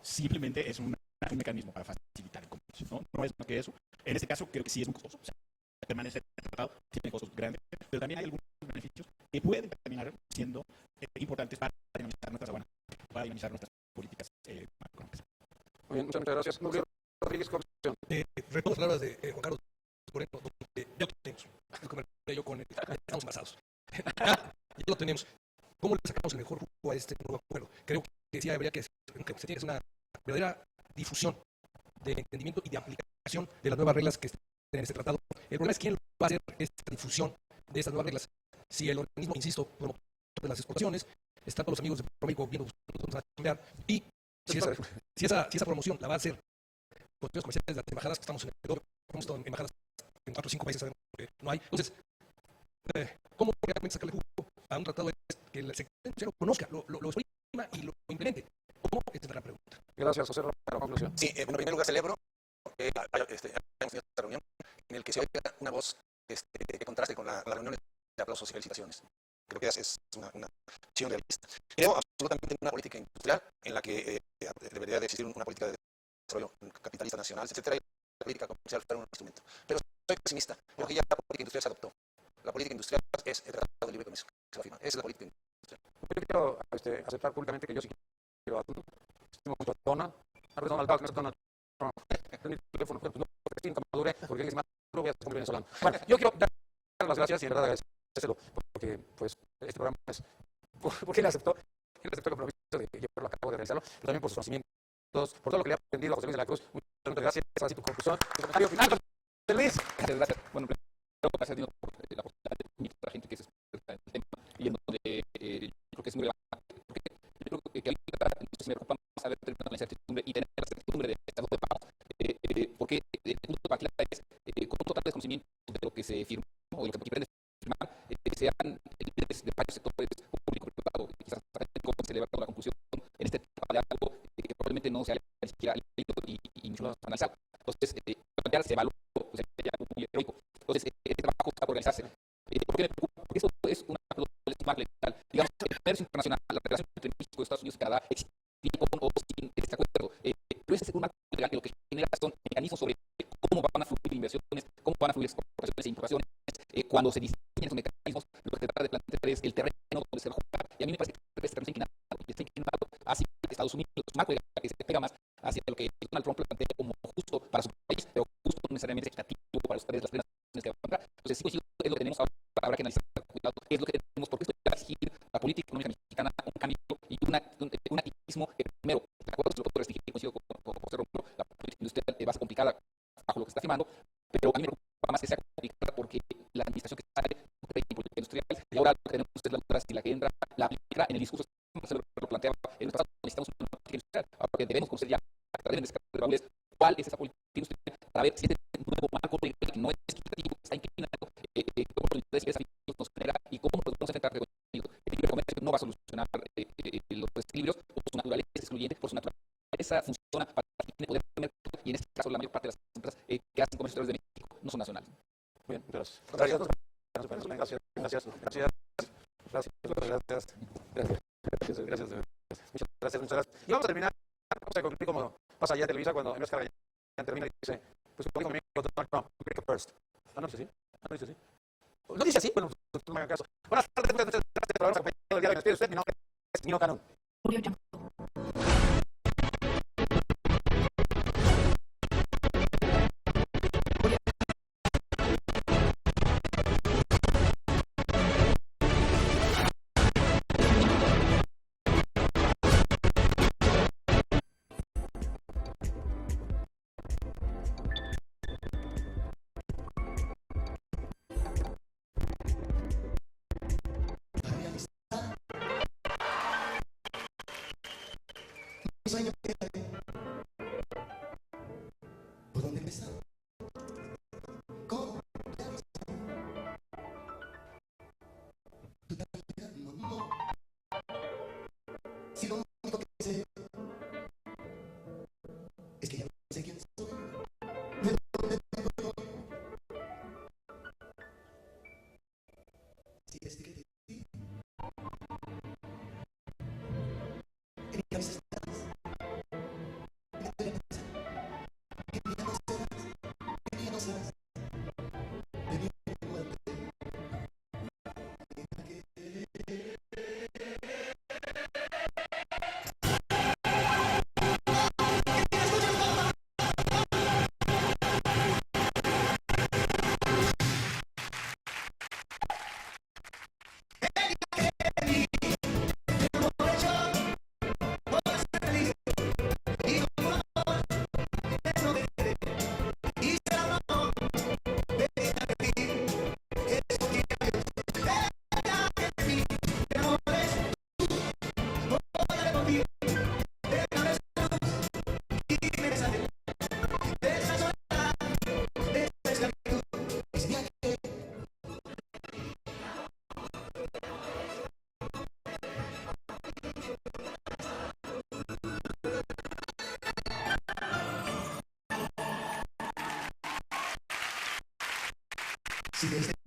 Speaker 8: Simplemente es un mecanismo para facilitar el comercio. No es más que eso. En este caso creo que sí es muy costoso. O sea, permanecer en el tratado tiene costos grandes, pero también hay algunos beneficios que pueden terminar siendo importantes para dinamizar nuestras aduanas, para dinamizar nuestras políticas macroeconómicas.
Speaker 2: Muy bien, muchas gracias. Julio Rodríguez, conclusión.
Speaker 9: Recuerdo las palabras de Juan Carlos Moreno, donde ya lo tenemos. Lo que me refiero yo con estamos embarazados. Ya lo tenemos. ¿Cómo le sacamos el mejor jugo a este nuevo acuerdo? Creo que sí habría que se tiene que hacer una verdadera difusión de entendimiento y de aplicación de las nuevas reglas que están en este tratado. El problema es quién va a hacer esta difusión de estas nuevas reglas. Si el organismo, insisto, promotor de las exportaciones, están todos los amigos de México viendo dónde van a cambiar, y si esa promoción la va a hacer los comerciales de las embajadas que estamos en el doble, hemos estado en embajadas en 4 o 5 países, sabemos que no hay. Entonces, ¿cómo realmente sacarle jugo a un tratado que el sector lo conozca, lo exprima y lo implemente? ¿Cómo? Esta es la gran pregunta.
Speaker 2: Gracias, José Romero. Conclusión.
Speaker 10: Sí, en primer lugar celebro que hayamos tenido esta reunión en el que se oiga una voz que contraste con las reuniones de aplausos y felicitaciones. Creo que es una acción realista. Creo absolutamente en una política industrial en la que debería de existir una política de desarrollo capitalista nacional, etcétera, y la política comercial fuera un instrumento. Pero soy pesimista. Creo que ya la política industrial se adoptó. La política industrial es el tratado de libre comercio que se va a firmar. Esa es la política industrial.
Speaker 2: Yo quiero aceptar públicamente que yo sí quiero atún. Estimo mucho a Donald. A Donald Duck, no es Donald Trump. Es mi teléfono, pues no, porque nunca madure, porque es más duro, voy a ser venezolano. Bueno, yo quiero dar las gracias y en verdad agradecérselo, porque pues este programa es, porque él aceptó el compromiso de llevarlo a cabo, de realizarlo, pero también por sus conocimientos, por todo lo que le ha aprendido a José Luis de la Cruz. Muchas gracias. Así tu conclusión, tu comentario final, José Luis.
Speaker 3: Muchas gracias. Bueno, primero, gracias a Dios por la posibilidad de invitar a la gente que se experta en el tema y en donde yo creo que es muy relevante, porque yo creo que ahorita entonces me preocupa más saber terminar la incertidumbre y tener la certidumbre de estado de pago, porque el punto para clave es con un total desconocimiento de lo que se firmó o de lo que pretende firmar, sean líderes de varios sectores público-privado, quizás cómo se le va a la conclusión en este tema de algo que probablemente no se haya ni siquiera leído y mucho más analizado. Entonces, plantear se evaluó, pues sería algo muy heroico. Entonces, este trabajo está por realizarse. ¿Por qué me preocupa? Porque esto es una problema legal. Digamos, el comercio internacional, la relación entre México, Estados Unidos y Canadá, existía con o sin este acuerdo. Pero ese es un marco legal que lo que genera son mecanismos sobre cómo van a fluir inversiones, cómo van a fluir exportaciones e importaciones. Cuando se diseñan esos mecanismos, lo que se trata de plantear es el terreno donde se va a jugar. Y a mí me parece que este terreno está inclinado hacia Estados Unidos, marco legal que se pega más hacia lo que Donald Trump plantea como justo para su país, pero justo no necesariamente equitativo para los países, las plenas que van a entrar. Entonces, sí, es lo que tenemos ahora, habrá que analizar con cuidado, qué es lo que tenemos, porque esto va a exigir la política económica mexicana un cambio y un activismo que primero, de acuerdo, se lo puedo restringir, coincido con José Romero, la política industrial va a ser complicada bajo lo que se está firmando, pero a mí me preocupa más que sea complicada porque la administración que sale en política industrial y ahora lo que tenemos es la duda si la que entra la aplicará en el discurso se lo planteaba en el pasado, necesitamos una política industrial, ahora que debemos conocer ya deben descartar cuál es esa política industrial para ver si este nuevo marco legal que no es equitativo, está inclinado, cómo los intereses y desafíos nos genera y cómo nos vamos a enfrentar con ello. El libre comercio no va a solucionar los desequilibrios por su naturaleza excluyente, por su naturaleza funciona para quien tiene poder de mercado y en este caso
Speaker 2: Muchas gracias, muchas gracias. Y vamos a terminar, vamos a concluir como pasa allá en Televisa cuando en Oscar termina y dice, pues como dijo mi amigo Donald Trump, break first. No dice así, no dice así. ¿No dice así? Bueno, pues no me hagan caso. Buenas tardes, muchas gracias por habernos acompañado el día de hoy. Me despide usted, mi nombre es Nino Canón.
Speaker 1: Audio Jungle.
Speaker 11: Si desde